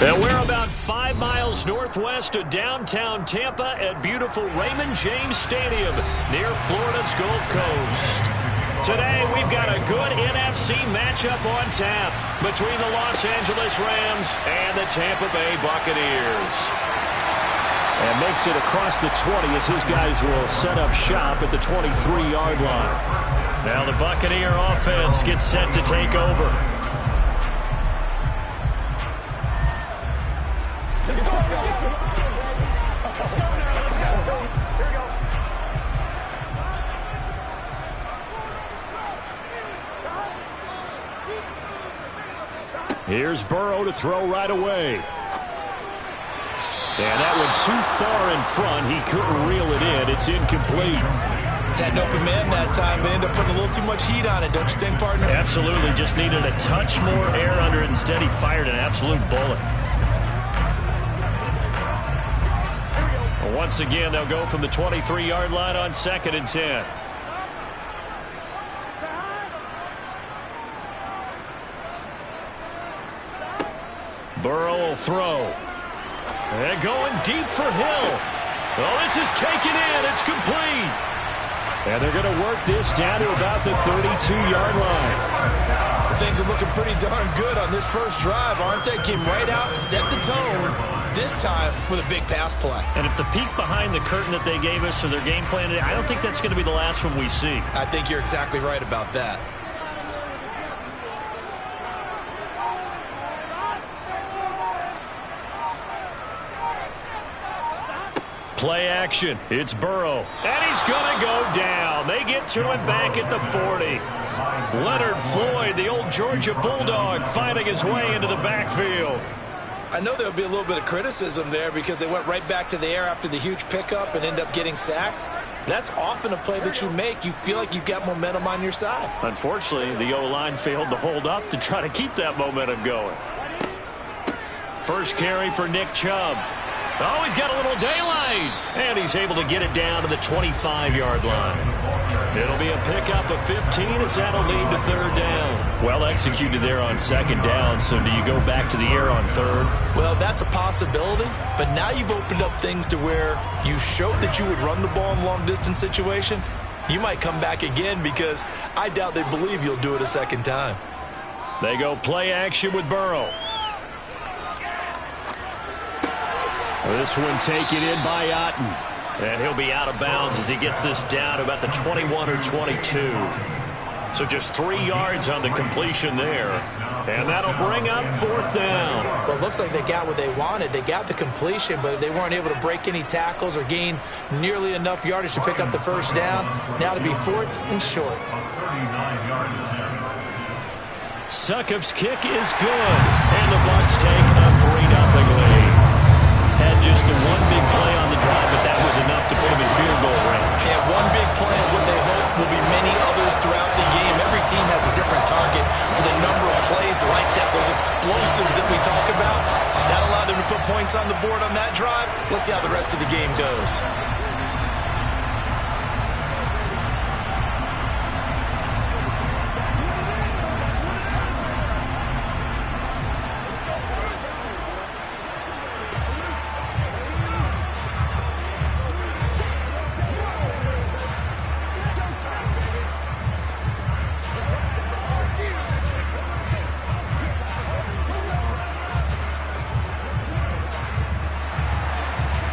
And we're about 5 miles northwest of downtown Tampa at beautiful Raymond James Stadium near Florida's Gulf Coast. Today, we've got a good NFC matchup on tap between the Los Angeles Rams and the Tampa Bay Buccaneers. And makes it across the 20 as his guys will set up shop at the 23-yard line. Now the Buccaneer offense gets set to take over. Here's Burrow to throw right away. And that one too far in front. He couldn't reel it in. It's incomplete. Had an open man that time, but ended up putting a little too much heat on it, don't you think, partner? Absolutely. Just needed a touch more air under it. Instead, he fired an absolute bullet. Once again, they'll go from the 23-yard line on 2nd and 10. Burrow will throw. And going deep for Hill. Oh, this is taken in. It's complete. And they're going to work this down to about the 32-yard line. Things are looking pretty darn good on this first drive, aren't they? Came right out, set the tone, this time with a big pass play. And if the peek behind the curtain that they gave us or their game plan today, I don't think that's going to be the last one we see. I think you're exactly right about that. Play action. It's Burrow. And he's going to go down. They get to him back at the 40. Leonard Floyd, the old Georgia Bulldog, finding his way into the backfield. I know there'll be a little bit of criticism there because they went right back to the air after the huge pickup and end up getting sacked. That's often a play that you make. You feel like you've got momentum on your side. Unfortunately, the O-line failed to hold up to try to keep that momentum going. First carry for Nick Chubb. Oh, he's got a little daylight. And he's able to get it down to the 25-yard line. It'll be a pickup of 15 as that'll lead to 3rd down. Well executed there on 2nd down, so do you go back to the air on 3rd? Well, that's a possibility, but now you've opened up things to where you showed that you would run the ball in long-distance situation. You might come back again because I doubt they believe you'll do it a second time. They go play action with Burrow. This one taken in by Otten. And he'll be out of bounds as he gets this down to about the 21 or 22. So just 3 yards on the completion there. And that'll bring up 4th down. Well, it looks like they got what they wanted. They got the completion, but they weren't able to break any tackles or gain nearly enough yardage to pick up the 1st down. Now to be 4th and short. Succop's kick is good. And the Bucs take a 3-0 lead. Had just the one big play on the drive, but that was enough to put him in field goal range. Yeah, one big play of what they hope will be many others throughout the game. Every team has a different target for the number of plays like that, those explosives that we talk about. That allowed them to put points on the board on that drive. Let's see how the rest of the game goes.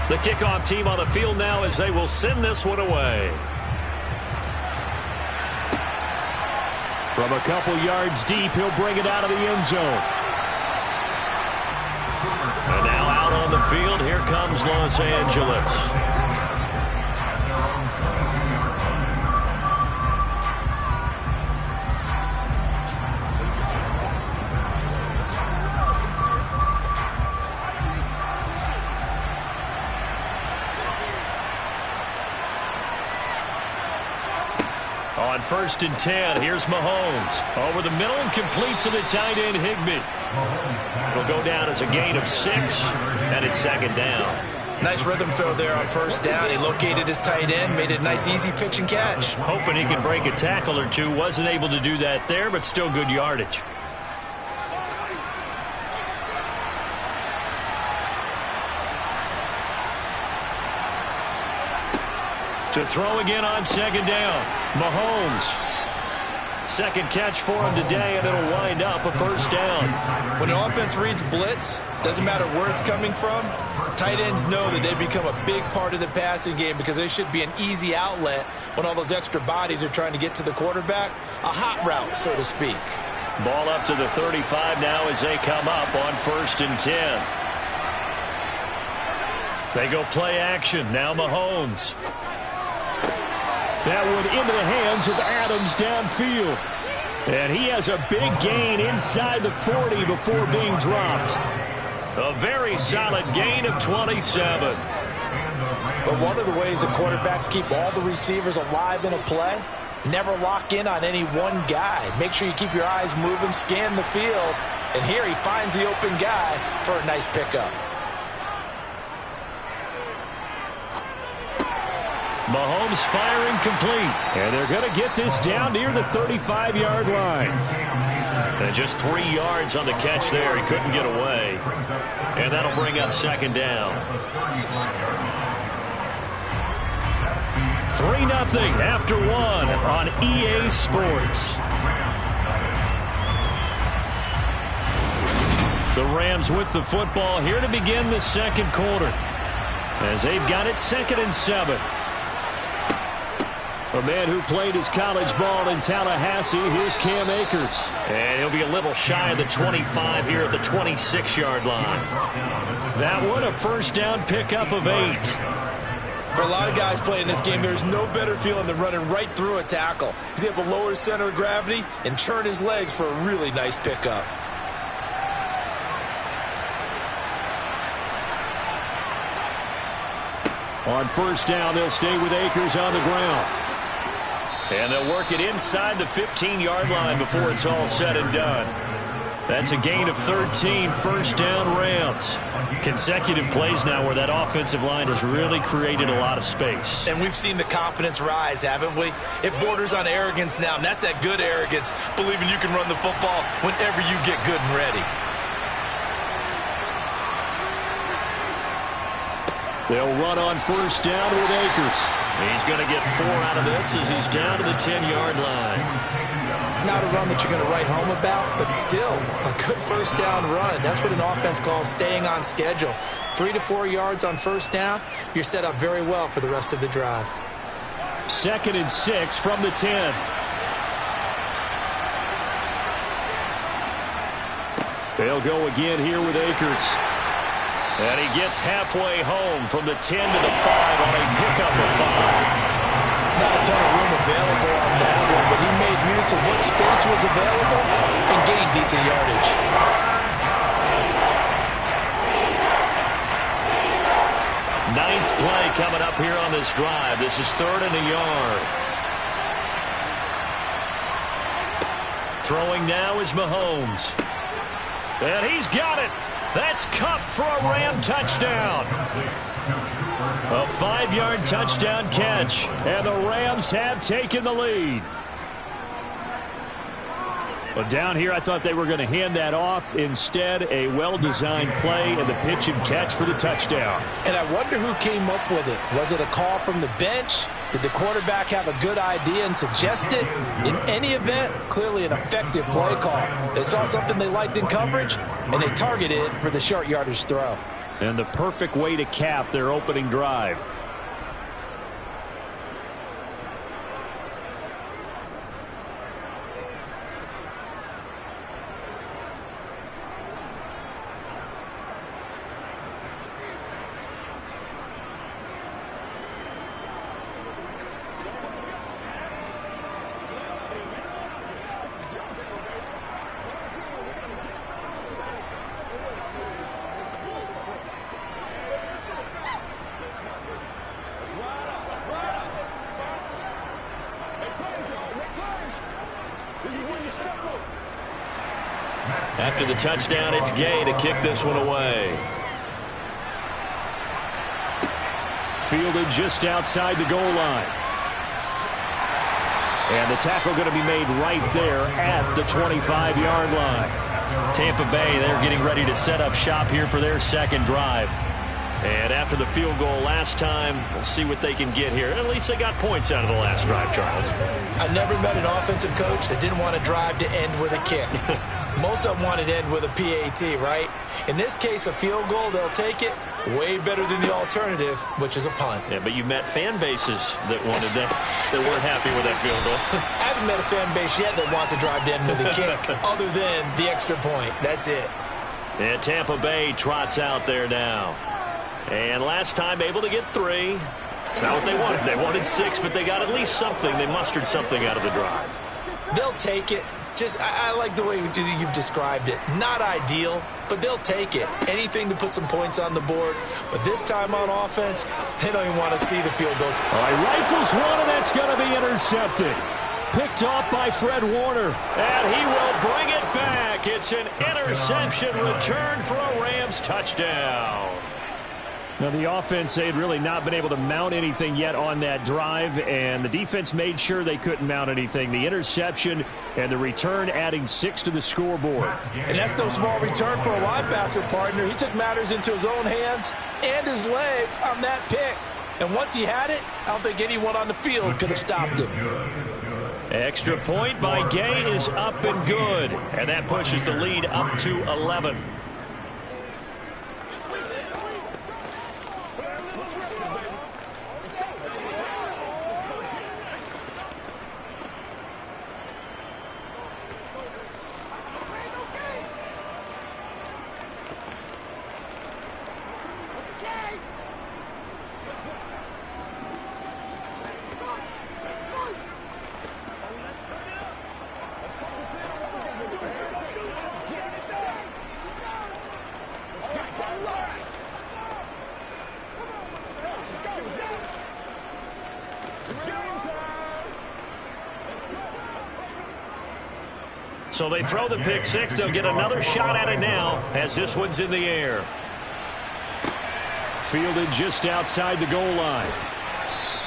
The kickoff team on the field now as they will send this one away. From a couple yards deep, he'll bring it out of the end zone. And now out on the field, here comes Los Angeles. On 1st and 10, here's Mahomes. Over the middle and complete to the tight end, Higbee. It'll go down as a gain of 6, and it's 2nd down. Nice rhythm throw there on 1st down. He located his tight end, made it a nice, easy pitch and catch. Hoping he could break a tackle or two. Wasn't able to do that there, but still good yardage. To throw again on second down, Mahomes. Second catch for him today, and it'll wind up a first down. When an offense reads blitz, doesn't matter where it's coming from, tight ends know that they become a big part of the passing game because they should be an easy outlet when all those extra bodies are trying to get to the quarterback. A hot route, so to speak. Ball up to the 35 now as they come up on 1st and 10. They go play action. Now Mahomes. That one into the hands of Adams downfield. And he has a big gain inside the 40 before being dropped. A very solid gain of 27. But one of the ways the quarterbacks keep all the receivers alive in a play, never lock in on any one guy. Make sure you keep your eyes moving, scan the field. And here he finds the open guy for a nice pickup. Mahomes firing complete. And they're going to get this down near the 35-yard line. And just 3 yards on the catch there. He couldn't get away. And that'll bring up second down. 3-0 after 1 on EA Sports. The Rams with the football here to begin the second quarter. As they've got it 2nd and 7. A man who played his college ball in Tallahassee, here's Cam Akers. And he'll be a little shy of the 25 here at the 26-yard line. That one a first down pickup of 8. For a lot of guys playing this game, there's no better feeling than running right through a tackle. He's able to lower his center of gravity and churn his legs for a really nice pickup. On first down, they'll stay with Akers on the ground. And they'll work it inside the 15-yard line before it's all said and done. That's a gain of 13, first down Rams. Consecutive plays now where that offensive line has really created a lot of space. And we've seen the confidence rise, haven't we? It borders on arrogance now, and that's that good arrogance, believing you can run the football whenever you get good and ready. They'll run on first down with Akers. He's going to get 4 out of this as he's down to the 10-yard line. Not a run that you're going to write home about, but still a good first down run. That's what an offense calls staying on schedule. 3 to 4 yards on first down, you're set up very well for the rest of the drive. 2nd and 6 from the 10. They'll go again here with Akers. And he gets halfway home from the 10 to the 5 on a pickup of 5. Not a ton of room available on that one, but he made use of what space was available and gained decent yardage. Ninth play coming up here on this drive. This is 3rd and a yard. Throwing now is Mahomes. And he's got it. That's Kupp for a Ram touchdown. A 5-yard touchdown catch, and the Rams have taken the lead. But down here, I thought they were going to hand that off. Instead, a well-designed play and the pitch and catch for the touchdown. And I wonder who came up with it. Was it a call from the bench? Did the quarterback have a good idea and suggest it? In any event, clearly an effective play call. They saw something they liked in coverage, and they targeted it for the short yardage throw. And the perfect way to cap their opening drive. After the touchdown, it's Gay to kick this one away. Fielded just outside the goal line. And the tackle going to be made right there at the 25-yard line. Tampa Bay, they're getting ready to set up shop here for their second drive. And after the field goal last time, we'll see what they can get here. At least they got points out of the last drive, Charles. I never met an offensive coach that didn't want to drive to end with a kick. Most of them wanted to end with a PAT, right? In this case, a field goal, they'll take it. Way better than the alternative, which is a punt. Yeah, but you met fan bases that wanted that weren't happy with that field goal. I haven't met a fan base yet that wants to drive to end with a kick, other than the extra point. That's it. And Tampa Bay trots out there now. And last time able to get 3. It's not what they wanted. They wanted 6, but they got at least something. They mustered something out of the drive. They'll take it. I like the way you've described it. Not ideal, but they'll take it. Anything to put some points on the board. But this time on offense, they don't even want to see the field goal. All right, rifles one, and that's going to be intercepted. Picked off by Fred Warner. And he will bring it back. It's an interception return for a Rams touchdown. Now, the offense, they had really not been able to mount anything yet on that drive, and the defense made sure they couldn't mount anything. The interception and the return adding 6 to the scoreboard. And that's no small return for a linebacker partner. He took matters into his own hands and his legs on that pick. And once he had it, I don't think anyone on the field could have stopped him. Extra point by Gay is up and good. And that pushes the lead up to 11. So they throw the pick 6. They'll get another shot at it now as this one's in the air. Fielded just outside the goal line.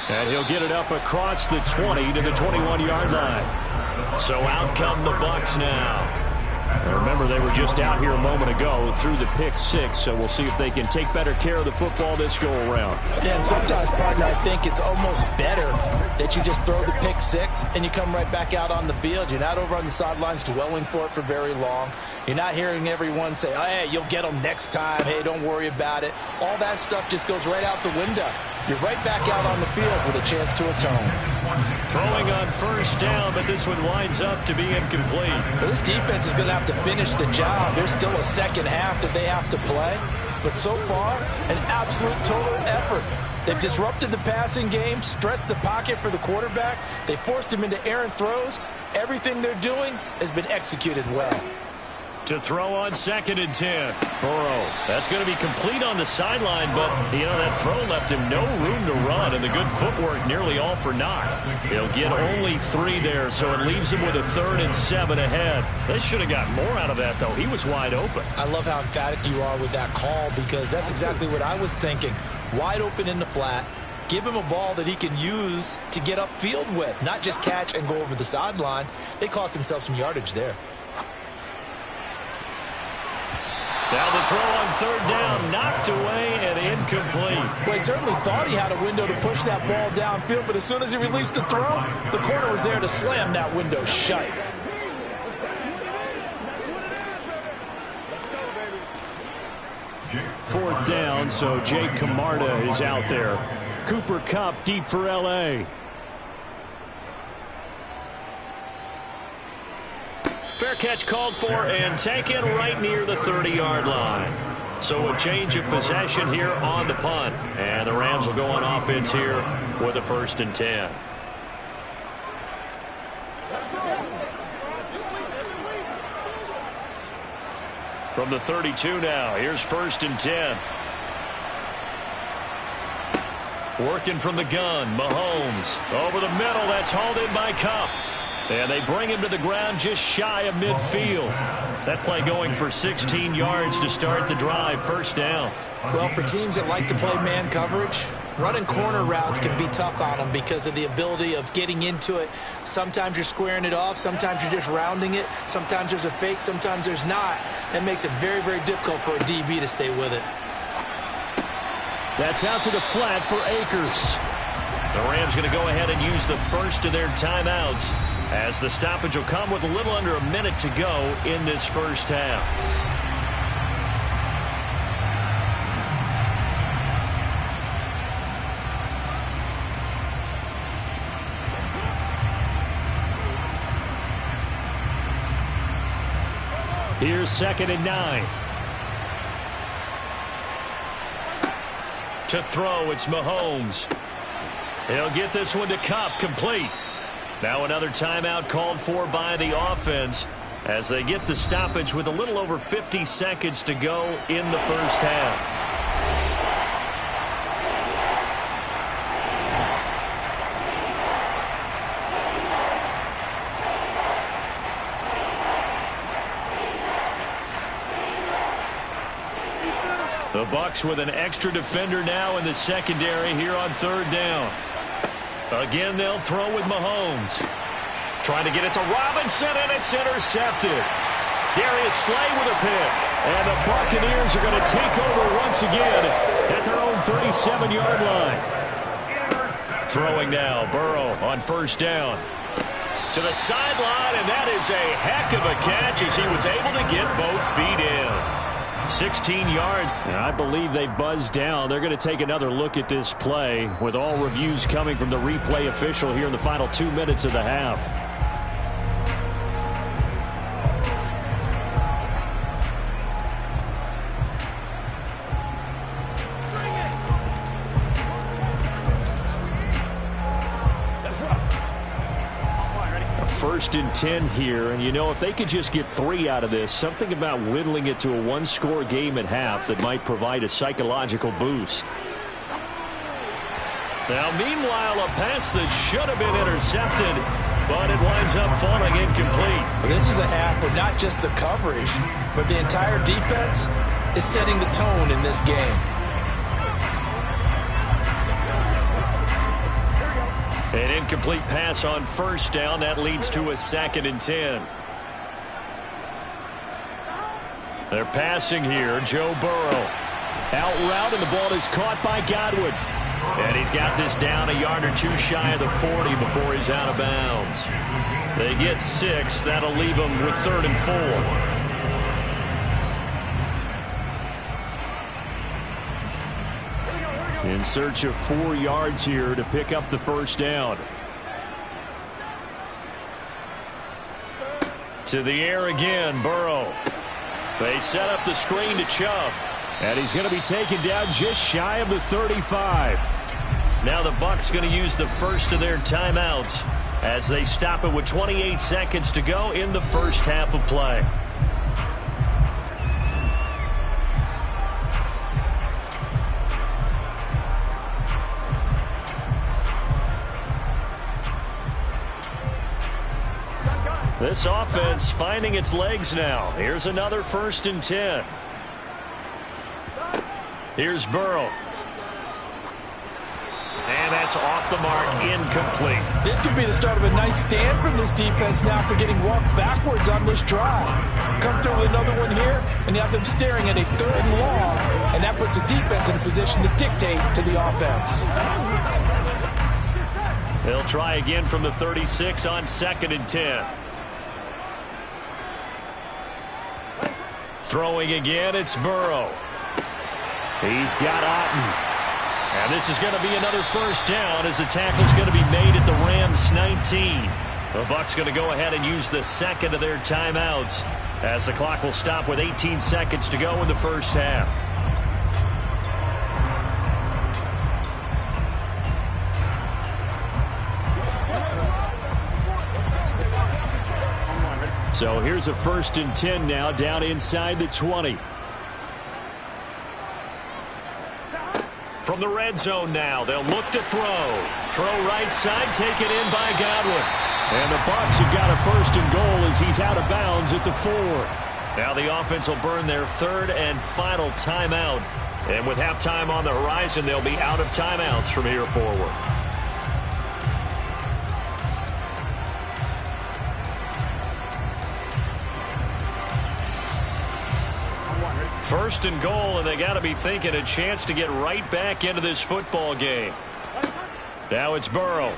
And he'll get it up across the 20 to the 21-yard line. So out come the Bucs now. And remember, they were just out here a moment ago through the pick 6, so we'll see if they can take better care of the football this go-around. Yeah, and sometimes, partner, I think it's almost better that you just throw the pick 6 and you come right back out on the field. You're not over on the sidelines dwelling for it for very long. You're not hearing everyone say, oh, hey, you'll get them next time. Hey, don't worry about it. All that stuff just goes right out the window. You're right back out on the field with a chance to atone. Throwing on first down, but this one winds up to be incomplete. Well, this defense is going to have to finish the job. There's still a second half that they have to play. But so far, an absolute total effort. They've disrupted the passing game, stressed the pocket for the quarterback. They forced him into errant throws. Everything they're doing has been executed well. To throw on 2nd and 10. Burrow. That's going to be complete on the sideline, but, that throw left him no room to run, and the good footwork nearly all for naught. He'll get only 3 there, so it leaves him with a 3rd and 7 ahead. They should have got more out of that, though. He was wide open. I love how emphatic you are with that call, because that's exactly what I was thinking. Wide open in the flat. Give him a ball that he can use to get upfield with, not just catch and go over the sideline. They cost themselves some yardage there. Now the throw on 3rd down, knocked away and incomplete. Well, he certainly thought he had a window to push that ball downfield, but as soon as he released the throw, the corner was there to slam that window shut. Fourth down, so Jake Camarda is out there. Cooper Kupp deep for L.A. Fair catch called for and taken right near the 30-yard line. So a change of possession here on the punt. And the Rams will go on offense here with a 1st and 10. From the 32 now, here's 1st and 10. Working from the gun, Mahomes. Over the middle, that's hauled in by Kupp. And they bring him to the ground just shy of midfield. That play going for 16 yards to start the drive. 1st down. Well, for teams that like to play man coverage, running corner routes can be tough on them because of the ability of getting into it. Sometimes you're squaring it off. Sometimes you're just rounding it. Sometimes there's a fake. Sometimes there's not. That makes it very, very difficult for a DB to stay with it. That's out to the flat for Akers. The Rams going to go ahead and use the first of their timeouts as the stoppage will come with a little under a minute to go in this first half. Here's 2nd and 9. To throw, it's Mahomes. He'll get this one to Kupp, complete. Now another timeout called for by the offense as they get the stoppage with a little over 50 seconds to go in the first half. The Bucs with an extra defender now in the secondary here on 3rd down. Again, they'll throw with Mahomes. Trying to get it to Robinson, and it's intercepted. Darius Slay with a pick. And the Buccaneers are going to take over once again at their own 37-yard line. Throwing now, Burrow on 1st down. To the sideline, and that is a heck of a catch as he was able to get both feet in. 16 yards. And I believe they buzzed down. They're going to take another look at this play with all reviews coming from the replay official here in the final 2 minutes of the half. First and 10 here, and you know, if they could just get 3 out of this, something about whittling it to a one-score game at half that might provide a psychological boost. Now, meanwhile, a pass that should have been intercepted, but it winds up falling incomplete. Well, this is a half where not just the coverage, but the entire defense is setting the tone in this game. An incomplete pass on 1st down. That leads to a 2nd and 10. They're passing here. Joe Burrow. Out route, and the ball is caught by Godwin. And he's got this down a yard or 2 shy of the 40 before he's out of bounds. They get 6. That'll leave them with 3rd and 4. In search of 4 yards here to pick up the 1st down. To the air again, Burrow. They set up the screen to Chubb. And he's going to be taken down just shy of the 35. Now the Bucs going to use the first of their timeouts as they stop it with 28 seconds to go in the first half of play. This offense finding its legs now. Here's another 1st and 10. Here's Burrow. And that's off the mark, incomplete. This could be the start of a nice stand from this defense now for getting walked backwards on this drive. Come through with another one here, and you have them staring at a 3rd and long, and that puts the defense in a position to dictate to the offense. They'll try again from the 36 on 2nd and 10. Throwing again, it's Burrow. He's got Otten. And this is going to be another 1st down as the tackle's going to be made at the Rams 19. The Bucs going to go ahead and use the 2nd of their timeouts as the clock will stop with 18 seconds to go in the first half. So here's a 1st and 10 now down inside the 20. From the red zone now, they'll look to throw. Throw right side, taken in by Godwin. And the Bucs have got a 1st and goal as he's out of bounds at the 4. Now the offense will burn their 3rd and final timeout. And with halftime on the horizon, they'll be out of timeouts from here forward. First and goal, and they got to be thinking a chance to get right back into this football game. Now it's Burrow.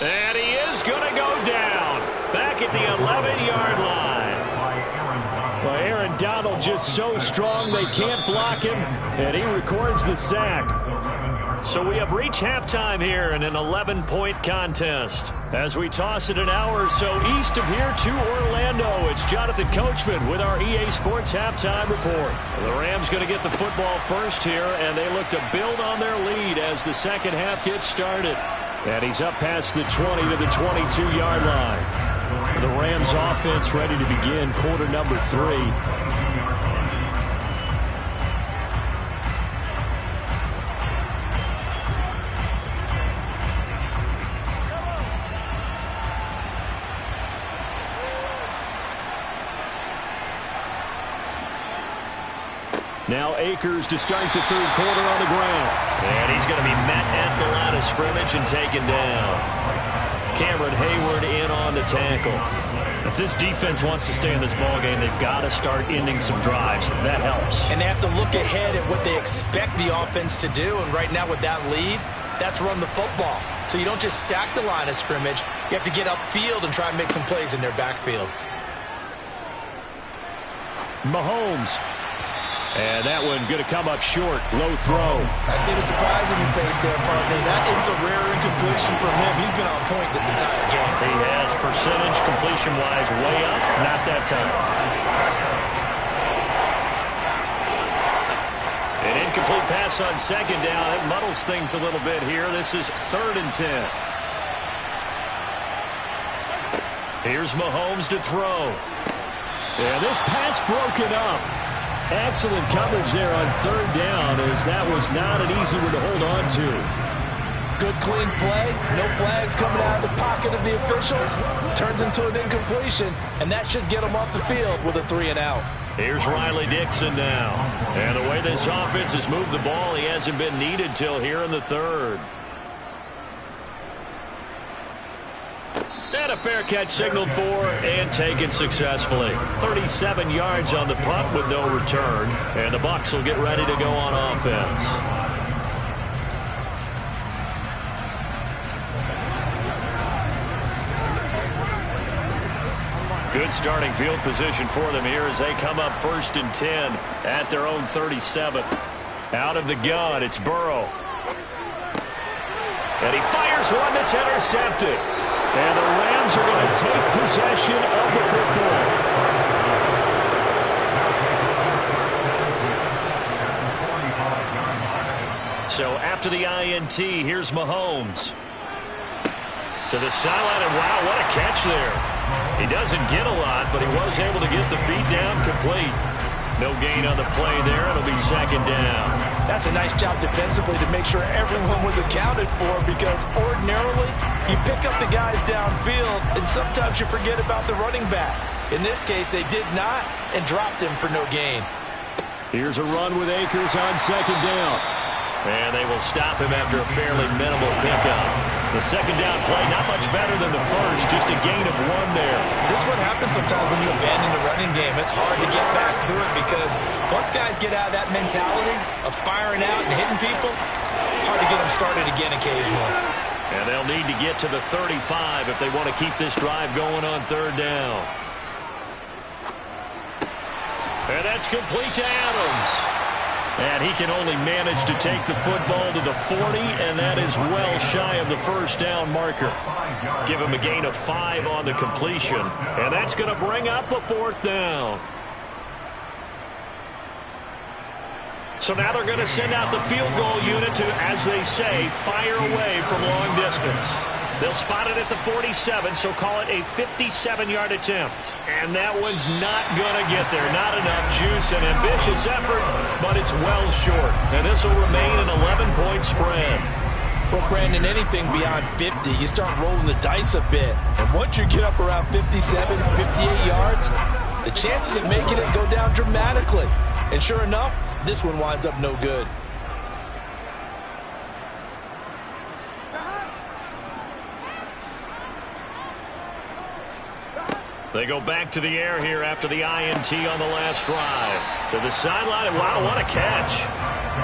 And he is going to go down back at the 11-yard line. Well, Aaron Donald just so strong they can't block him, and he records the sack. So we have reached halftime here in an 11-point contest. As we toss it an hour or so east of here to Orlando, it's Jonathan Coachman with our EA Sports Halftime Report. The Rams going to get the football first here, and they look to build on their lead as the second half gets started. And he's up past the 20 to the 22-yard line. The Rams offense ready to begin quarter number 3. Now Akers to start the third quarter on the ground. And he's going to be met at the line of scrimmage and taken down. Cameron Hayward in on the tackle. If this defense wants to stay in this ballgame, they've got to start ending some drives. That helps. And they have to look ahead at what they expect the offense to do. And right now with that lead, that's run the football. So you don't just stack the line of scrimmage. You have to get upfield and try and make some plays in their backfield. Mahomes. And that one going to come up short. Low throw. I see the surprise in your face there, partner. That is a rare incompletion from him. He's been on point this entire game. He has percentage completion-wise way up. Not that time. An incomplete pass on second down. It muddles things a little bit here. This is 3rd and 10. Here's Mahomes to throw. Yeah, this pass broken up. Excellent coverage there on 3rd down, as that was not an easy one to hold on to. Good clean play. No flags coming out of the pocket of the officials. Turns into an incompletion, and that should get them off the field with a 3-and-out. Here's Riley Dixon now. And the way this offense has moved the ball, he hasn't been needed till here in the 3rd. And a fair catch signaled for and taken successfully. 37 yards on the punt with no return. And the Bucs will get ready to go on offense. Good starting field position for them here as they come up 1st and 10 at their own 37. Out of the gun, it's Burrow. And he fires one that's intercepted. And the Rams are going to take possession of the football. So after the INT, here's Mahomes. To the sideline, and wow, what a catch there. He doesn't get a lot, but he was able to get the feet down complete. No gain on the play there. It'll be 2nd down. That's a nice job defensively to make sure everyone was accounted for, because ordinarily you pick up the guys downfield and sometimes you forget about the running back. In this case, they did not and dropped him for no gain. Here's a run with Akers on 2nd down. And they will stop him after a fairly minimal pickup. The 2nd down play, not much better than the first, just a gain of 1 there. This is what happens sometimes when you abandon the running game. It's hard to get back to it because once guys get out of that mentality of firing out and hitting people, hard to get them started again occasionally. And they'll need to get to the 35 if they want to keep this drive going on 3rd down. And that's complete to Adams. And he can only manage to take the football to the 40, and that is well shy of the 1st down marker. Give him a gain of 5 on the completion, and that's going to bring up a 4th down. So now they're going to send out the field goal unit to, as they say, fire away from long distance. They'll spot it at the 47, so call it a 57-yard attempt. And that one's not going to get there. Not enough juice, an ambitious effort, but it's well short. And this will remain an 11-point spread. Well, Brandon, anything beyond 50, you start rolling the dice a bit. And once you get up around 57, 58 yards, the chances of making it go down dramatically. And sure enough, this one winds up no good. They go back to the air here after the INT on the last drive. To the sideline, and wow, what a catch.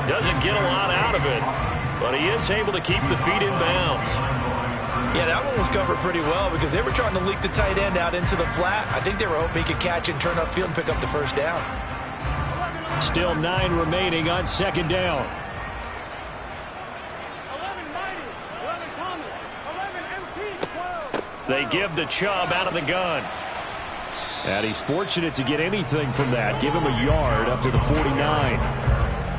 Doesn't get a lot out of it, but he is able to keep the feet in bounds. Yeah, that one was covered pretty well because they were trying to leak the tight end out into the flat. I think they were hoping he could catch and turn upfield and pick up the first down. Still 9 remaining on second down. 11 Thomas, 11 MP, 12. They give the Chubb out of the gun. And he's fortunate to get anything from that. Give him a yard up to the 49.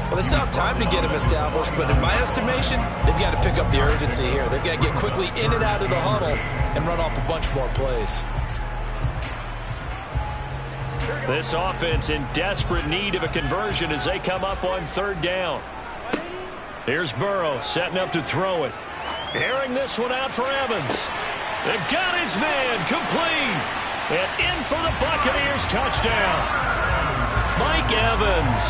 Well, they still have time to get him established, but in my estimation, they've got to pick up the urgency here. They've got to get quickly in and out of the huddle and run off a bunch more plays. This offense in desperate need of a conversion as they come up on third down. Here's Burrow setting up to throw it. Airing this one out for Evans. They've got his man complete. And in for the Buccaneers touchdown. Mike Evans,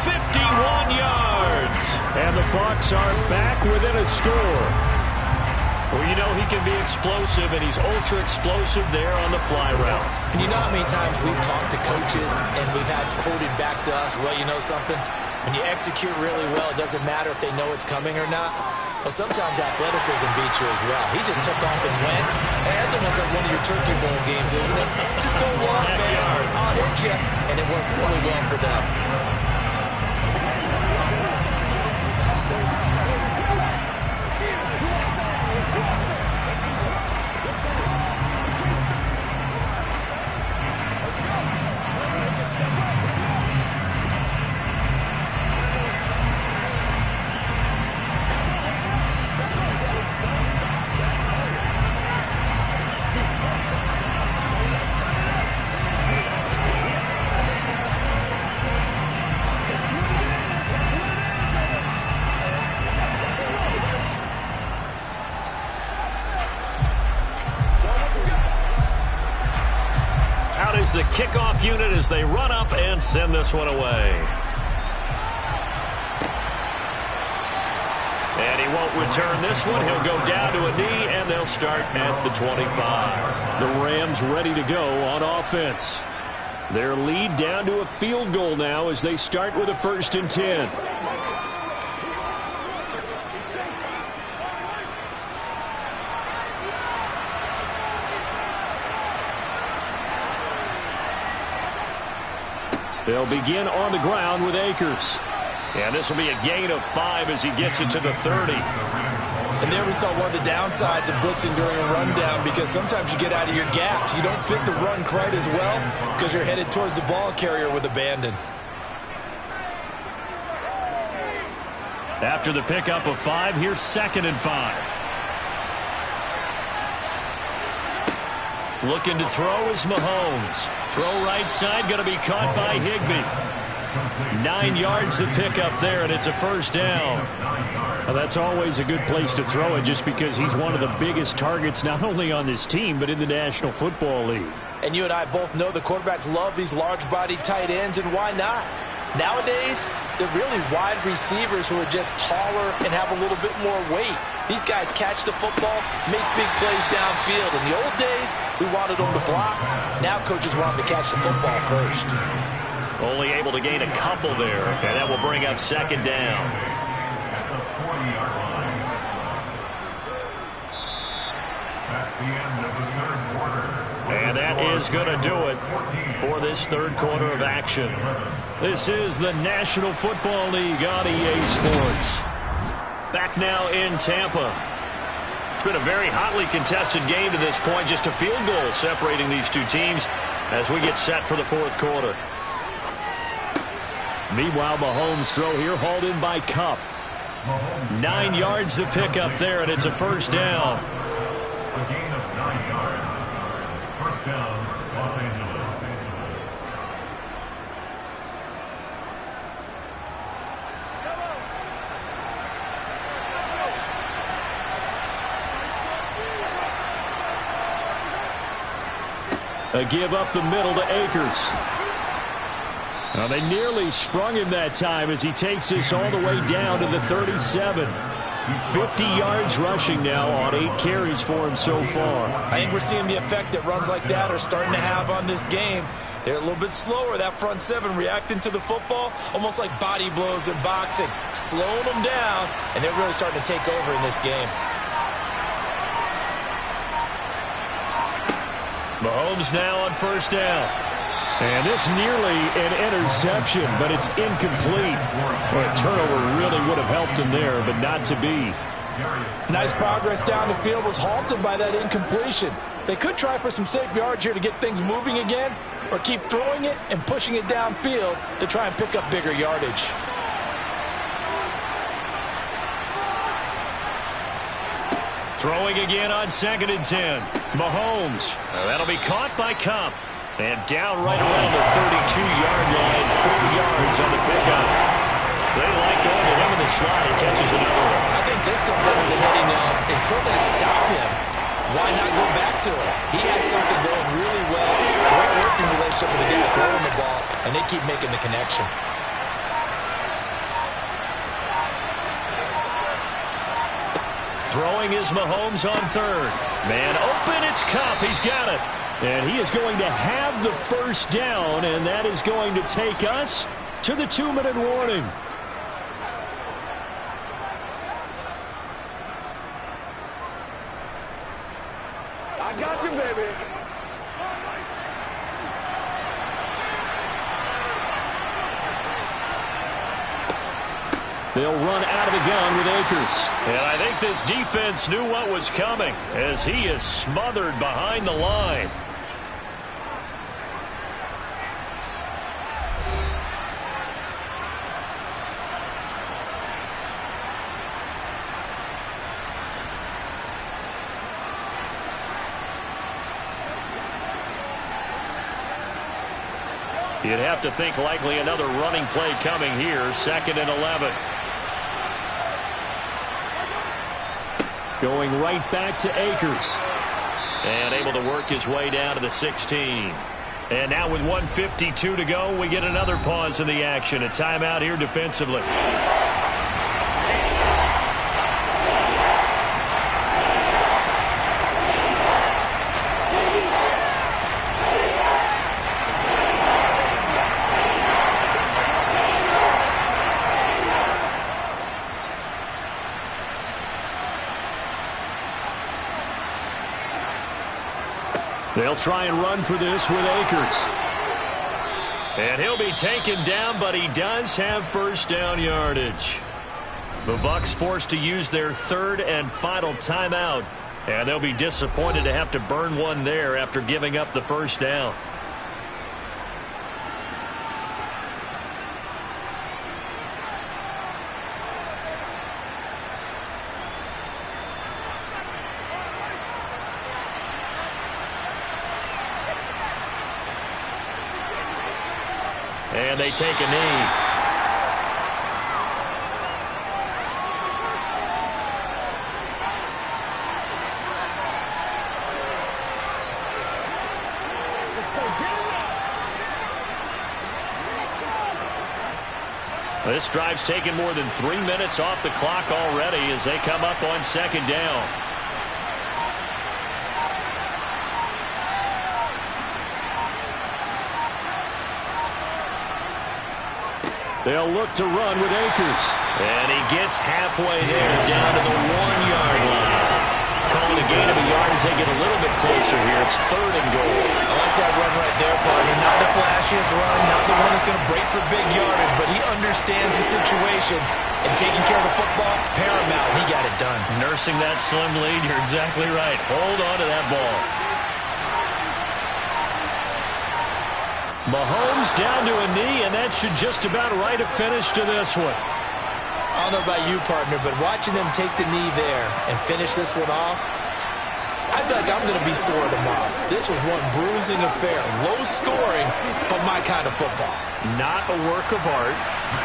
51 yards. And the Bucs are back within a score. Well, you know he can be explosive, and he's ultra-explosive there on the fly route. And you know how many times we've talked to coaches and we've had quoted back to us, well, you know something? When you execute really well, it doesn't matter if they know it's coming or not. Well, sometimes athleticism beats you as well. He just took off and went. And that's almost like one of your Turkey Bowl games, isn't it? Just go long, man. I'll hit you. And it worked really well for them. The kickoff unit as they run up and send this one away. And he won't return this one. He'll go down to a knee, and they'll start at the 25. The Rams ready to go on offense. Their lead down to a field goal now as they start with a 1st and 10. They'll begin on the ground with Akers. And this will be a gain of 5 as he gets it to the 30. And there we saw one of the downsides of blitzing during a rundown because sometimes you get out of your gaps. You don't fit the run quite as well because you're headed towards the ball carrier with abandon. After the pickup of 5, here's 2nd and 5. Looking to throw is Mahomes. Throw right side, going to be caught by Higbee. 9 yards to pick up there, and it's a 1st down. Well, that's always a good place to throw it just because he's one of the biggest targets not only on this team but in the National Football League. And you and I both know the quarterbacks love these large-bodied tight ends, and why not? Nowadays, they're really wide receivers who are just taller and have a little bit more weight. These guys catch the football, make big plays downfield. In the old days, we wanted them to block. Now coaches want them to catch the football first. Only able to gain a couple there, and that will bring up 2nd down. And that is going to do it for this 3rd quarter of action. This is the National Football League on EA Sports. Back now in Tampa. It's been a very hotly contested game to this point. Just a field goal separating these two teams as we get set for the 4th quarter. Meanwhile, Mahomes' throw here hauled in by Kupp. 9 yards to pick up there, and it's a 1st down. A gain of 9 yards. 1st down, Los Angeles. A give up the middle to Akers. Now they nearly sprung him that time as he takes this all the way down to the 37. 50 yards rushing now on 8 carries for him so far. I think we're seeing the effect that runs like that are starting to have on this game. They're a little bit slower, that front seven, reacting to the football, almost like body blows in boxing, slowing them down, and they're really starting to take over in this game. Mahomes now on first down. And this nearly an interception, but it's incomplete. Well, a turnover really would have helped him there, but not to be. Nice progress down the field was halted by that incompletion. They could try for some safe yards here to get things moving again, or keep throwing it and pushing it downfield to try and pick up bigger yardage. Throwing again on 2nd and 10. Mahomes. That'll be caught by Kupp. And down right around the 32-yard line, 4 yards on the pickup. They like going to him in the slot. He catches another one. I think this comes under the heading of, until they stop him, why not go back to it? He has something going really well. Great working relationship with the guy throwing the ball, and they keep making the connection. Throwing is Mahomes on 3rd. Man open, it's Kupp. He's got it. And he is going to have the first down, and that is going to take us to the 2-minute warning. I got you, baby. They'll run out of the gun with Akers. And I think this defense knew what was coming as he is smothered behind the line. You'd have to think likely another running play coming here. 2nd and 11. Going right back to Akers. And able to work his way down to the 16. And now with 1:52 to go, we get another pause in the action. A timeout here defensively. They'll try and run for this with Akers. And he'll be taken down, but he does have first down yardage. The Bucs forced to use their 3rd and final timeout, and they'll be disappointed to have to burn one there after giving up the first down. And they take a knee. This drive's taken more than 3 minutes off the clock already as they come up on 2nd down. They'll look to run with Akers. And he gets halfway there, down to the 1-yard line. Calling a gain of a yard as they get a little bit closer here. It's 3rd and goal. I like that run right there, partner. Not the flashiest run, not the one that's going to break for big yardage, but he understands the situation, and taking care of the football, paramount. He got it done. Nursing that slim lead, you're exactly right. Hold on to that ball. Mahomes down to a knee, and that should just about write a finish to this one. I don't know about you, partner, but watching them take the knee there and finish this one off, I feel like I'm going to be sore tomorrow. This was one bruising affair. Low scoring, but my kind of football. Not a work of art.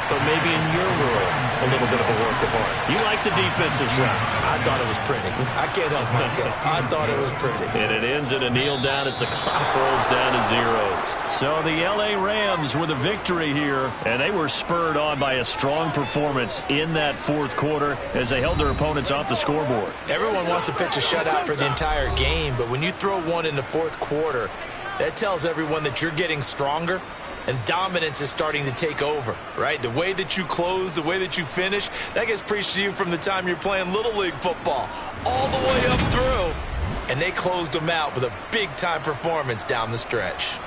but maybe in your world, a little bit of a work of art. You like the defensive side. I thought it was pretty. I can't help myself. I thought it was pretty. And it ends in a kneel down as the clock rolls down to zeros. So the L.A. Rams with a victory here, and they were spurred on by a strong performance in that fourth quarter as they held their opponents off the scoreboard. Everyone wants to pitch a shutout for the entire game, but when you throw one in the fourth quarter, that tells everyone that you're getting stronger and dominance is starting to take over, right? The way that you close, the way that you finish, that gets preached to you from the time you're playing Little League football all the way up through. And they closed them out with a big-time performance down the stretch.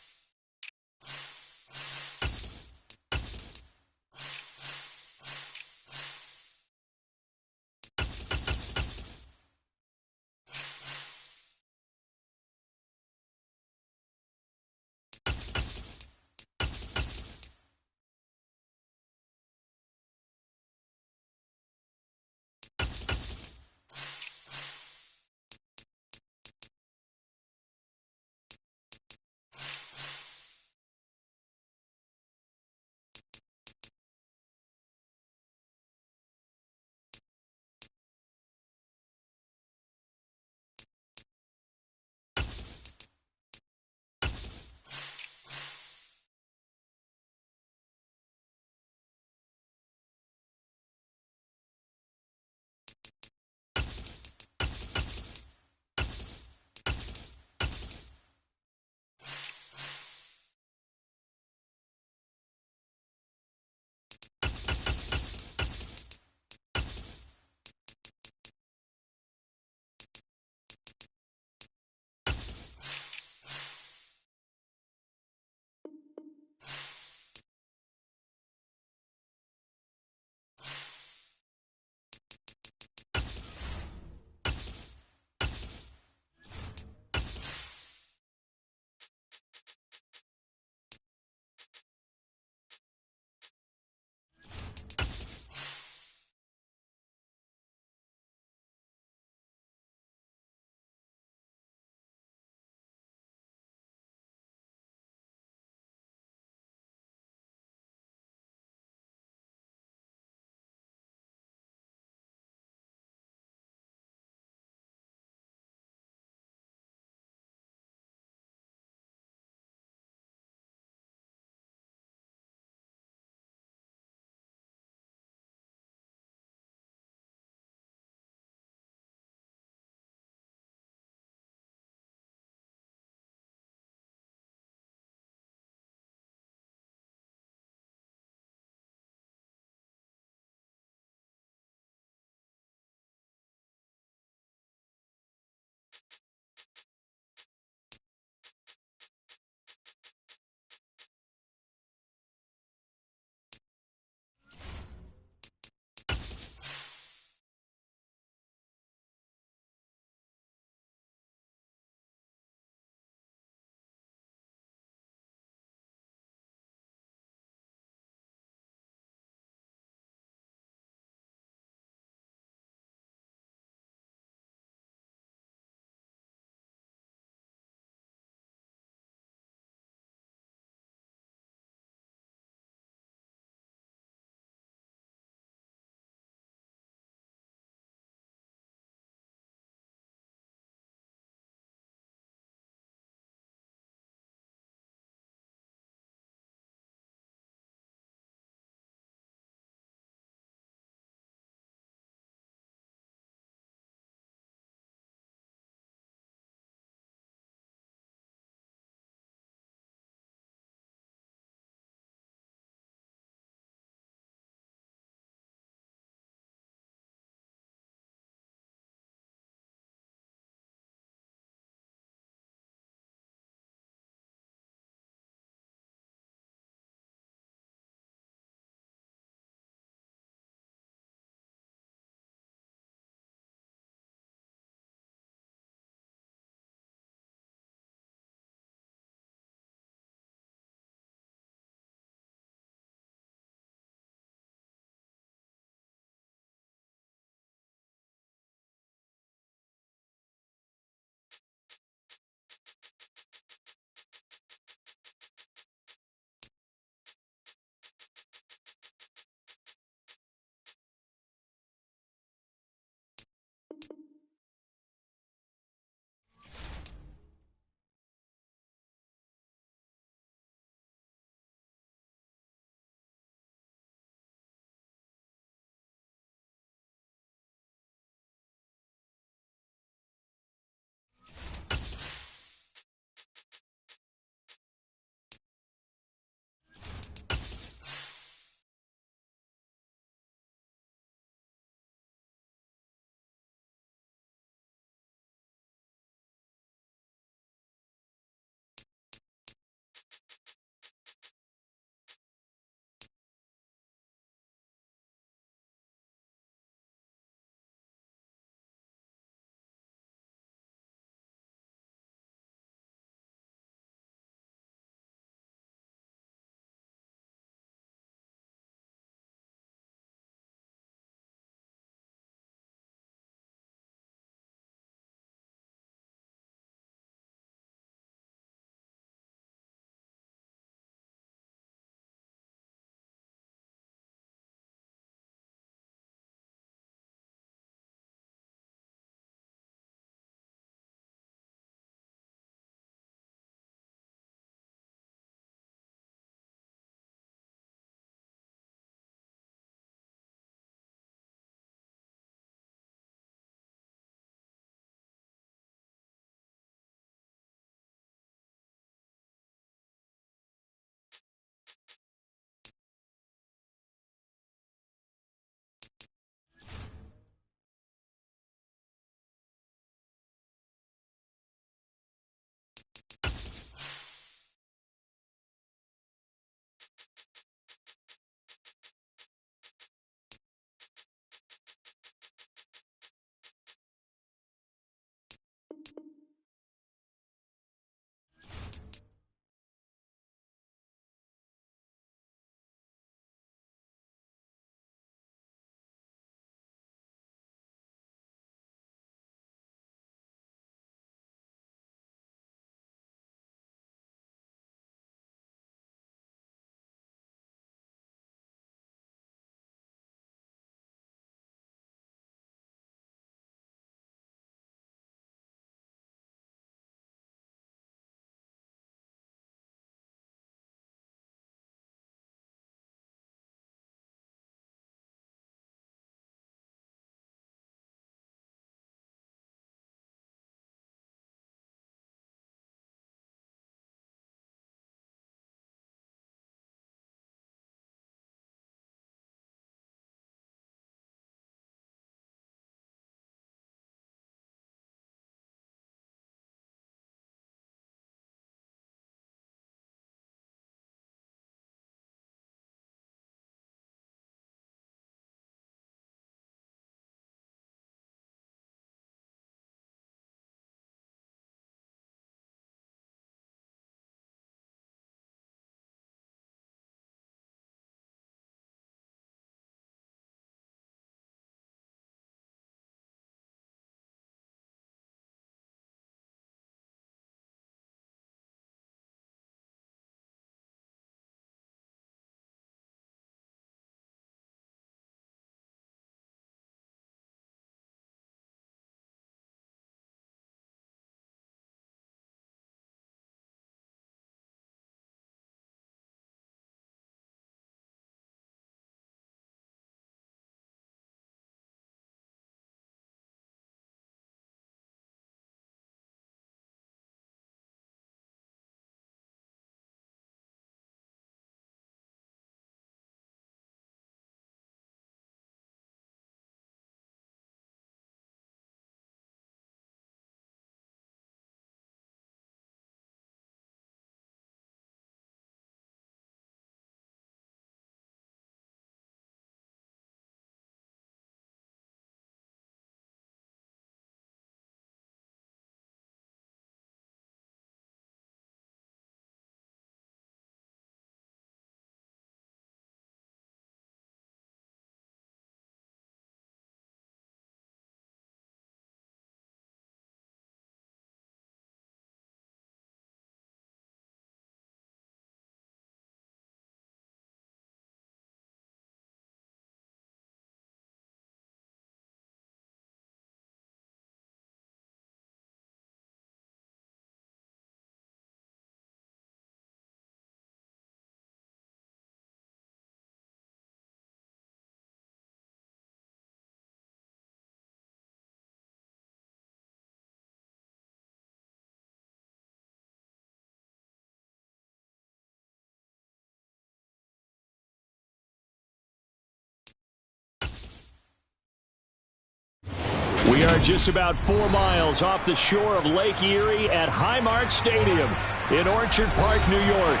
We are just about 4 miles off the shore of Lake Erie at Highmark Stadium in Orchard Park, New York.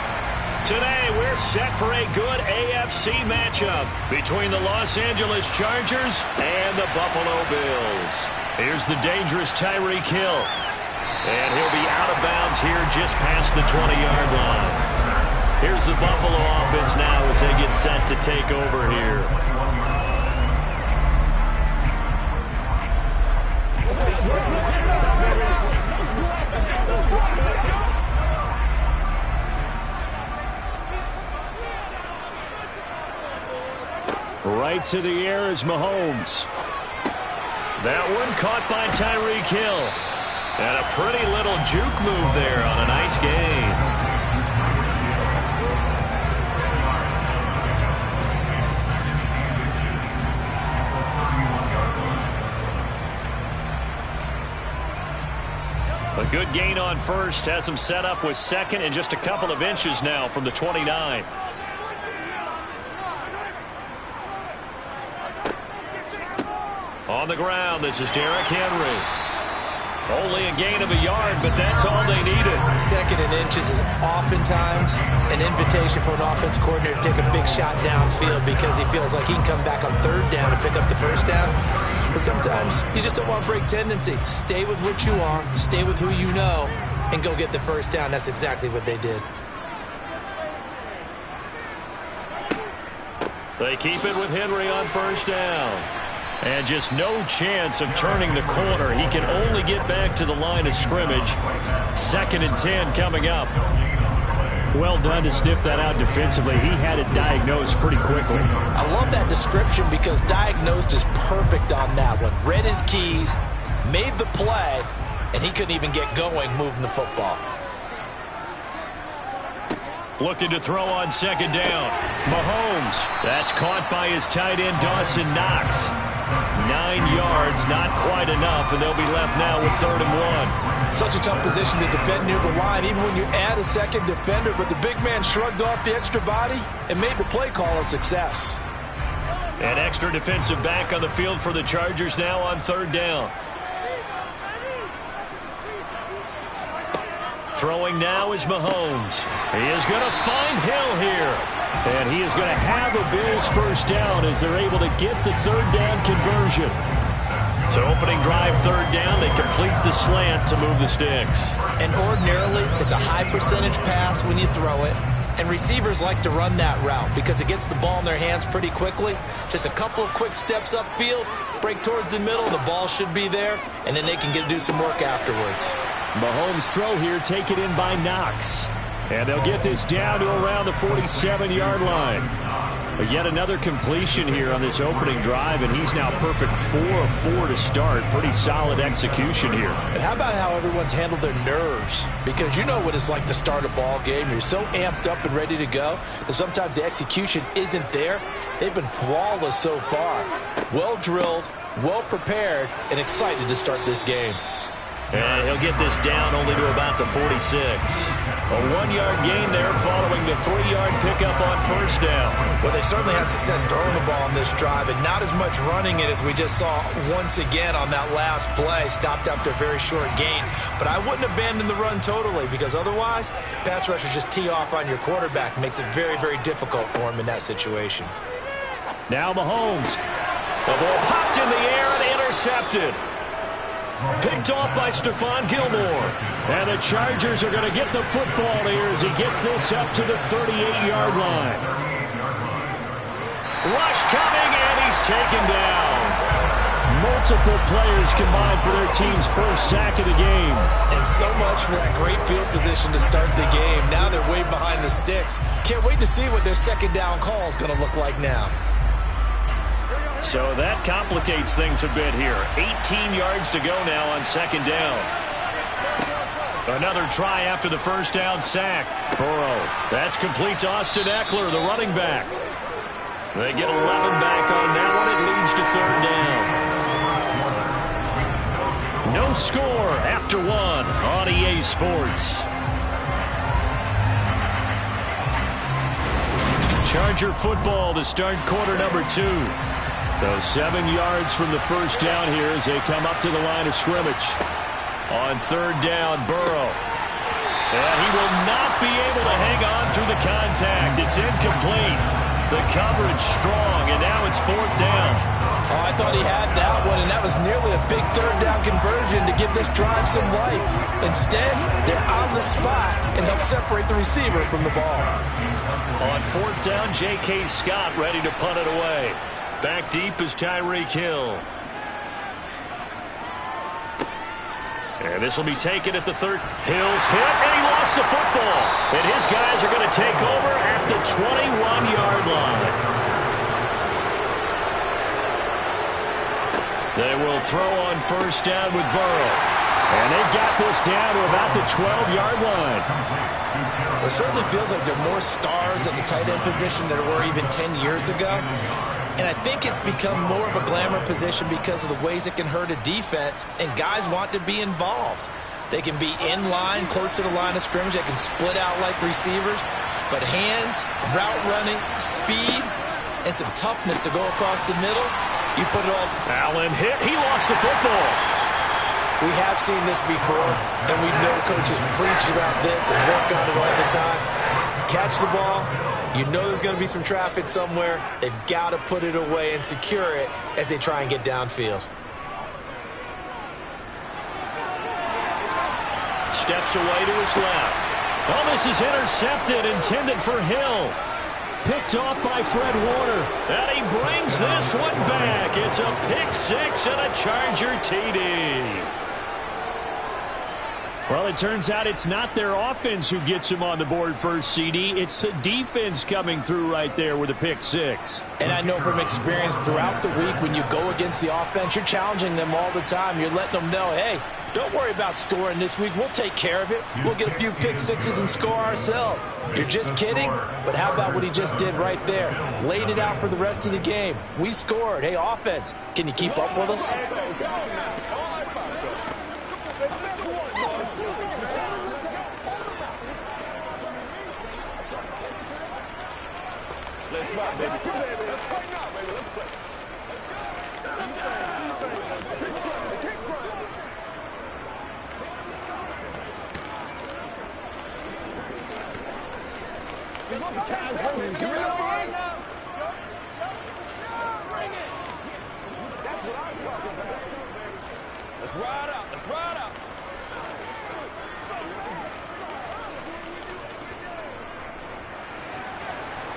Today, we're set for a good AFC matchup between the Los Angeles Chargers and the Buffalo Bills. Here's the dangerous Tyreek Hill. And he'll be out of bounds here just past the 20-yard line. Here's the Buffalo offense now as they get set to take over here. Right to the air is Mahomes. That one caught by Tyreek Hill. And a pretty little juke move there on a nice gain. A good gain on first has him set up with second and just a couple of inches now from the 29. On the ground, this is Derrick Henry. Only a gain of a yard, but that's all they needed. Second and inches is oftentimes an invitation for an offense coordinator to take a big shot downfield because he feels like he can come back on third down and pick up the first down. But sometimes you just don't want to break tendency. Stay with what you are, stay with who you know, and go get the first down. That's exactly what they did. They keep it with Henry on first down. And just no chance of turning the corner. He can only get back to the line of scrimmage. 2nd and 10 coming up. Well done to sniff that out defensively. He had it diagnosed pretty quickly. I love that description because diagnosed is perfect on that one. Read his keys, made the play, and he couldn't even get going moving the football. Looking to throw on 2nd down. Mahomes. That's caught by his tight end, Dawson Knox. 9 yards, not quite enough, and they'll be left now with 3rd and 1. Such a tough position to defend near the line, even when you add a second defender, but the big man shrugged off the extra body and made the play call a success. An extra defensive back on the field for the Chargers now on 3rd down. Throwing now is Mahomes. He is going to find Hill here. And he is going to have a Bills first down as they're able to get the 3rd down conversion. So opening drive 3rd down, they complete the slant to move the sticks. And ordinarily, it's a high percentage pass when you throw it. And receivers like to run that route because it gets the ball in their hands pretty quickly. Just a couple of quick steps upfield, break towards the middle, the ball should be there, and then they can do some work afterwards. Mahomes' throw here taken in by Knox. And they'll get this down to around the 47-yard line. But yet another completion here on this opening drive, and he's now perfect 4 of 4 to start. Pretty solid execution here. And how about how everyone's handled their nerves? Because you know what it's like to start a ball game. You're so amped up and ready to go, and sometimes the execution isn't there. They've been flawless so far. Well drilled, well prepared, and excited to start this game. And he'll get this down only to about the 46. A 1-yard gain there following the 3-yard pickup on first down. Well, they certainly had success throwing the ball on this drive and not as much running it as we just saw once again on that last play. Stopped after a very short gain. But I wouldn't abandon the run totally because otherwise, pass rushers just tee off on your quarterback. Makes it very, very difficult for him in that situation. Now Mahomes. The ball popped in the air and intercepted. Picked off by Stephon Gilmore. And the Chargers are going to get the football here as he gets this up to the 38-yard line. Rush coming, and he's taken down. Multiple players combined for their team's first sack of the game. And so much for that great field position to start the game. Now they're way behind the sticks. Can't wait to see what their 2nd down call is going to look like now. So that complicates things a bit here. 18 yards to go now on 2nd down. Another try after the first down sack. Burrow. That's complete to Austin Eckler, the running back. They get 11 back on that one. It leads to 3rd down. No score after 1 on EA Sports. Charger football to start quarter number 2. So 7 yards from the first down here as they come up to the line of scrimmage. On third down, Burrow. And he will not be able to hang on through the contact. It's incomplete. The coverage strong, and now it's fourth down. Oh, I thought he had that one, and that was nearly a big third down conversion to give this drive some life. Instead, they're on the spot and help separate the receiver from the ball. On fourth down, J.K. Scott ready to punt it away. Back deep is Tyreek Hill. And this will be taken at the third. Hill's hit, and he lost the football. And his guys are going to take over at the 21-yard line. They will throw on first down with Burrow. And they've got this down to about the 12-yard line. It certainly feels like there are more stars at the tight end position than there were even 10 years ago. And I think it's become more of a glamour position because of the ways it can hurt a defense, and guys want to be involved. They can be in line, close to the line of scrimmage. They can split out like receivers. But hands, route running, speed, and some toughness to go across the middle, you put it all. Allen hit. He lost the football. We have seen this before, and we know coaches preach about this and work on it all the time. Catch the ball. You know there's going to be some traffic somewhere. They've got to put it away and secure it as they try and get downfield. Steps away to his left. Oh, this is intercepted, intended for Hill. Picked off by Fred Warner. And he brings this one back. It's a pick six and a Charger TD. Well, it turns out it's not their offense who gets them on the board first, CD. It's the defense coming through right there with a pick six. And I know from experience throughout the week, when you go against the offense, you're challenging them all the time. You're letting them know, hey, don't worry about scoring this week. We'll take care of it. We'll get a few pick sixes and score ourselves. You're just kidding? But how about what he just did right there? Laid it out for the rest of the game. We scored. Hey, offense, can you keep up with us? Let's rock, baby. Let's play now, baby. Let's play. Let's ride out. Let's ride out.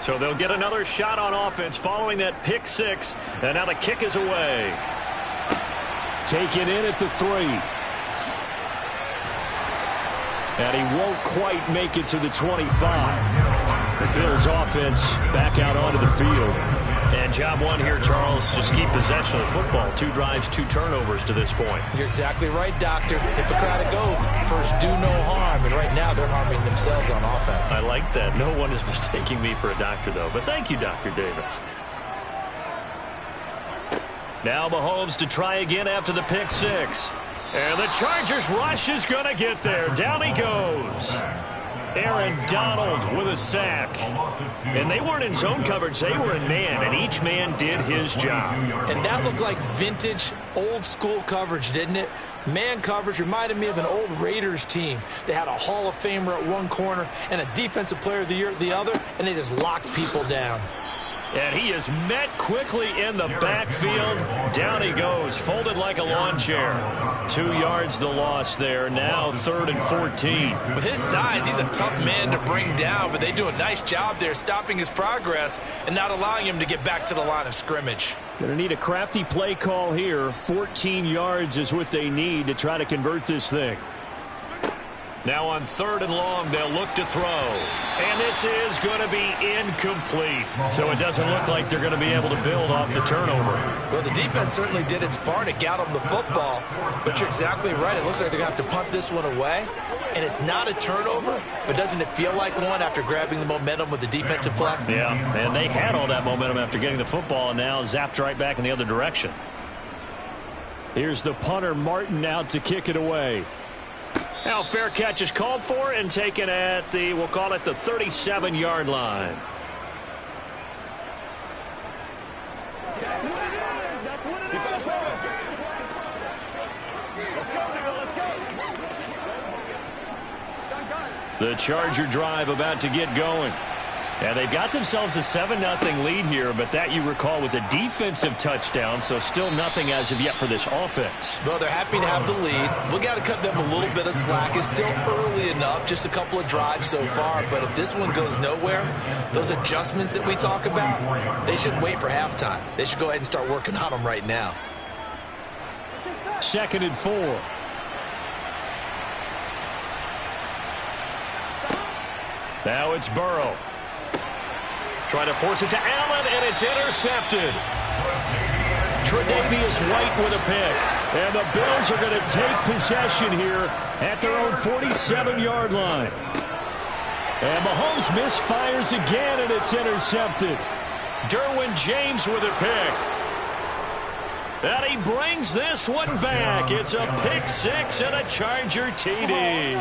So they'll get another shot on offense following that pick six. And now the kick is away. Taken in at the 3. And he won't quite make it to the 25. The Bills offense back out onto the field. And job one here, Charles, just keep possession of the football. 2 drives, 2 turnovers to this point. You're exactly right, Doctor. Hippocratic oath. First, do no harm. And right now, they're harming themselves on offense. I like that. No one is mistaking me for a doctor, though. But thank you, Dr. Davis. Now Mahomes to try again after the pick six. And the Chargers rush is going to get there. Down he goes. Aaron Donald with a sack. And they weren't in zone coverage. They were in man, and each man did his job. And that looked like vintage, old-school coverage, didn't it? Man coverage reminded me of an old Raiders team. They had a Hall of Famer at one corner and a Defensive Player of the Year at the other, and they just locked people down. And he is met quickly in the backfield. Down he goes, folded like a lawn chair. 2 yards the loss there. Now 3rd and 14. With his size, he's a tough man to bring down, but they do a nice job there stopping his progress and not allowing him to get back to the line of scrimmage. Going to need a crafty play call here. 14 yards is what they need to try to convert this thing. Now on 3rd and long, they'll look to throw. And this is going to be incomplete. So it doesn't look like they're going to be able to build off the turnover. Well, the defense certainly did its part. It got them the football. But you're exactly right. It looks like they're going to have to punt this one away. And it's not a turnover, but doesn't it feel like one after grabbing the momentum with the defensive play? Yeah, and they had all that momentum after getting the football and now zapped right back in the other direction. Here's the punter, Martin, out to kick it away. Now fair catch is called for and taken at the, we'll call it the 37-yard line. Let's go, nigga. Let's go. The Charger drive about to get going. And they've got themselves a 7-0 lead here, but that, you recall, was a defensive touchdown, so still nothing as of yet for this offense. Well, they're happy to have the lead. We got to cut them a little bit of slack. It's still early enough, just a couple of drives so far, but if this one goes nowhere, those adjustments that we talk about, they shouldn't wait for halftime. They should go ahead and start working on them right now. 2nd and 4. Now it's Burrow. Trying to force it to Allen, and it's intercepted. Tre'Davious White with a pick. And the Bills are going to take possession here at their own 47-yard line. And Mahomes misfires again, and it's intercepted. Derwin James with a pick. And he brings this one back. It's a pick six and a Charger TD.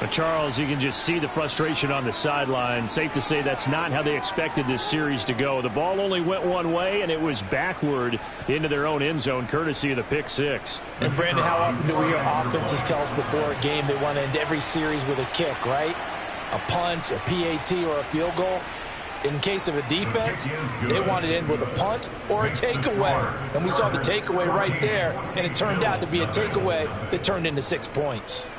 But Charles, you can just see the frustration on the sideline. Safe to say that's not how they expected this series to go. The ball only went one way, and it was backward into their own end zone, courtesy of the pick six. And, Brandon, how often do we hear offenses tell us before a game they want to end every series with a kick, right? A punt, a PAT, or a field goal. In case of a defense, they want to end with a punt or a takeaway. And we saw the takeaway right there, and it turned out to be a takeaway that turned into 6 points.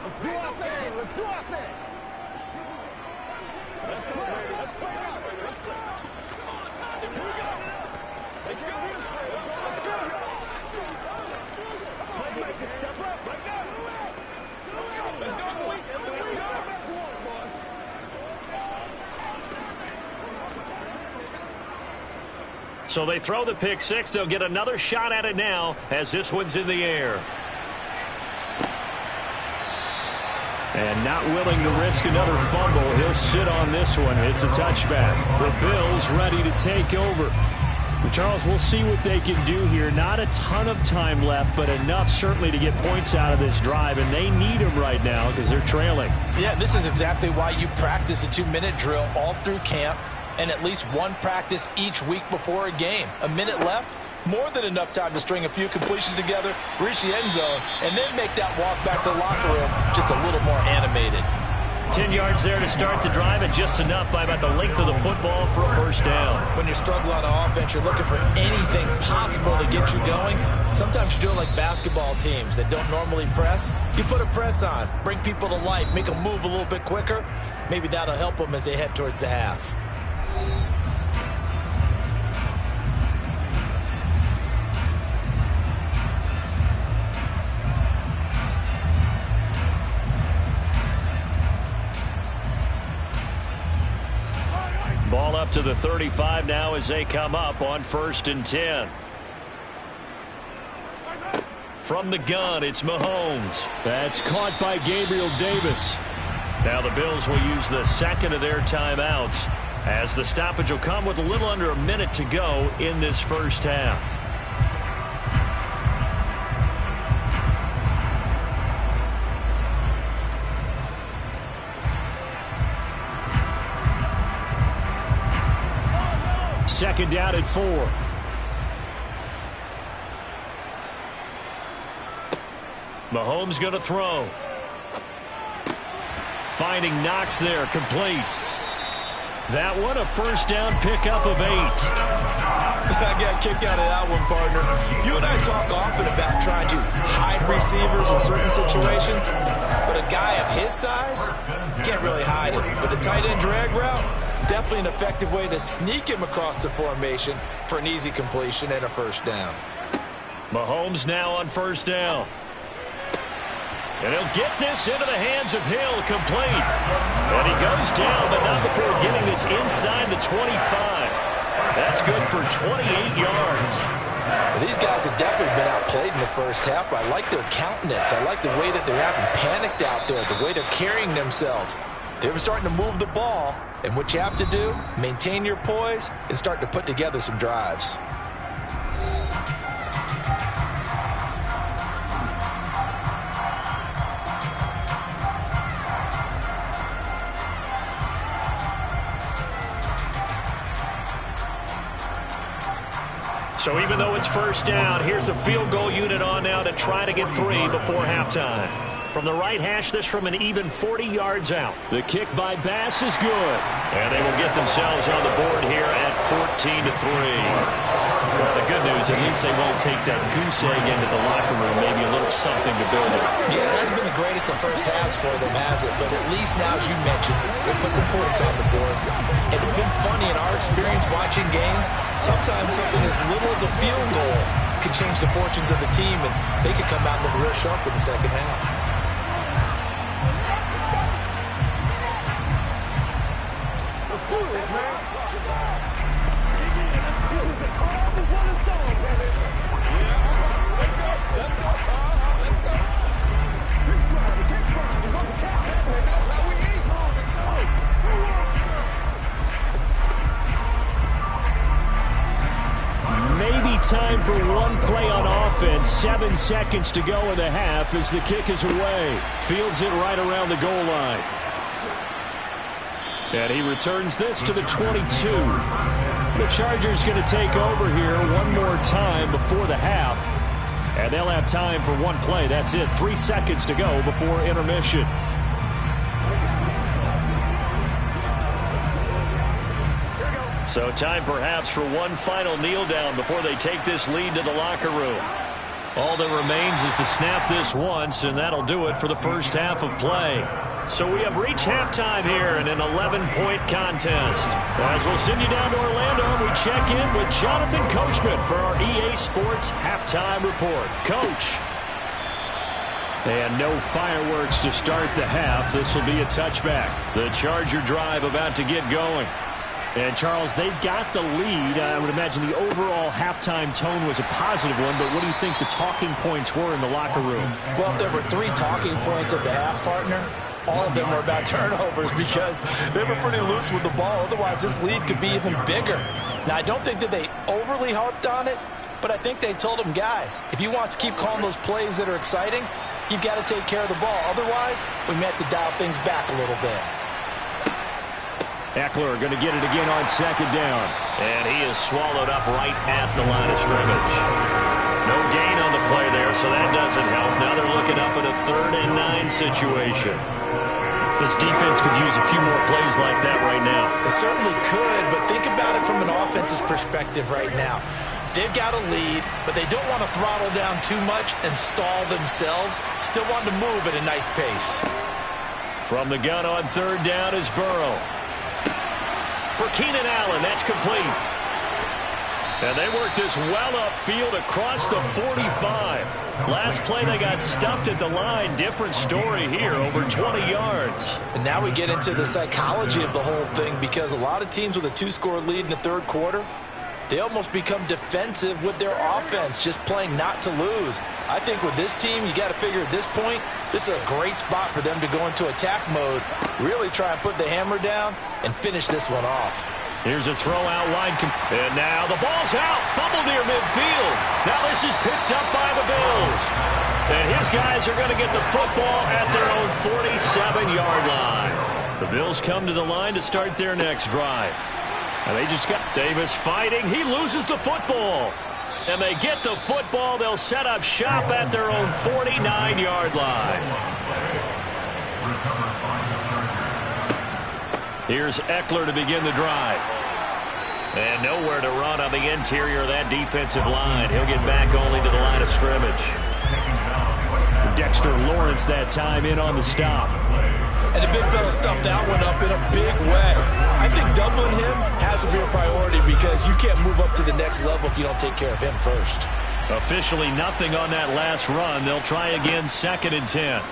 Let's do our thing. Let's do our thing. Let's go, baby. Let's play now, baby. Let's go. Here we go. Let's go. Let's go. Playmaker, step up right now. Let's go. So they throw the pick six. They'll get another shot at it now as this one's in the air. And not willing to risk another fumble, he'll sit on this one. It's a touchback. The Bills ready to take over. But Charles, we'll see what they can do here. Not a ton of time left, but enough certainly to get points out of this drive, and they need them right now because they're trailing. Yeah, this is exactly why you practice a 2-minute drill all through camp and at least one practice each week before a game. A minute left, more than enough time to string a few completions together, reach the end zone, and then make that walk back to the locker room just a little more animated. 10 yards there to start the drive, and just enough by about the length of the football for a first down. When you're struggling on offense, you're looking for anything possible to get you going. Sometimes you do it like basketball teams that don't normally press. You put a press on, bring people to life, make them move a little bit quicker. Maybe that'll help them as they head towards the half. Ball up to the 35 now as they come up on 1st and 10. From the gun, it's Mahomes. That's caught by Gabriel Davis. Now the Bills will use the second of their timeouts as the stoppage will come with a little under a minute to go in this first half. Second down at 4. Mahomes going to throw. Finding Knox there, complete. That one, a first down pickup of 8. I got a kick out of that one, partner. You and I talk often about trying to hide receivers in certain situations, but a guy of his size can't really hide it. But the tight end drag route, definitely an effective way to sneak him across the formation for an easy completion and a first down. Mahomes now on first down. And he'll get this into the hands of Hill, complete. And he goes down, but not before getting this inside the 25. That's good for 28 yards. These guys have definitely been outplayed in the first half. I like their countenance. I like the way that they're having panicked out there, the way they're carrying themselves. They're starting to move the ball, and what you have to do, maintain your poise and start to put together some drives. So even though it's first down, here's the field goal unit on now to try to get 3 before halftime. From the right hash, this from an even 40 yards out. The kick by Bass is good. And they will get themselves on the board here at 14-3. Well, the good news, at least they won't take that goose egg into the locker room. Maybe a little something to build on. Yeah, it hasn't been the greatest of first halves for them, has it? But at least now, as you mentioned, they put some points on the board. And it's been funny in our experience watching games. Sometimes something as little as a field goal can change the fortunes of the team, and they could come out and look real sharp in the second half. Time for one play on offense. 7 seconds to go in the half as the kick is away. Fields it right around the goal line. And he returns this to the 22. The Chargers going to take over here one more time before the half. And they'll have time for one play. That's it. 3 seconds to go before intermission. So time perhaps for one final kneel down before they take this lead to the locker room. All that remains is to snap this once, and that'll do it for the first half of play. So we have reached halftime here in an 11-point contest. As we'll send you down to Orlando, we check in with Jonathan Coachman for our EA Sports Halftime Report. Coach. And no fireworks to start the half. This will be a touchback. The Charger drive about to get going. And, Charles, they've got the lead. I would imagine the overall halftime tone was a positive one, but what do you think the talking points were in the locker room? Well, there were 3 talking points at the half, partner. All of them were about turnovers because they were pretty loose with the ball. Otherwise, this lead could be even bigger. Now, I don't think that they overly harped on it, but I think they told them, guys, if you want to keep calling those plays that are exciting, you've got to take care of the ball. Otherwise, we may have to dial things back a little bit. Eckler going to get it again on second down. And he is swallowed up right at the line of scrimmage. No gain on the play there, so that doesn't help. Now they're looking up at a 3rd and 9 situation. This defense could use a few more plays like that right now. It certainly could, but think about it from an offense's perspective right now. They've got a lead, but they don't want to throttle down too much and stall themselves. Still want to move at a nice pace. From the gun on 3rd down is Burrow. For Keenan Allen, that's complete. And they work this well upfield across the 45. Last play, they got stuffed at the line. Different story here, over 20 yards. And now we get into the psychology of the whole thing because a lot of teams with a 2-score lead in the 3rd quarter, they almost become defensive with their offense, just playing not to lose. I think with this team, you got to figure at this point, this is a great spot for them to go into attack mode, really try and put the hammer down and finish this one off. Here's a throw out line. And now the ball's out. Fumble near midfield. Now this is picked up by the Bills. And his guys are going to get the football at their own 47-yard line. The Bills come to the line to start their next drive. And they just got Davis fighting. He loses the football. And they get the football. They'll set up shop at their own 49-yard line. Here's Eckler to begin the drive. And nowhere to run on the interior of that defensive line. He'll get back only to the line of scrimmage. Dexter Lawrence that time in on the stop. And the big fella stuffed that one up in a big way. I think doubling him has to be a priority because you can't move up to the next level if you don't take care of him first. Officially nothing on that last run. They'll try again 2nd and 10.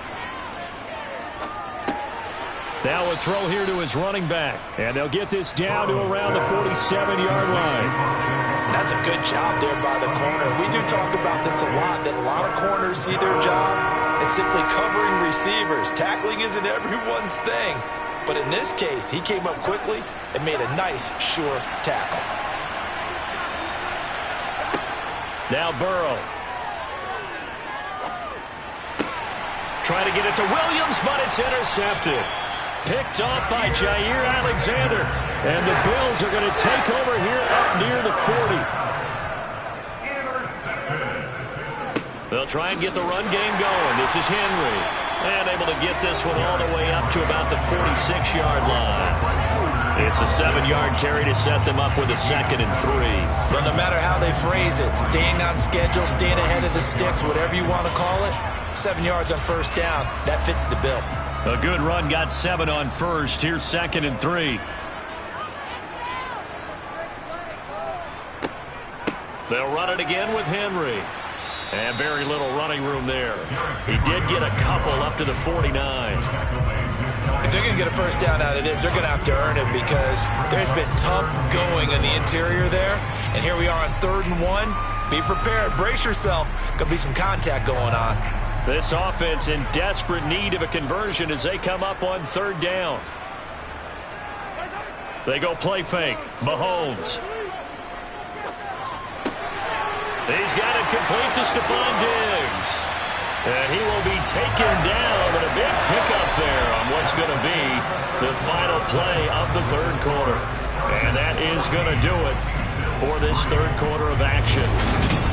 Now a throw here to his running back. And they'll get this down to around the 47-yard line. That's a good job there by the corner. We do talk about this a lot, that a lot of corners see their job as simply covering receivers. Tackling isn't everyone's thing. But in this case, he came up quickly and made a nice, sure tackle. Now Burrow. Trying to get it to Williams, but it's intercepted. Picked off by Jair Alexander. And the Bills are going to take over here up near the 40. They'll try and get the run game going. This is Henry. And able to get this one all the way up to about the 46-yard line. It's a 7-yard carry to set them up with a 2nd and 3. But no matter how they phrase it, staying on schedule, staying ahead of the sticks, whatever you want to call it, 7 yards on first down, that fits the bill. A good run got 7 on first. Here's 2nd and 3. They'll run it again with Henry. And very little running room there. He did get a couple up to the 49. If they're going to get a first down out of this, they're going to have to earn it because there's been tough going in the interior there. And here we are on 3rd and 1. Be prepared. Brace yourself. Going to be some contact going on. This offense in desperate need of a conversion as they come up on 3rd down. They go play fake. Mahomes. He's got it complete to Stephon Diggs. And he will be taken down, and a big pickup there on what's going to be the final play of the 3rd quarter. And that is going to do it for this 3rd quarter of action.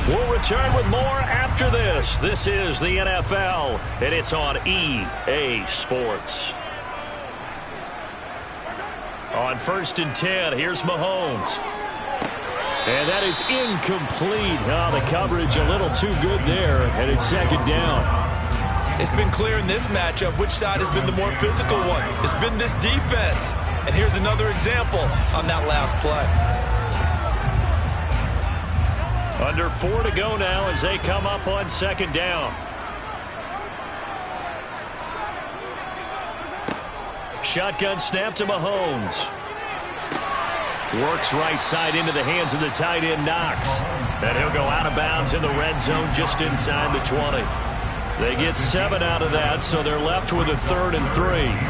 We'll return with more after this. This is the NFL, and it's on EA Sports. On 1st and 10, here's Mahomes. And that is incomplete. Oh, the coverage a little too good there, and it's 2nd down. It's been clear in this matchup which side has been the more physical one. It's been this defense. And here's another example on that last play. Under 4 to go now as they come up on 2nd down. Shotgun snap to Mahomes. Works right side into the hands of the tight end, Knox. And he'll go out of bounds in the red zone just inside the 20. They get 7 out of that, so they're left with a 3rd and 3.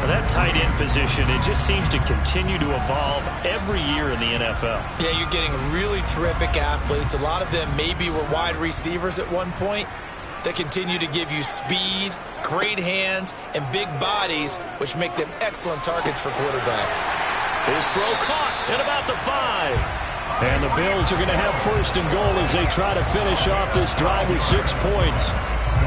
That tight end position, it just seems to continue to evolve every year in the NFL. Yeah, you're getting really terrific athletes. A lot of them maybe were wide receivers at one point. They continue to give you speed, great hands, and big bodies, which make them excellent targets for quarterbacks. His throw caught at about the 5. And the Bills are going to have 1st and goal as they try to finish off this drive with 6 points.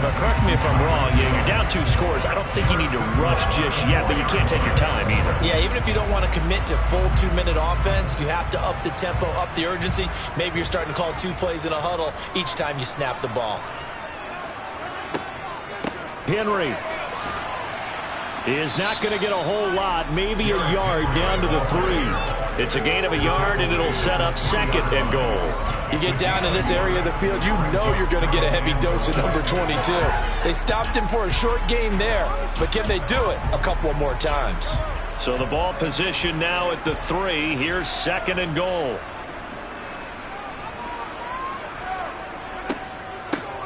But correct me if I'm wrong. Yeah, you're down 2 scores. I don't think you need to rush just yet, but you can't take your time either. Yeah, even if you don't want to commit to full 2-minute offense, you have to up the tempo, up the urgency. Maybe you're starting to call 2 plays in a huddle each time you snap the ball. Henry is not going to get a whole lot, maybe a yard down to the 3. It's a gain of a yard, and it'll set up 2nd and goal. You get down in this area of the field, you know you're going to get a heavy dose of number 22. They stopped him for a short game there, but can they do it a couple of more times? So the ball position now at the 3. Here's 2nd and goal.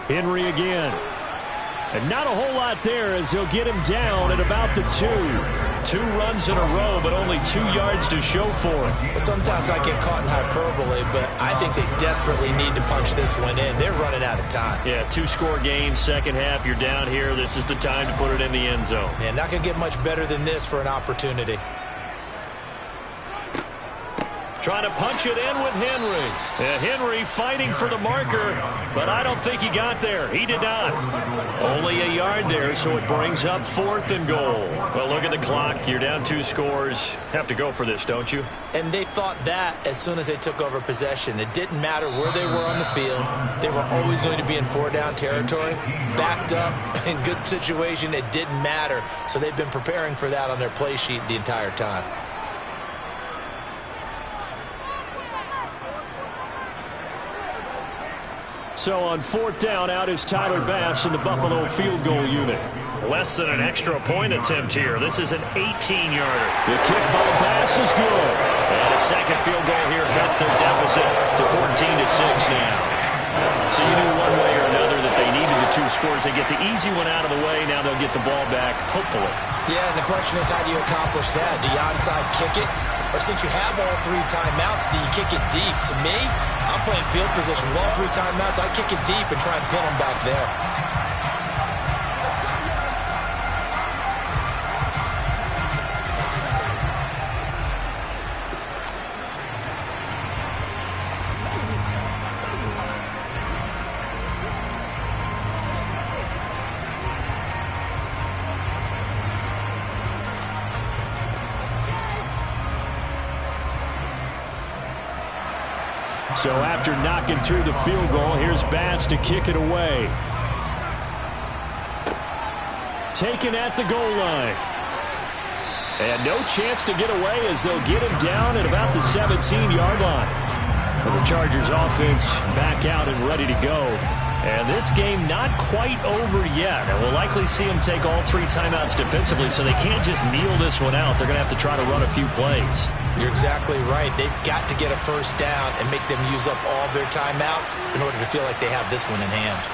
Henry again. And not a whole lot there as he'll get him down at about the 2. 2 runs in a row, but only 2 yards to show for it. Well, sometimes I get caught in hyperbole, but I think they desperately need to punch this one in. They're running out of time. Yeah, 2-score game, second half. You're down here. This is the time to put it in the end zone. Man, not going to get much better than this for an opportunity. Trying to punch it in with Henry. Yeah, Henry fighting for the marker, but I don't think he got there. He did not. Only a yard there, so it brings up 4th and goal. Well, look at the clock. You're down 2 scores. Have to go for this, don't you? And they thought that as soon as they took over possession. It didn't matter where they were on the field. They were always going to be in 4-down territory. Backed up, in good situation, it didn't matter. So they've been preparing for that on their play sheet the entire time. So on 4th down, out is Tyler Bass in the Buffalo field goal unit. Less than an extra point attempt here. This is an 18-yarder. The kick by Bass is good. And a second field goal here cuts their deficit to 14-6 now. So you knew one way or another that they needed the 2 scores. They get the easy one out of the way. Now they'll get the ball back, hopefully. Yeah, and the question is, how do you accomplish that? Do you onside kick it? Or since you have all 3 timeouts, do you kick it deep? To me, I'm playing field position with all 3 timeouts. I kick it deep and try and pin them back there. So after knocking through the field goal, here's Bass to kick it away. Taken at the goal line. And no chance to get away as they'll get him down at about the 17-yard line. And the Chargers offense back out and ready to go. And this game not quite over yet. And we'll likely see them take all 3 timeouts defensively, so they can't just kneel this one out. They're going to have to try to run a few plays. You're exactly right. They've got to get a first down and make them use up all their timeouts in order to feel like they have this one in hand.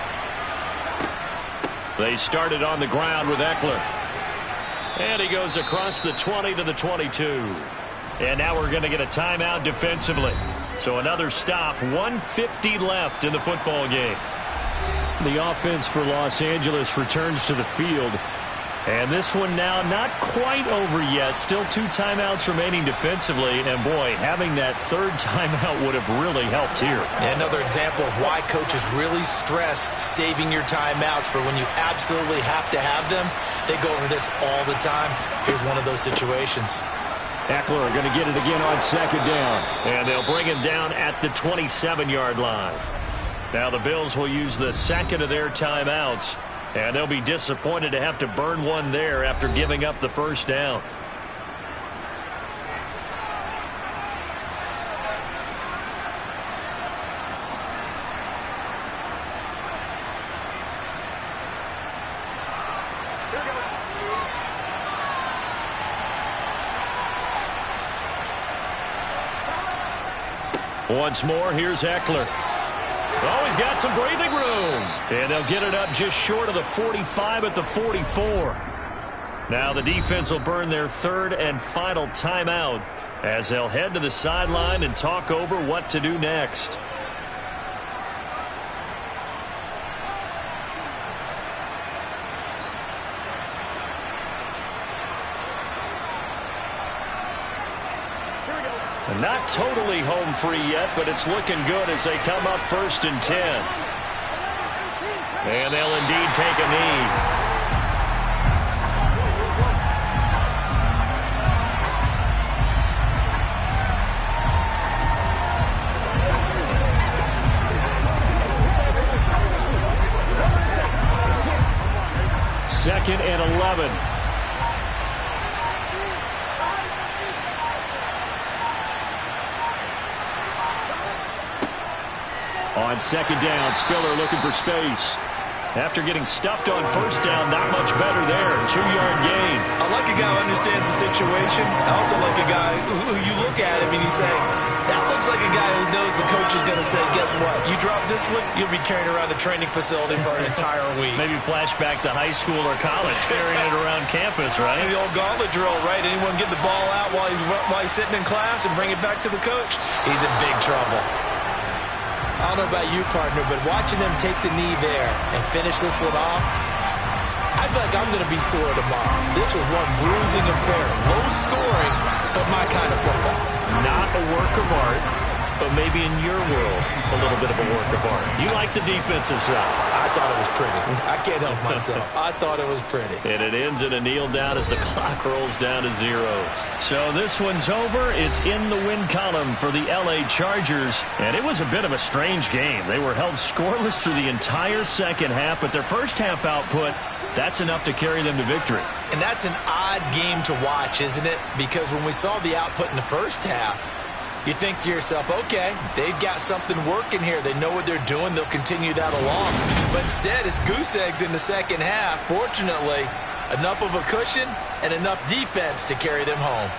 They started on the ground with Eckler. And he goes across the 20 to the 22. And now we're going to get a timeout defensively. So another stop, 1:50 left in the football game. The offense for Los Angeles returns to the field. And this one now not quite over yet. Still 2 timeouts remaining defensively. And, boy, having that 3rd timeout would have really helped here. And another example of why coaches really stress saving your timeouts for when you absolutely have to have them. They go over this all the time. Here's one of those situations. Eckler going to get it again on 2nd down. And they'll bring him down at the 27-yard line. Now the Bills will use the 2nd of their timeouts. And they'll be disappointed to have to burn one there after giving up the first down. Once more, here's Eckler. Oh, he's got some breathing room. And they'll get it up just short of the 45 at the 44. Now the defense will burn their 3rd and final timeout as they'll head to the sideline and talk over what to do next. Not totally home free yet, but it's looking good as they come up 1st and 10. And they'll indeed take a knee. Second and 11. On 2nd down, Spiller looking for space. After getting stuffed on 1st down, not much better there. 2-yard gain. I like a guy who understands the situation. I also like a guy who you look at him and you say, that looks like a guy who knows the coach is going to say, guess what? You drop this one, you'll be carrying around the training facility for an entire week. Maybe flashback to high school or college, carrying it around campus, right? Maybe the old gauntlet drill, right? Anyone get the ball out while he's sitting in class and bring it back to the coach? He's in big trouble. I don't know about you, partner, but watching them take the knee there and finish this one off, I feel like I'm going to be sore tomorrow. This was one bruising affair. Low scoring, but my kind of football. Not a work of art, but maybe in your world, a little bit of a work of art. You like the defensive side. I thought it was pretty. I can't help myself. I thought it was pretty. And it ends in a kneel down as the clock rolls down to zeros. So this one's over. It's in the win column for the L.A. Chargers. And it was a bit of a strange game. They were held scoreless through the entire second half, but their first half output, that's enough to carry them to victory. And that's an odd game to watch, isn't it? Because when we saw the output in the first half, you think to yourself, okay, they've got something working here. They know what they're doing. They'll continue that along. But instead, it's goose eggs in the second half. Fortunately, enough of a cushion and enough defense to carry them home.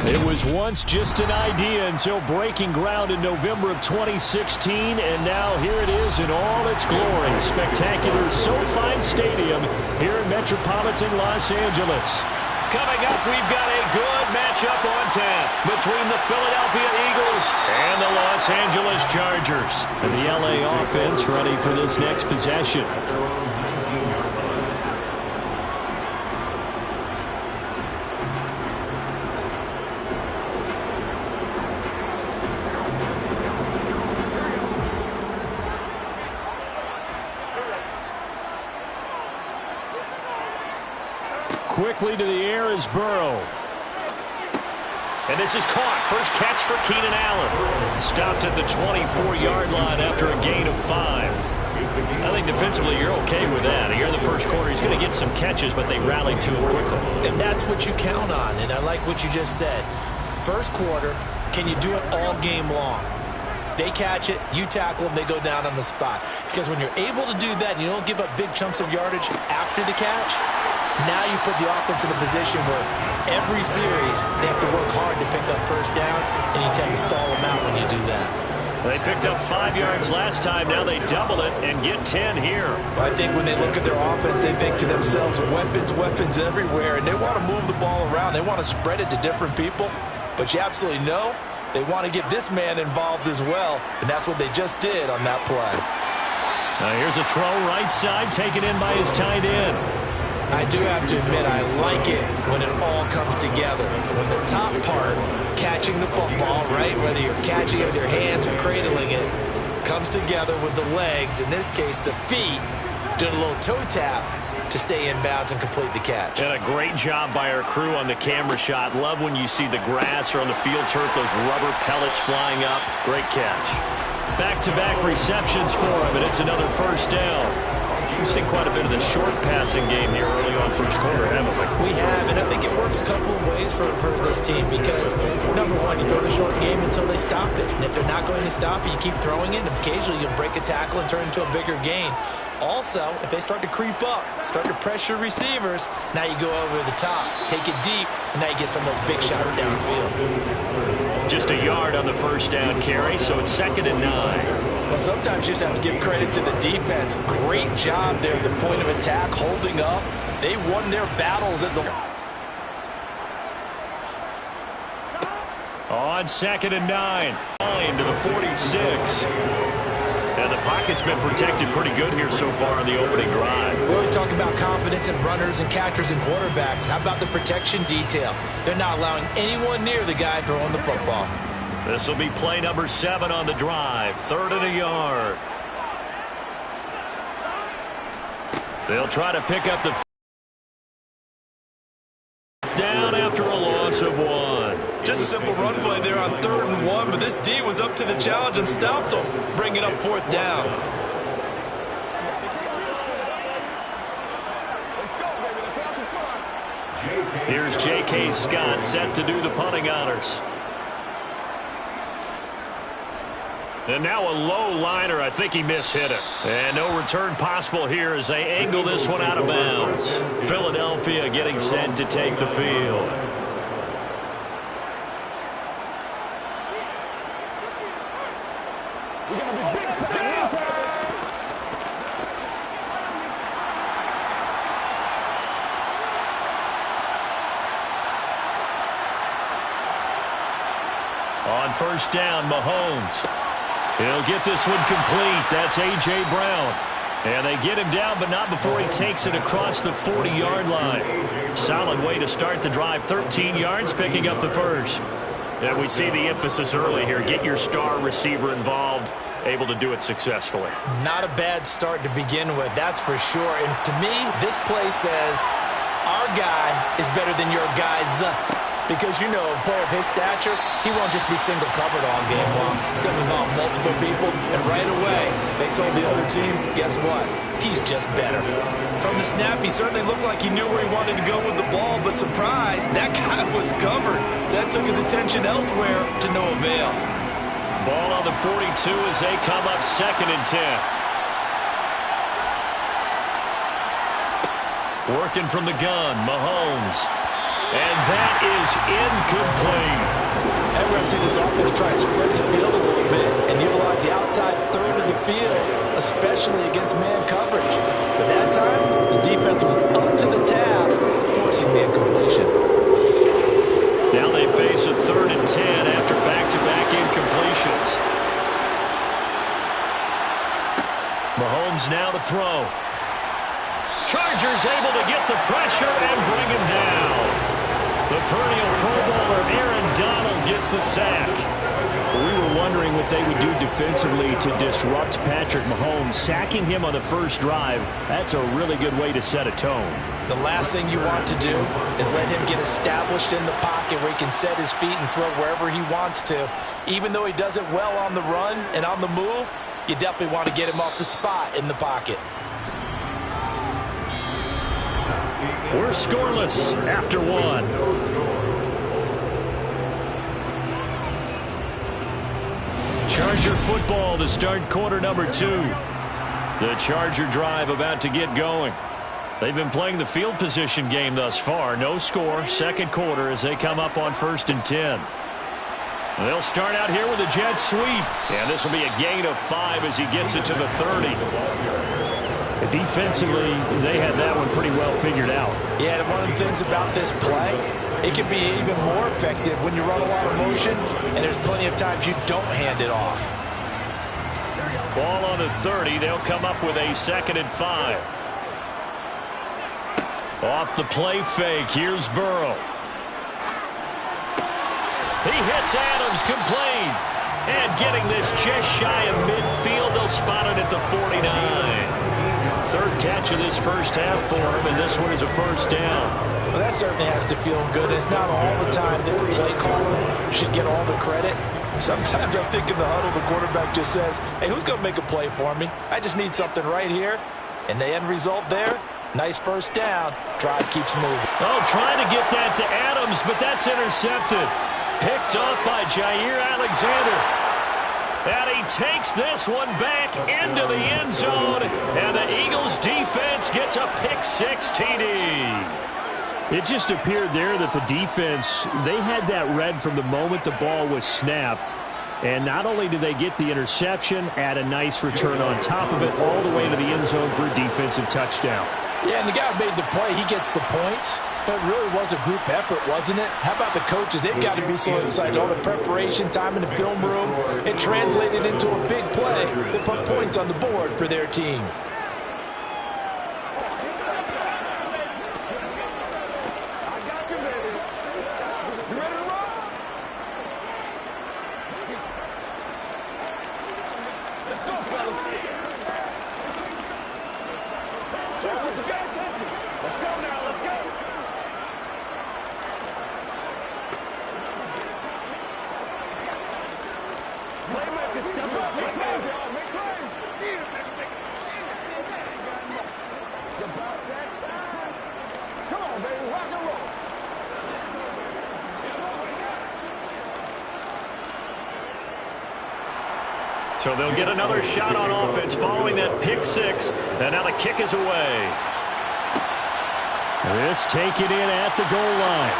It was once just an idea until breaking ground in November of 2016, and now here it is in all its glory. Spectacular SoFi Stadium here in metropolitan Los Angeles. Coming up, we've got a good matchup on tap between the Philadelphia Eagles and the Los Angeles Chargers. And the LA offense ready for this next possession. Quickly to the air is Burrow. And this is caught. First catch for Keenan Allen. Stopped at the 24-yard line after a gain of 5. I think defensively you're okay with that. Here in the first quarter, he's going to get some catches, but they rallied to him quickly. And that's what you count on, and I like what you just said. First quarter, can you do it all game long? They catch it, you tackle them, they go down on the spot. Because when you're able to do that and you don't give up big chunks of yardage after the catch, now you put the offense in a position where every series they have to work hard to pick up first downs, and you tend to stall them out when you do that. They picked up 5 yards last time. Now they double it and get 10 here. I think when they look at their offense, they think to themselves, weapons everywhere, and they want to move the ball around. They want to spread it to different people, but you absolutely know they want to get this man involved as well, and that's what they just did on that play. Now here's a throw right side, taken in by his tight end. I do have to admit, I like it when it all comes together. When the top part, catching the football, right, whether you're catching it with your hands or cradling it, comes together with the legs, in this case the feet, doing a little toe tap to stay in bounds and complete the catch. And a great job by our crew on the camera shot. Love when you see the grass or on the field turf, those rubber pellets flying up. Great catch. Back-to-back receptions for him, and it's another first down. We've seen quite a bit of the short passing game here early on first quarter, haven't we? We have, and I think it works a couple of ways for this team because, number one, you throw the short game until they stop it. And if they're not going to stop it, you keep throwing it, and occasionally you'll break a tackle and turn into a bigger gain. Also, if they start to creep up, start to pressure receivers, now you go over the top, take it deep, and now you get some of those big shots downfield. Just a yard on the first down carry, so it's 2nd and 9. Well, sometimes you just have to give credit to the defense. Great job there at the point of attack, holding up. They won their battles at the... On 2nd and 9. 9 to the 46. And the pocket's been protected pretty good here so far in the opening drive. We always talk about confidence in runners and catchers and quarterbacks. How about the protection detail? They're not allowing anyone near the guy throwing the football. This will be play number 7 on the drive. 3rd and a yard. They'll try to pick up the down after a loss of 1. Just a simple run play there on 3rd and 1, but this D was up to the challenge and stopped them, bringing up 4th down. Here's J.K. Scott set to do the punting honors. And now a low liner. I think he mishit it. And no return possible here as they angle this one out of bounds. Philadelphia getting set to take the field. On first down, Mahomes. He'll get this one complete. That's A.J. Brown. And they get him down, but not before he takes it across the 40-yard line. Solid way to start the drive. 13 yards, picking up the first. And we see the emphasis early here. Get your star receiver involved, able to do it successfully. Not a bad start to begin with, that's for sure. And to me, this play says, our guy is better than your guy's. Because, you know, a player of his stature, he won't just be single covered all game long. It's going to involve multiple people. And right away, they told the other team, guess what? He's just better. From the snap, he certainly looked like he knew where he wanted to go with the ball. But surprise, that guy was covered. So that took his attention elsewhere to no avail. Ball on the 42 as they come up 2nd and 10. Working from the gun, Mahomes. And that is incomplete. And we're going to see this offense try and spread the field a little bit and utilize the outside third of the field, especially against man coverage. But that time, the defense was up to the task, forcing the incompletion. Now they face a 3rd and 10 after back-to-back incompletions. Mahomes now to throw. Chargers able to get the pressure and bring him down. The perennial Pro Bowler Aaron Donald gets the sack. We were wondering what they would do defensively to disrupt Patrick Mahomes. Sacking him on the first drive, that's a really good way to set a tone. The last thing you want to do is let him get established in the pocket where he can set his feet and throw wherever he wants to. Even though he does it well on the run and on the move, you definitely want to get him off the spot in the pocket. We're scoreless after one. Charger football to start quarter number 2. The Charger drive about to get going. They've been playing the field position game thus far. No score, second quarter as they come up on 1st and 10. They'll start out here with a jet sweep. And this will be a gain of 5 as he gets it to the 30. Defensively, they had that one pretty well figured out. Yeah, and one of the things about this play, it can be even more effective when you run a lot of motion, and there's plenty of times you don't hand it off. Ball on the 30. They'll come up with a 2nd and 5. Off the play fake. Here's Burrow. He hits Adams complete. And getting this just shy of midfield, they'll spot it at the 49. 3rd catch of this first half for him, and this one is a first down. Well, that certainly has to feel good. It's not all the time that the play caller should get all the credit. Sometimes I think in the huddle, the quarterback just says, hey, who's going to make a play for me? I just need something right here. And the end result there, nice first down. Drive keeps moving. Oh, trying to get that to Adams, but that's intercepted. Picked up by Jair Alexander. And he takes this one back into the end zone. And the Eagles defense gets a pick-6 TD. It just appeared there that the defense, they had that read from the moment the ball was snapped. And not only did they get the interception, add a nice return on top of it, all the way to the end zone for a defensive touchdown. Yeah, and the guy who made the play, he gets the points. But it really was a group effort, wasn't it? How about the coaches? They've got to be so excited. All the preparation, time in the film room, it translated into a big play that put points on the board for their team. So they'll get another shot on offense following that pick-6. And now the kick is away. This taken in at the goal line.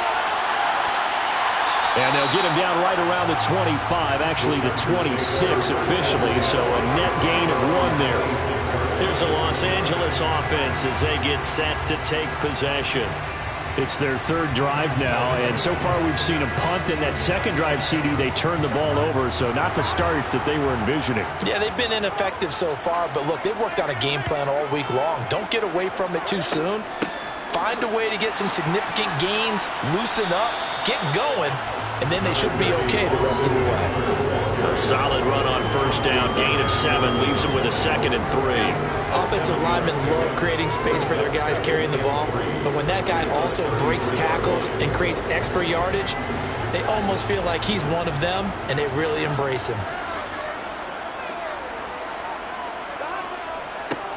And they'll get him down right around the 25, actually the 26 officially, so a net gain of 1 there. Here's a Los Angeles offense as they get set to take possession. It's their 3rd drive now, and so far we've seen a punt. In that 2nd drive, CD, they turned the ball over, so not the start that they were envisioning. Yeah, they've been ineffective so far, but look, they've worked on a game plan all week long. Don't get away from it too soon. Find a way to get some significant gains, loosen up, get going, and then they should be okay the rest of the way. A solid run on first down, gain of 7, leaves them with a 2nd and 3. Offensive linemen love creating space for their guys carrying the ball, but when that guy also breaks tackles and creates extra yardage, they almost feel like he's one of them, and they really embrace him.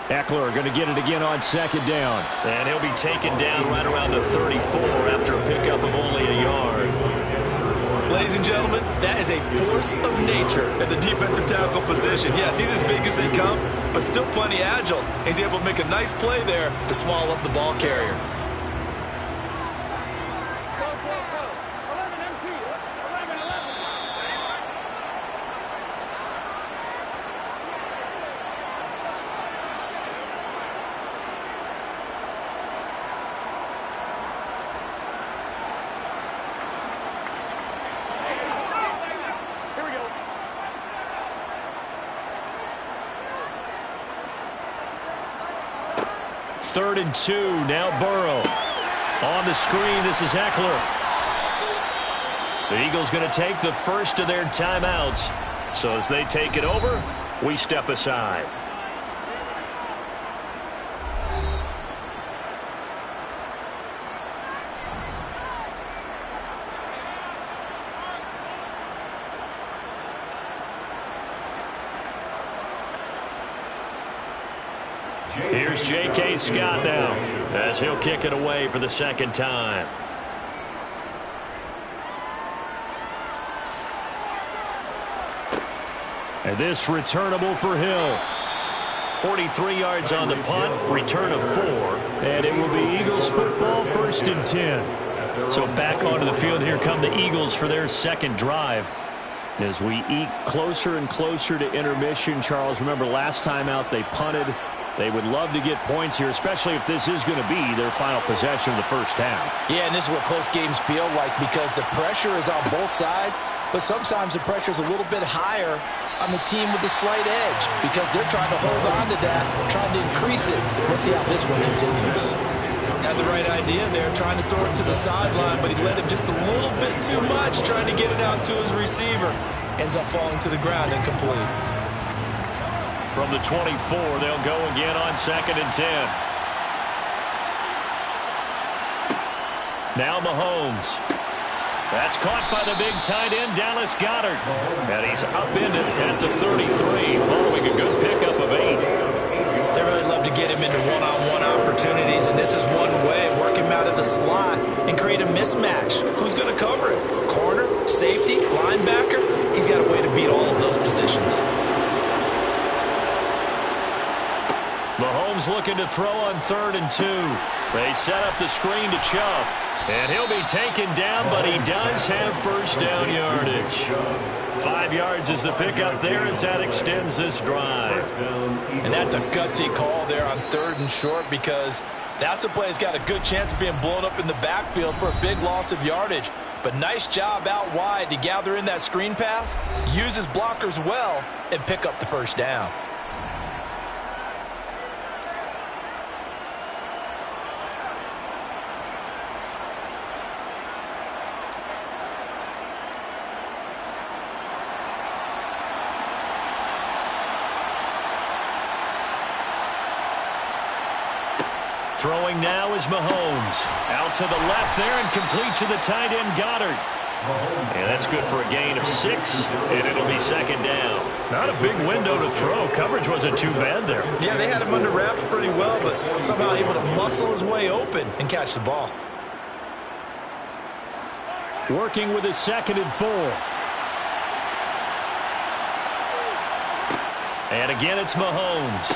Eckler going to get it again on 2nd down. And he'll be taken down right around the 34 after a pickup of only a yard. Ladies and gentlemen, that is a force of nature at the defensive tackle position. Yes, he's as big as they come, but still plenty agile. He's able to make a nice play there to swallow up the ball carrier. 3rd and 2. Now Burrow. On the screen, this is Eckler. The Eagles going to take the first of their timeouts. So as they take it over, we step aside. Here's J.K. Scott now as he'll kick it away for the second time. And this returnable for Hill. 43 yards on the punt, return of 4. And it will be Eagles football, 1st and 10. So back onto the field, here come the Eagles for their second drive. As we eke closer and closer to intermission, Charles, remember last time out they punted. They would love to get points here, especially if this is going to be their final possession of the first half. Yeah, and this is what close games feel like because the pressure is on both sides, but sometimes the pressure is a little bit higher on the team with the slight edge because they're trying to hold on to that, trying to increase it. Let's see how this one continues. Had the right idea there, trying to throw it to the sideline, but he led him just a little bit too much, trying to get it out to his receiver. Ends up falling to the ground incomplete. From the 24, they'll go again on 2nd and 10. Now Mahomes. That's caught by the big tight end, Dallas Goedert. And he's upended at the 33, following a good pickup of 8. They really love to get him into one-on-one opportunities, and this is one way, work him out of the slot and create a mismatch. Who's going to cover it? Corner, safety, linebacker? He's got a way to beat all of those positions. Mahomes looking to throw on 3rd and 2. They set up the screen to Chubb. And he'll be taken down, but he does have first down yardage. 5 yards is the pickup there as that extends this drive. And that's a gutsy call there on 3rd and short because that's a play that's got a good chance of being blown up in the backfield for a big loss of yardage. But nice job out wide to gather in that screen pass, use his blockers well, and pick up the first down. Throwing now is Mahomes. Out to the left there and complete to the tight end, Goedert. And that's good for a gain of 6, and it'll be 2nd down. Not a big window to throw. Coverage wasn't too bad there. Yeah, they had him under wraps pretty well, but somehow able to muscle his way open and catch the ball. Working with his 2nd and 4. And again, it's Mahomes.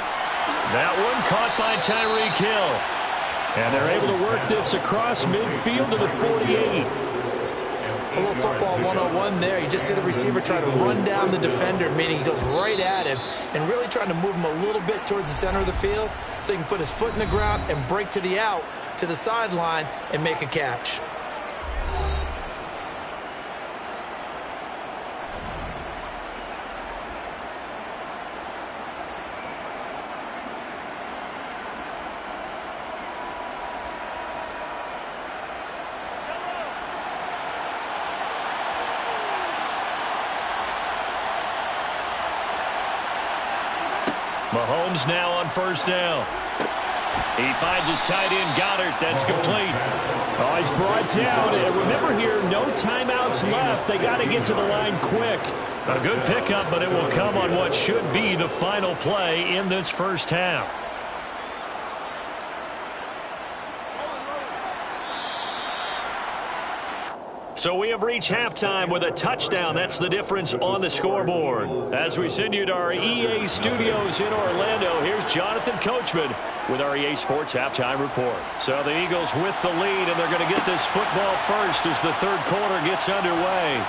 That one caught by Tyreek Hill. And they're able to work this across midfield to the 48. A little football 101 there. You just see the receiver try to run down the defender, meaning he goes right at him and really trying to move him a little bit towards the center of the field so he can put his foot in the ground and break to the out, to the sideline, and make a catch. Mahomes now on 1st down. He finds his tight end, Goedert. That's complete. Oh, he's brought down. And remember here, no timeouts left. They got to get to the line quick. A good pickup, but it will come on what should be the final play in this first half. So we have reached halftime with a touchdown. That's the difference on the scoreboard. As we send you to our EA studios in Orlando, here's Jonathan Coachman with our EA Sports Halftime Report. So the Eagles with the lead, and they're going to get this football first as the 3rd quarter gets underway.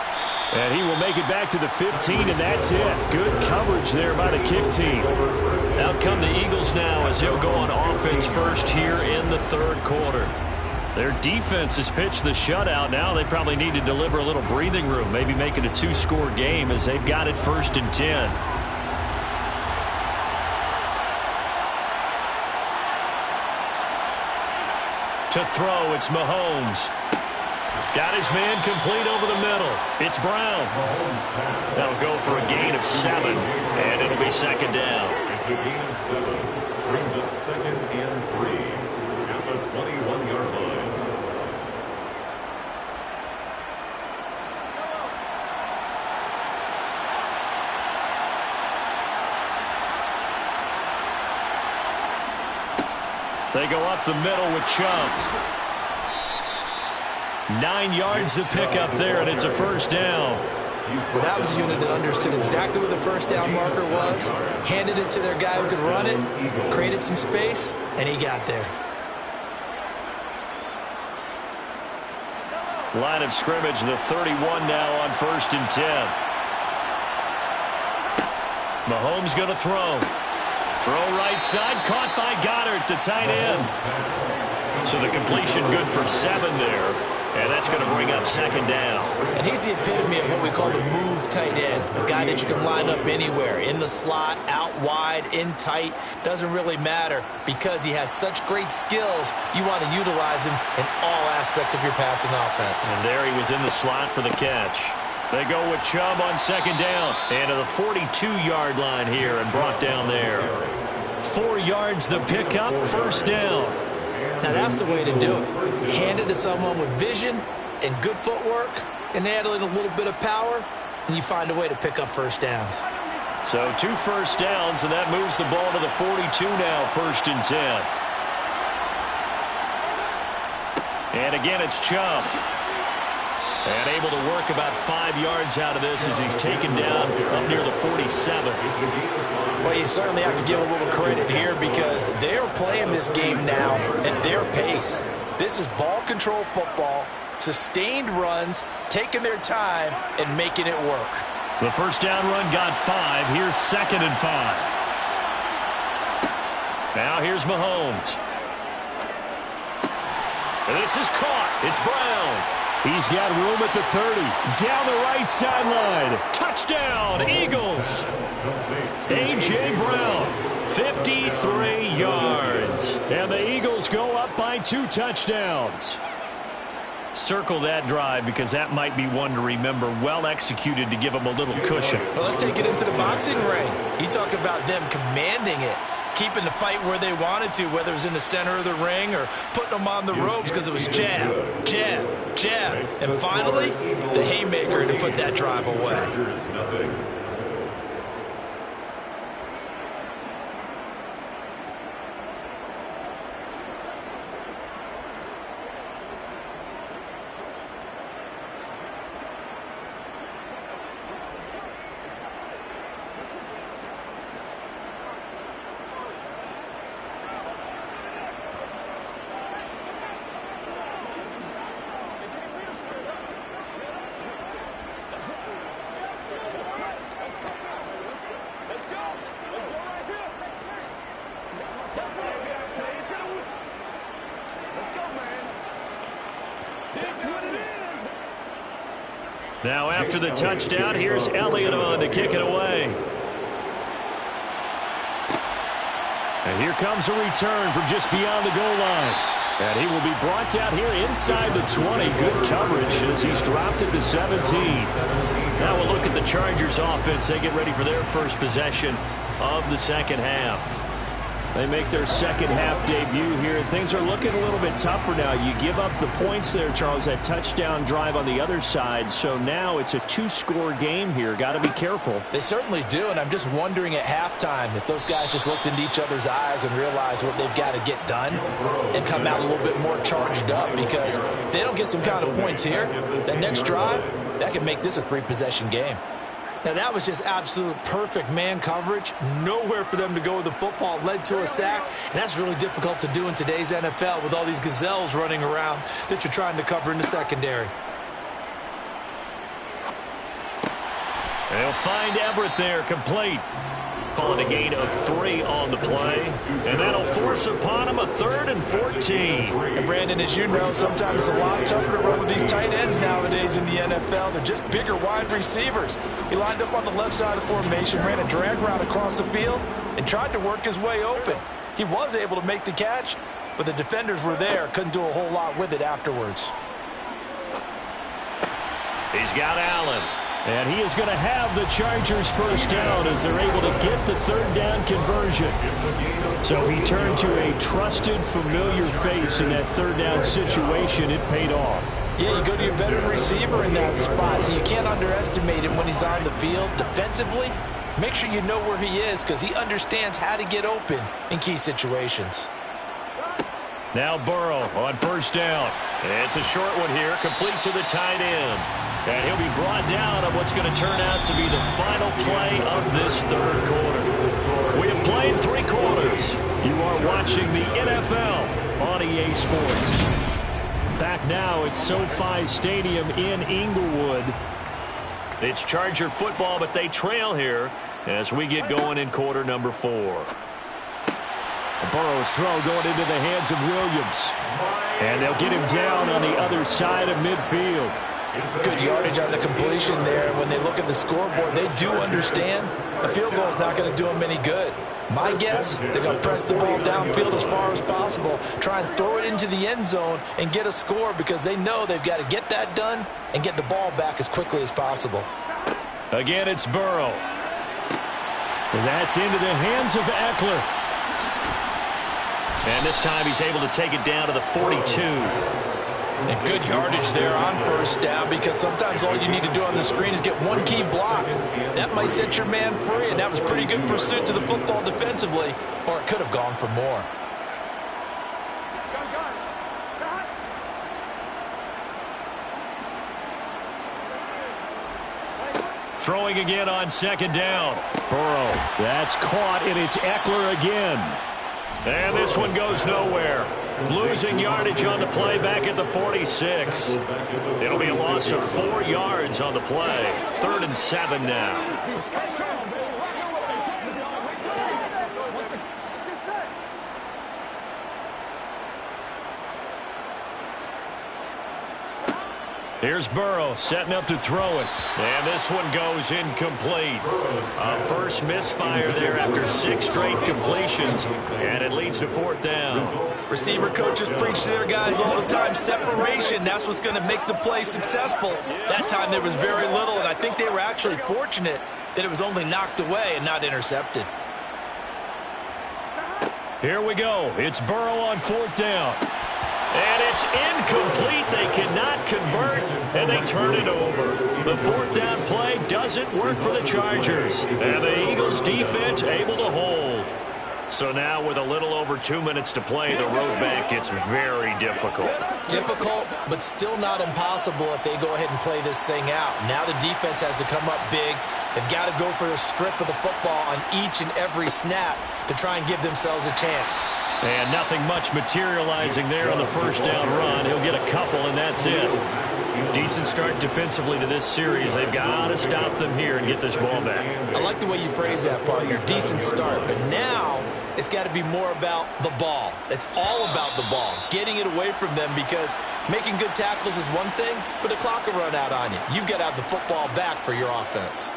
And he will make it back to the 15, and that's it. Good coverage there by the kick team. Out come the Eagles now as they'll go on offense first here in the 3rd quarter. Their defense has pitched the shutout. Now they probably need to deliver a little breathing room, maybe make it a 2-score game as they've got it 1st and 10. To throw, it's Mahomes. Got his man complete over the middle. It's Brown. That'll go for a gain of 7, and it'll be second down. It's a gain of 7. Brings up 2nd and 3 at the 21-yard line. They go up the middle with Chubb. 9 yards to pick up there, and it's a first down. Well, that was a unit that understood exactly where the first down marker was, handed it to their guy who could run it, created some space, and he got there. Line of scrimmage, the 31 now on 1st and 10. Mahomes going to throw. Throw right side, caught by Goddard, the tight end. So the completion good for 7 there. And that's going to bring up second down. And he's the epitome of what we call the move tight end. A guy that you can line up anywhere. In the slot, out wide, in tight. Doesn't really matter because he has such great skills. You want to utilize him in all aspects of your passing offense. And there he was in the slot for the catch. They go with Chubb on second down. And to the 42-yard line here and brought down there. 4 yards the pickup, first down. Now, that's the way to do it. Hand it to someone with vision and good footwork and add in a little bit of power, and you find a way to pick up first downs. So 2 first downs, and that moves the ball to the 42 now, 1st and 10. And again, it's Chubb. And able to work about 5 yards out of this as he's taken down up near the 47. Well, you certainly have to give a little credit here because they're playing this game now at their pace. This is ball control football, sustained runs, taking their time, and making it work. The first down run got 5. Here's 2nd and 5. Now here's Mahomes. And this is caught. It's Brown. He's got room at the 30. Down the right sideline. Touchdown, Eagles. A.J. Brown, 53 yards. And the Eagles go up by 2 touchdowns. Circle that drive because that might be one to remember. Well executed to give them a little cushion. Well, let's take it into the boxing ring. You talk about them commanding it, keeping the fight where they wanted to, whether it was in the center of the ring or putting them on the ropes because it was jab, jab, jab. And finally, the haymaker to put that drive away. Now after the touchdown, here's Elliott on to kick it away. And here comes a return from just beyond the goal line. And he will be brought down here inside the 20. Good coverage as he's dropped at the 17. Now we'll look at the Chargers offense. They get ready for their first possession of the second half. They make their second half debut here. Things are looking a little bit tougher now. You give up the points there, Charles, that touchdown drive on the other side. So now it's a 2-score game here. Got to be careful. They certainly do, and I'm just wondering at halftime if those guys just looked into each other's eyes and realized what they've got to get done and come out a little bit more charged up, because if they don't get some kind of points here, that next drive, that can make this a 3-possession game. Now, that was just absolute perfect man coverage. Nowhere for them to go with the football. Led to a sack, and that's really difficult to do in today's NFL with all these gazelles running around that you're trying to cover in the secondary. They'll find Everett there, complete. Calling a gain of 3 on the play. And that'll force upon him a 3rd and 14. And Brandon, as you know, sometimes it's a lot tougher to run with these tight ends nowadays in the NFL. They're just bigger wide receivers. He lined up on the left side of the formation, ran a drag route across the field, and tried to work his way open. He was able to make the catch, but the defenders were there, couldn't do a whole lot with it afterwards. He's got Allen. And he is going to have the Chargers first down as they're able to get the third down conversion. So he turned to a trusted, familiar face in that third down situation. It paid off. Yeah, you go to your veteran receiver in that spot, so you can't underestimate him when he's on the field defensively. Make sure you know where he is because he understands how to get open in key situations. Now Burrow on first down. It's a short one here, complete to the tight end. And he'll be brought down on what's going to turn out to be the final play of this third quarter. We have played 3 quarters. You are watching the NFL on EA Sports. Back now at SoFi Stadium in Inglewood. It's Charger football, but they trail here as we get going in quarter number 4. Burrow's throw going into the hands of Williams. And they'll get him down on the other side of midfield. Good yardage on the completion there. When they look at the scoreboard, they do understand a field goal is not going to do them any good. My guess, they're going to press the ball downfield as far as possible, try and throw it into the end zone and get a score because they know they've got to get that done and get the ball back as quickly as possible. Again, it's Burrow. And that's into the hands of Eckler. And this time he's able to take it down to the 42. And good yardage there on first down because sometimes all you need to do on the screen is get one key block. That might set your man free, and that was pretty good pursuit to the football defensively, or it could have gone for more. Throwing again on second down. Burrow, that's caught, and it's Eckler again. And this one goes nowhere. Losing yardage on the play back at the 46. It'll be a loss of 4 yards on the play. 3rd and 7 now. Here's Burrow setting up to throw it. And this one goes incomplete. A first misfire there after 6 straight completions. And it leads to 4th down. Receiver coaches preach to their guys all the time. Separation, that's what's going to make the play successful. That time there was very little, and I think they were actually fortunate that it was only knocked away and not intercepted. Here we go. It's Burrow on 4th down. And it's incomplete. They cannot convert, and they turn it over. The 4th down play doesn't work for the Chargers. And the Eagles defense able to hold. So now with a little over 2 minutes to play, the road back gets very difficult. Difficult, but still not impossible if they go ahead and play this thing out. Now the defense has to come up big. They've got to go for a strip of the football on each and every snap to try and give themselves a chance. And nothing much materializing there on the first down run. He'll get a couple, and that's it. Decent start defensively to this series. They've got to stop them here and get this ball back. I like the way you phrase that, partner. Decent start. But now it's got to be more about the ball. It's all about the ball, getting it away from them, because making good tackles is one thing, but the clock will run out on you. You've got to have the football back for your offense.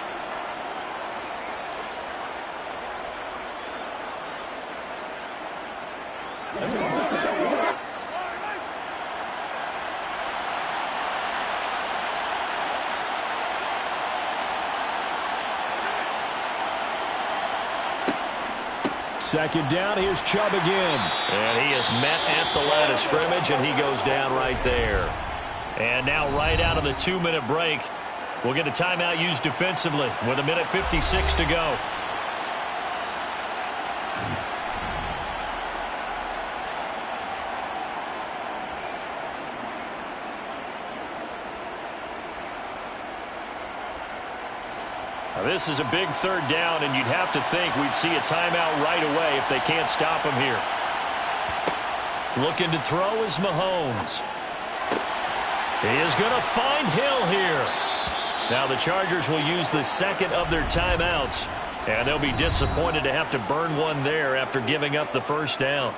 Second down, here's Chubb again. And he is met at the line of scrimmage, and he goes down right there. And now right out of the 2-minute break, we'll get a timeout used defensively with 1:56 to go. This is a big 3rd down, and you'd have to think we'd see a timeout right away if they can't stop him here. Looking to throw is Mahomes. He is going to find Hill here. Now the Chargers will use the second of their timeouts, and they'll be disappointed to have to burn one there after giving up the first down.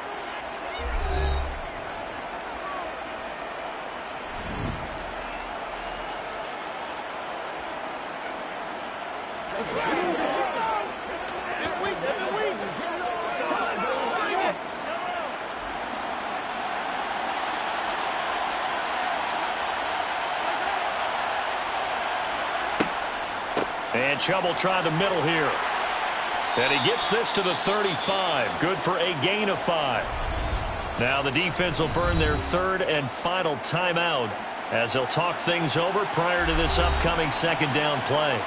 And Chubb will try the middle here. And he gets this to the 35. Good for a gain of 5. Now the defense will burn their third and final timeout as they'll talk things over prior to this upcoming second down play.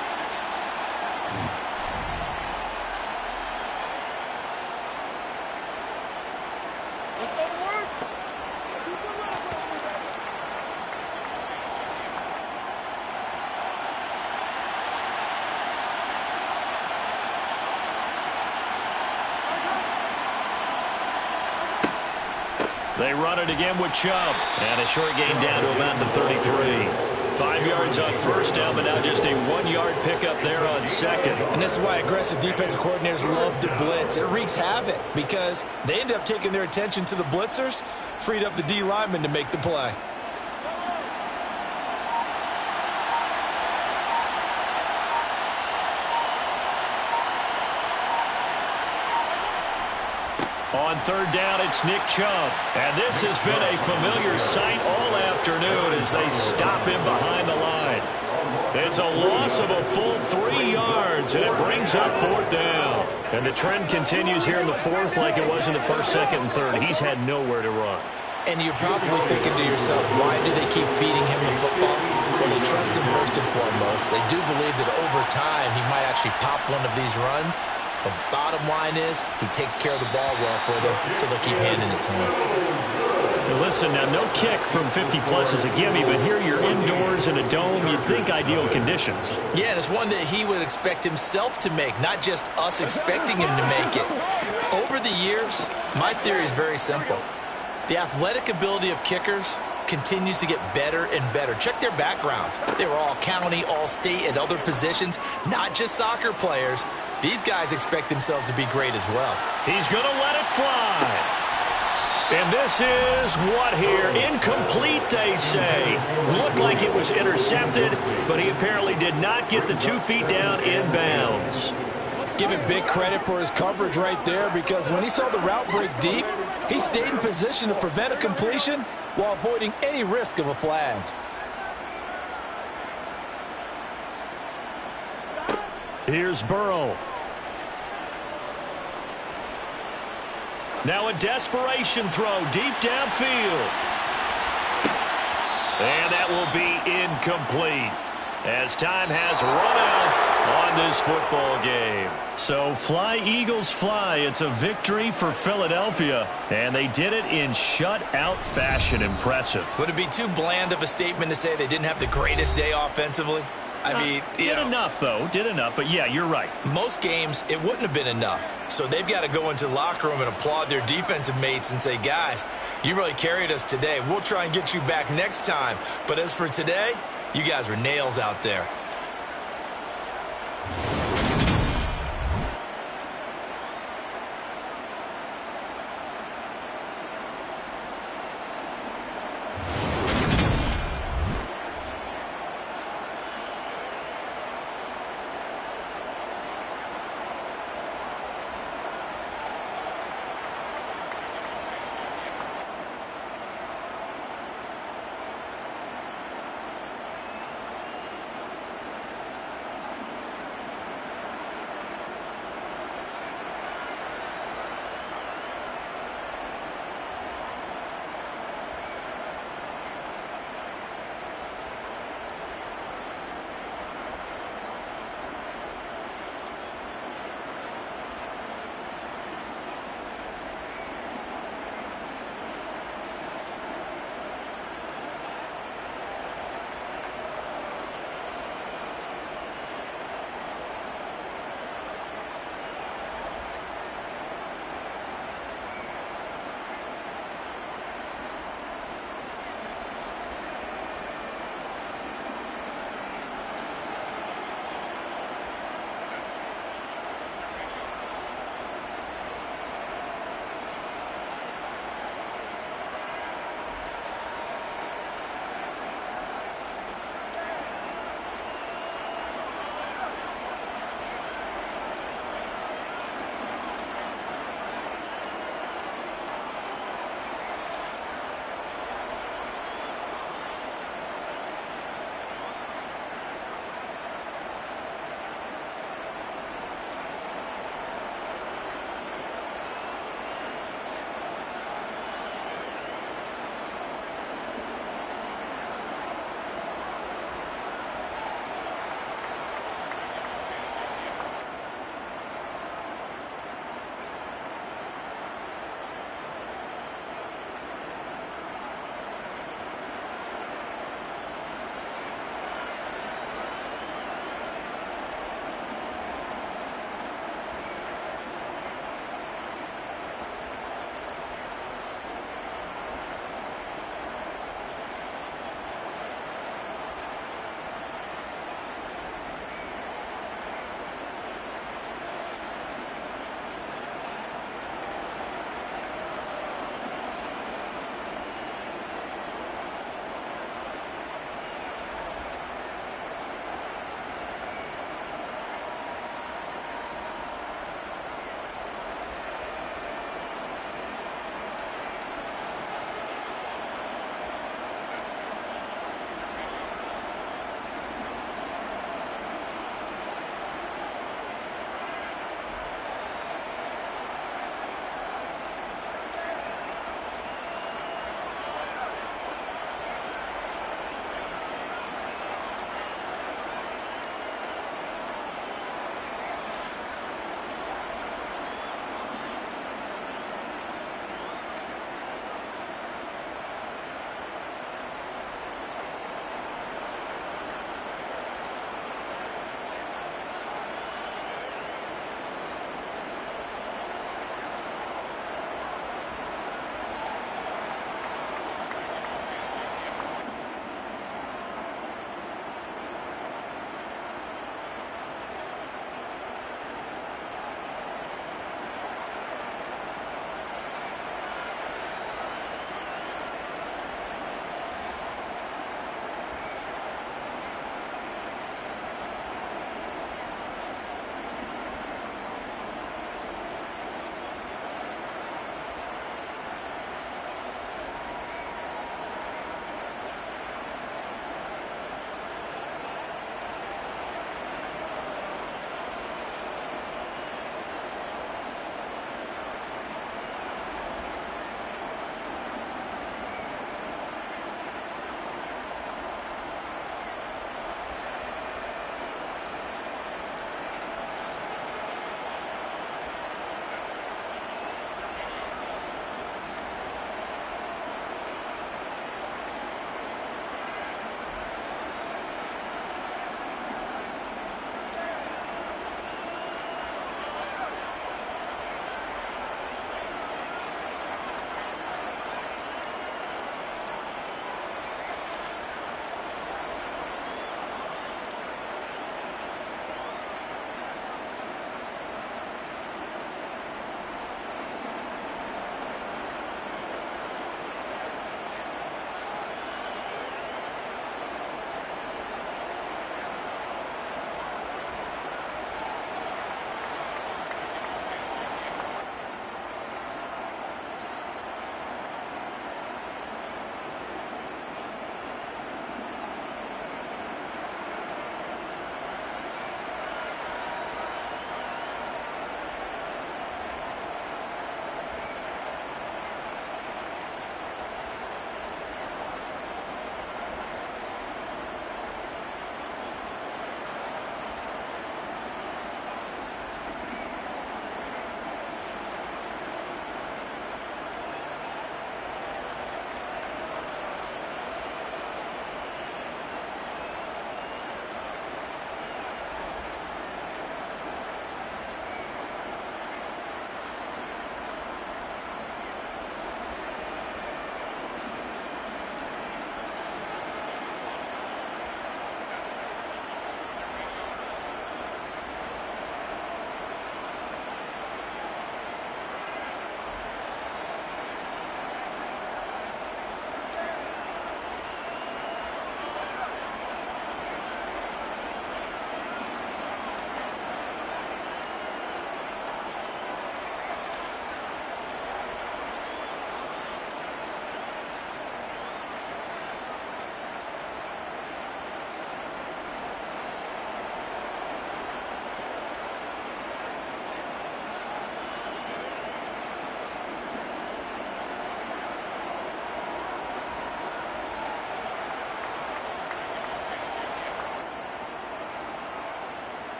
They run it again with Chubb. And a short gain down to about the 33. 5 yards on first down, but now just a 1-yard pickup there on second. And this is why aggressive defensive coordinators love to blitz. It wreaks havoc because they end up taking their attention to the blitzers, freed up the D lineman to make the play. On third down, it's Nick Chubb. And this has been a familiar sight all afternoon as they stop him behind the line. It's a loss of a full 3 yards, and it brings up fourth down. And the trend continues here in the fourth like it was in the first, second, and third. He's had nowhere to run. And you're probably thinking to yourself, why do they keep feeding him the football? Well, they trust him first and foremost. They do believe that over time he might actually pop one of these runs. The bottom line is he takes care of the ball well for them, so they'll keep handing it to him. Now listen, now no kick from 50-plus is a gimme, but here you're indoors in a dome. You'd think ideal conditions. Yeah, and it's one that he would expect himself to make, not just us expecting him to make it. Over the years, my theory is very simple. The athletic ability of kickers continues to get better and better. Check their background. They were all county, all state, at other positions, not just soccer players. These guys expect themselves to be great as well. He's going to let it fly. And this is what here? Incomplete, they say. Looked like it was intercepted, but he apparently did not get the 2 feet down in bounds. Give him big credit for his coverage right there, because when he saw the route break deep, he stayed in position to prevent a completion while avoiding any risk of a flag. Here's Burrow. Now a desperation throw deep downfield. And that will be incomplete as time has run out on this football game. So fly, Eagles, fly. It's a victory for Philadelphia, and they did it in shutout fashion. Impressive. Would it be too bland of a statement to say they didn't have the greatest day offensively? I mean, did enough, though. Did enough. But, yeah, you're right. Most games, it wouldn't have been enough. So they've got to go into the locker room and applaud their defensive mates and say, guys, you really carried us today. We'll try and get you back next time. But as for today, you guys were nails out there.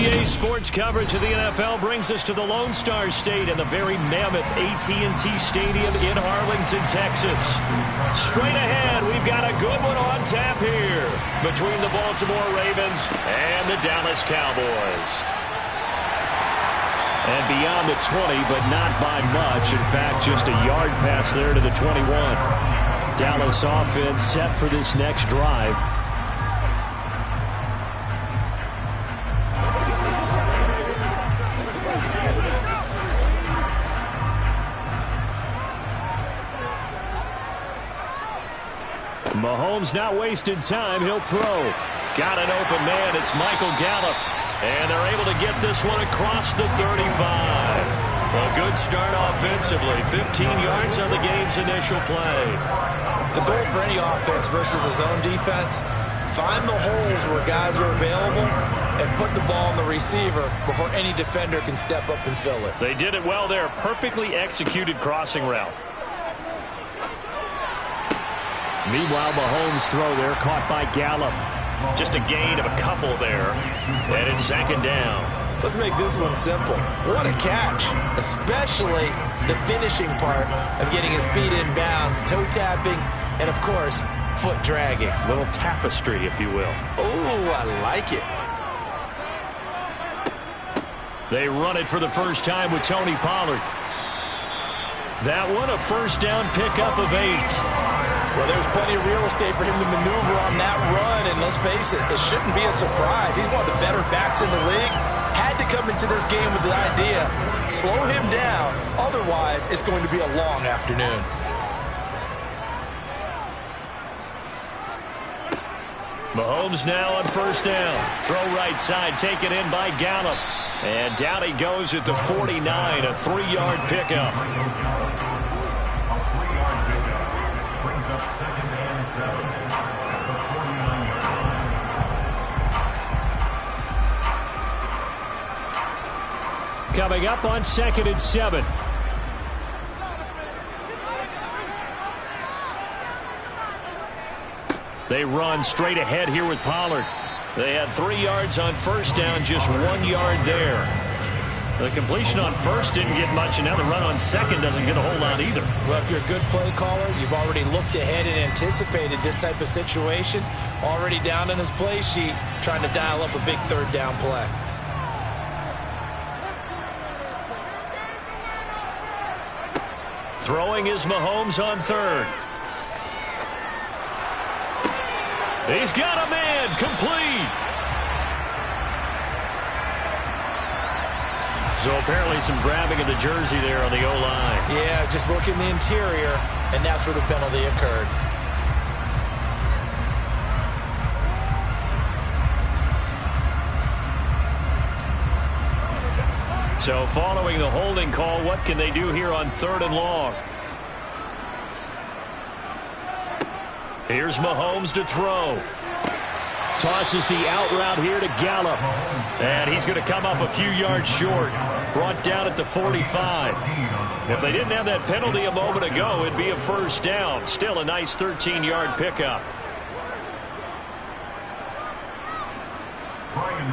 CBA Sports coverage of the NFL brings us to the Lone Star State and the very mammoth AT&T Stadium in Arlington, Texas. Straight ahead, we've got a good one on tap here between the Baltimore Ravens and the Dallas Cowboys. And beyond the 20, but not by much. In fact, just a yard pass there to the 21. Dallas offense set for this next drive. Mahomes not wasting time. He'll throw. Got an open man. It's Michael Gallup. And they're able to get this one across the 35. A good start offensively. 15 yards on the game's initial play. The goal for any offense versus a zone defense, find the holes where guys are available and put the ball on the receiver before any defender can step up and fill it. They did it well there. Perfectly executed crossing route. Meanwhile, Mahomes' throw there caught by Gallup. Just a gain of a couple there. And it's second down. Let's make this one simple. What a catch, especially the finishing part of getting his feet in bounds, toe tapping, and of course, foot dragging. Little tapestry, if you will. Oh, I like it. They run it for the first time with Tony Pollard. That one, a first down pickup of 8. Well, there's plenty of real estate for him to maneuver on that run, and let's face it, it shouldn't be a surprise. He's one of the better backs in the league. Had to come into this game with the idea, slow him down, otherwise it's going to be a long afternoon. Mahomes now on first down. Throw right side, taken in by Gallup. And down he goes at the 49, a 3-yard pickup. Coming up on 2nd and 7. They run straight ahead here with Pollard. They had 3 yards on first down, just 1 yard there. The completion on first didn't get much, and now the run on second doesn't get a whole lot either. Well, if you're a good play caller, you've already looked ahead and anticipated this type of situation. Already down on his play sheet, trying to dial up a big third down play. Throwing is Mahomes on third. He's got a man, complete. So apparently some grabbing of the jersey there on the O-line. Yeah, just working the interior, and that's where the penalty occurred. So following the holding call, what can they do here on 3rd and long? Here's Mahomes to throw. Tosses the out route here to Gallup. And he's going to come up a few yards short. Brought down at the 45. If they didn't have that penalty a moment ago, it'd be a first down. Still a nice 13-yard pickup.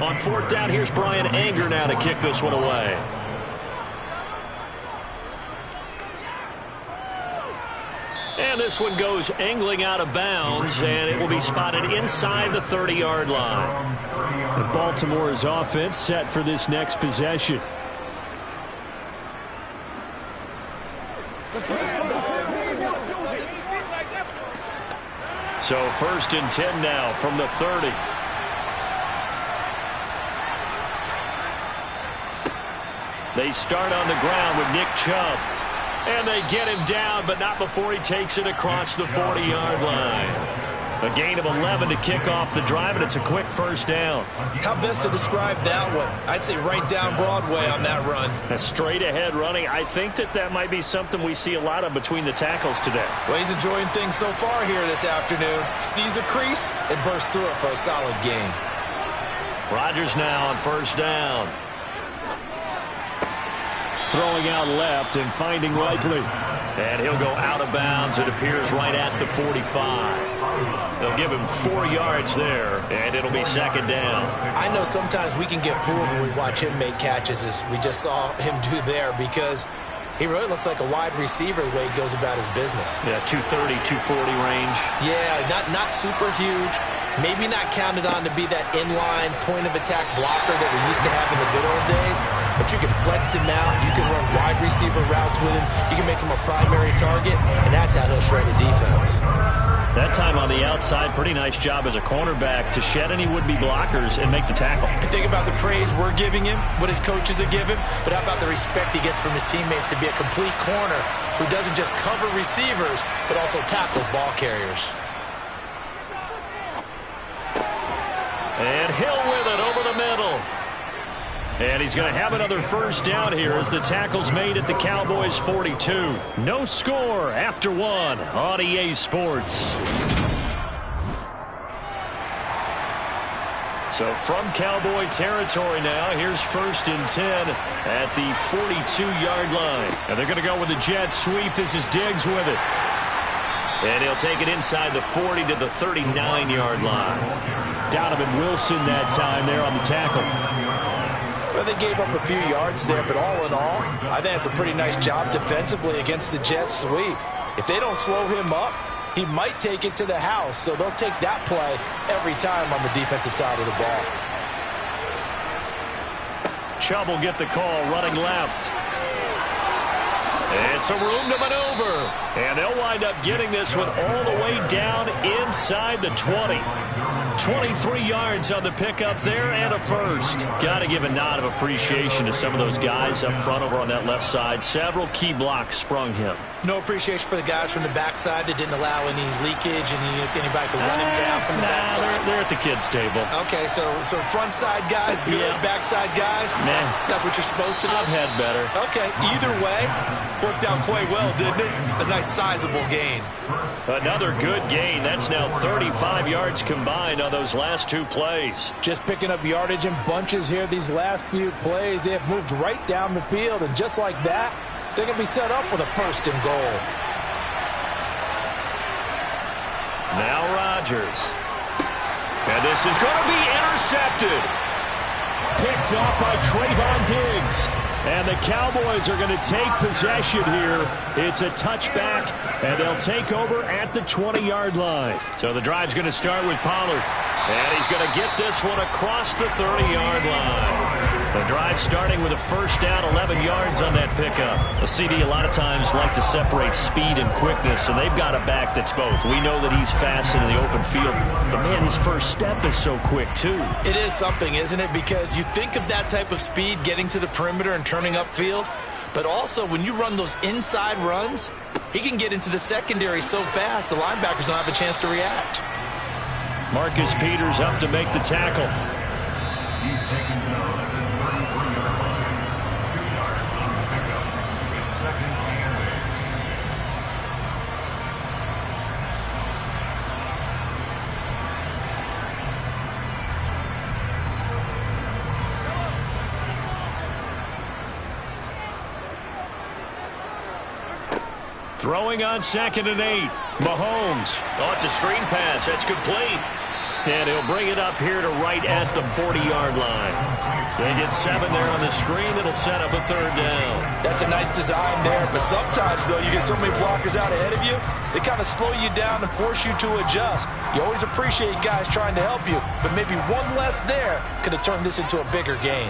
On 4th down, here's Brian Anger now to kick this one away. And this one goes angling out of bounds, and it will be spotted inside the 30-yard line. And Baltimore's offense set for this next possession. So 1st and 10 now from the 30. They start on the ground with Nick Chubb. And they get him down, but not before he takes it across the 40-yard line. A gain of 11 to kick off the drive, and it's a quick first down. How best to describe that one? I'd say right down Broadway on that run. A straight ahead running. I think that might be something we see a lot of between the tackles today. Well, he's enjoying things so far here this afternoon. Sees a crease and bursts through it for a solid gain. Rodgers now on first down. Throwing out left and finding Likely. And he'll go out of bounds. It appears right at the 45. They'll give him 4 yards there, and it'll be second down. I know sometimes we can get fooled when we watch him make catches, as we just saw him do there, because he really looks like a wide receiver the way he goes about his business. Yeah, 230, 240 range. Yeah, not super huge. Maybe not counted on to be that inline point-of-attack blocker that we used to have in the good old days. But you can flex him out. You can run wide receiver routes with him. You can make him a primary target, and that's how he'll shred a defense. That time on the outside, pretty nice job as a cornerback to shed any would-be blockers and make the tackle. Think about the praise we're giving him, what his coaches have given, but how about the respect he gets from his teammates to be a complete corner who doesn't just cover receivers, but also tackles ball carriers. And Hill with it over the middle. And he's going to have another first down here as the tackle's made at the Cowboys 42. No score after 1 on EA Sports. So from Cowboy territory now, here's 1st and 10 at the 42-yard line. And they're going to go with the jet sweep. This is Diggs with it. And he'll take it inside the 40 to the 39-yard line. Donovan Wilson that time there on the tackle. Well, they gave up a few yards there, but all in all, I think it's a pretty nice job defensively against the jet sweep. If they don't slow him up, he might take it to the house, so they'll take that play every time on the defensive side of the ball. Chubb will get the call running left. It's a room to maneuver. And they'll wind up getting this one all the way down inside the 20. 23 yards on the pickup there and a first. Got to give a nod of appreciation to some of those guys up front over on that left side. Several key blocks sprung him. No appreciation for the guys from the backside that didn't allow any leakage, anybody could run him down from the backside. They're at the kids' table. Okay, so front side guys good, backside guys, that's what you're supposed to do? I've had better. Okay, either way, worked out quite well, didn't it? A nice sizable gain. Another good gain. That's now 35 yards combined on those last 2 plays. Just picking up yardage in bunches here these last few plays. They have moved right down the field, and just like that, they're going to be set up with a 1st and goal. Now Rodgers. And this is going to be intercepted. Picked off by Trayvon Diggs. And the Cowboys are going to take possession here. It's a touchback, and they'll take over at the 20-yard line. So the drive's going to start with Pollard. And he's going to get this one across the 30-yard line. The drive starting with a first down, 11 yards on that pickup. A CD a lot of times like to separate speed and quickness, and they've got a back that's both. We know that he's fast in the open field, but, man, his first step is so quick, too. It is something, isn't it? Because you think of that type of speed getting to the perimeter and turning upfield, but also when you run those inside runs, he can get into the secondary so fast the linebackers don't have a chance to react. Marcus Peters up to make the tackle. He's taken down at the 34-yard line, 2 yards on the pickup. It's 2nd and 8. Throwing on 2nd and 8. Mahomes. Oh, it's a screen pass. That's complete. And he'll bring it up here to right at the 40-yard line. They get 7 there on the screen. It'll set up a 3rd down. That's a nice design there, but sometimes, though, you get so many blockers out ahead of you, they kind of slow you down and force you to adjust. You always appreciate guys trying to help you, but maybe one less there could have turned this into a bigger gain.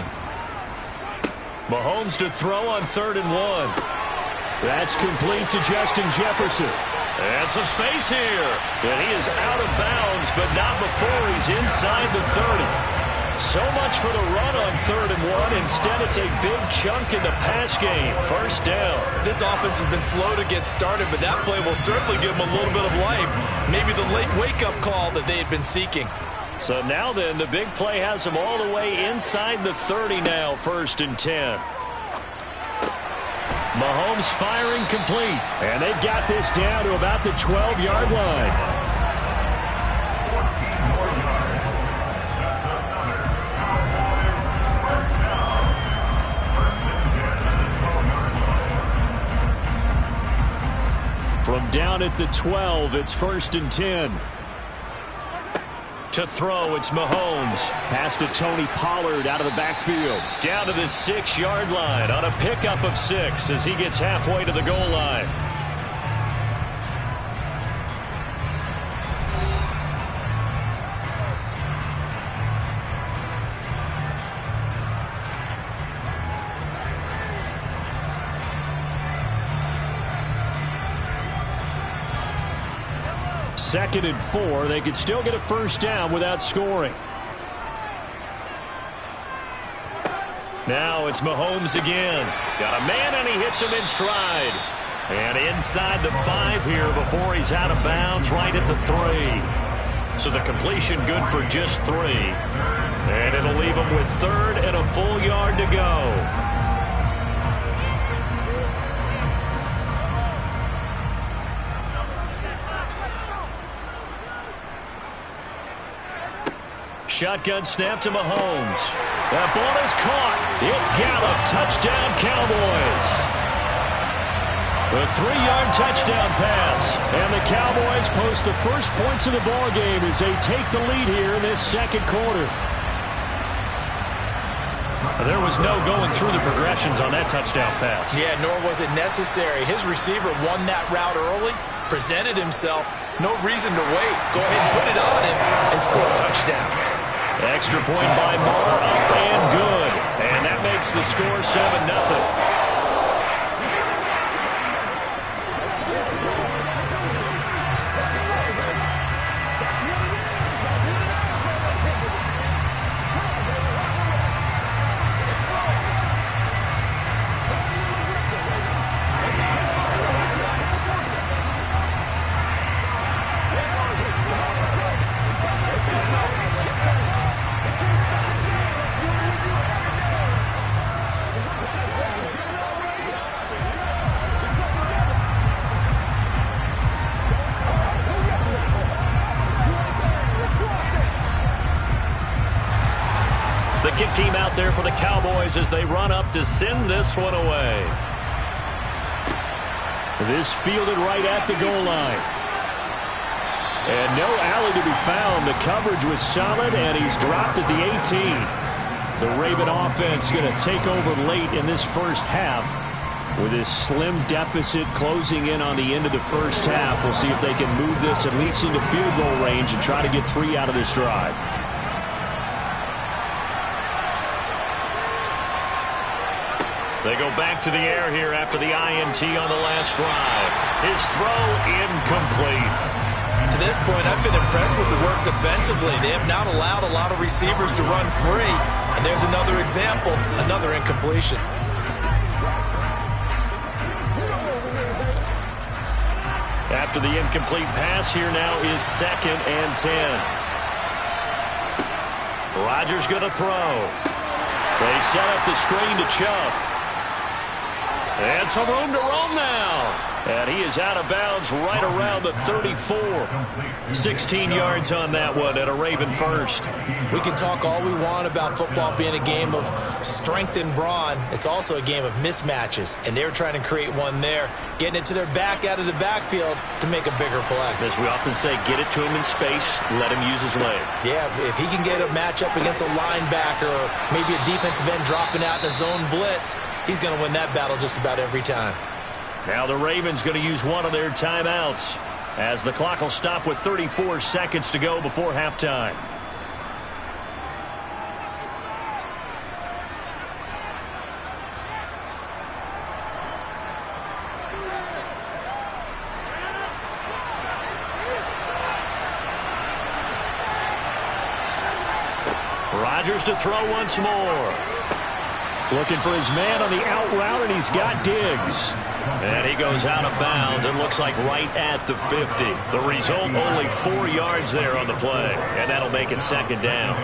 Mahomes to throw on 3rd and 1. That's complete to Justin Jefferson. And some space here. And he is out of bounds, but not before he's inside the 30. So much for the run on 3rd and 1. Instead, it's a big chunk in the pass game. First down. This offense has been slow to get started, but that play will certainly give them a little bit of life. Maybe the late wake-up call that they had been seeking. So now then, the big play has them all the way inside the 30 now, 1st and 10. Mahomes firing complete. And they've got this down to about the 12-yard line. 14 more yards. That's another Cowboys first down. 1st and 10 at the 12-yard line. From down at the 12, it's 1st and 10. To throw, it's Mahomes. Pass to Tony Pollard out of the backfield. Down to the 6-yard line on a pickup of 6 as he gets halfway to the goal line. Second and 4. They could still get a first down without scoring. Now it's Mahomes again. Got a man and he hits him in stride. And inside the 5 here before he's out of bounds right at the 3. So the completion good for just 3. And it'll leave him with 3rd and a full yard to go. Shotgun snap to Mahomes. That ball is caught. It's Gallup. Touchdown, Cowboys. The 3-yard touchdown pass. And the Cowboys post the first points of the ball game as they take the lead here in this second quarter. There was no going through the progressions on that touchdown pass. Yeah, nor was it necessary. His receiver won that route early, presented himself. No reason to wait. Go ahead and put it on him and score a touchdown. Extra point by Moore, up and good. And that makes the score 7-0. Kick team out there for the Cowboys as they run up to send this one away. This fielded right at the goal line. And no alley to be found. The coverage was solid, and he's dropped at the 18. The Raven offense going to take over late in this first half with this slim deficit closing in on the end of the first half. We'll see if they can move this at least into field goal range and try to get 3 out of this drive. They go back to the air here after the INT on the last drive. His throw incomplete. To this point, I've been impressed with the work defensively. They have not allowed a lot of receivers to run free. And there's another example, another incompletion. After the incomplete pass, here now is 2nd and 10. Rodgers going to throw. They set up the screen to Chubb. And some room to roam now. And he is out of bounds right around the 34. 16 yards on that one and a Raven first. We can talk all we want about football being a game of strength and brawn. It's also a game of mismatches. And they're trying to create one there, getting it to their back out of the backfield to make a bigger play. As we often say, get it to him in space, let him use his leg. Yeah, if he can get a matchup against a linebacker or maybe a defensive end dropping out in a zone blitz, he's going to win that battle just about every time. Now the Ravens going to use one of their timeouts as the clock will stop with 34 seconds to go before halftime. Rodgers to throw once more. Looking for his man on the out route, and he's got Diggs. And he goes out of bounds. It looks like right at the 50. The result, only 4 yards there on the play. And that'll make it 2nd down.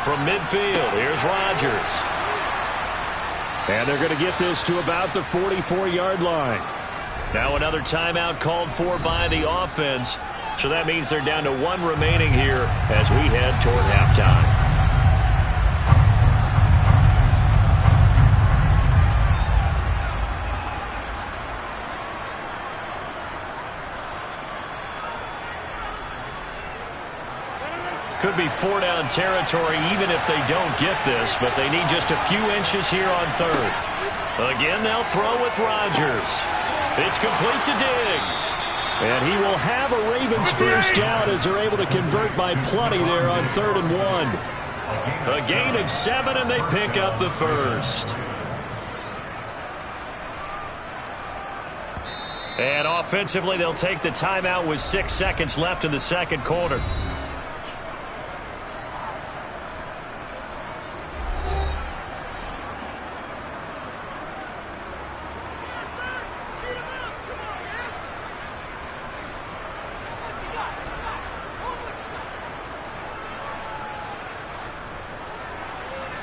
From midfield, here's Rodgers. And they're going to get this to about the 44-yard line. Now another timeout called for by the offense. So that means they're down to 1 remaining here as we head toward halftime. Could be 4-down territory even if they don't get this, but they need just a few inches here on third. Again, they'll throw with Rodgers. It's complete to Diggs. And he will have a Ravens first down as they're able to convert by plenty there on 3rd and 1. A gain of 7, and they pick up the first. And offensively, they'll take the timeout with 6 seconds left in the second quarter.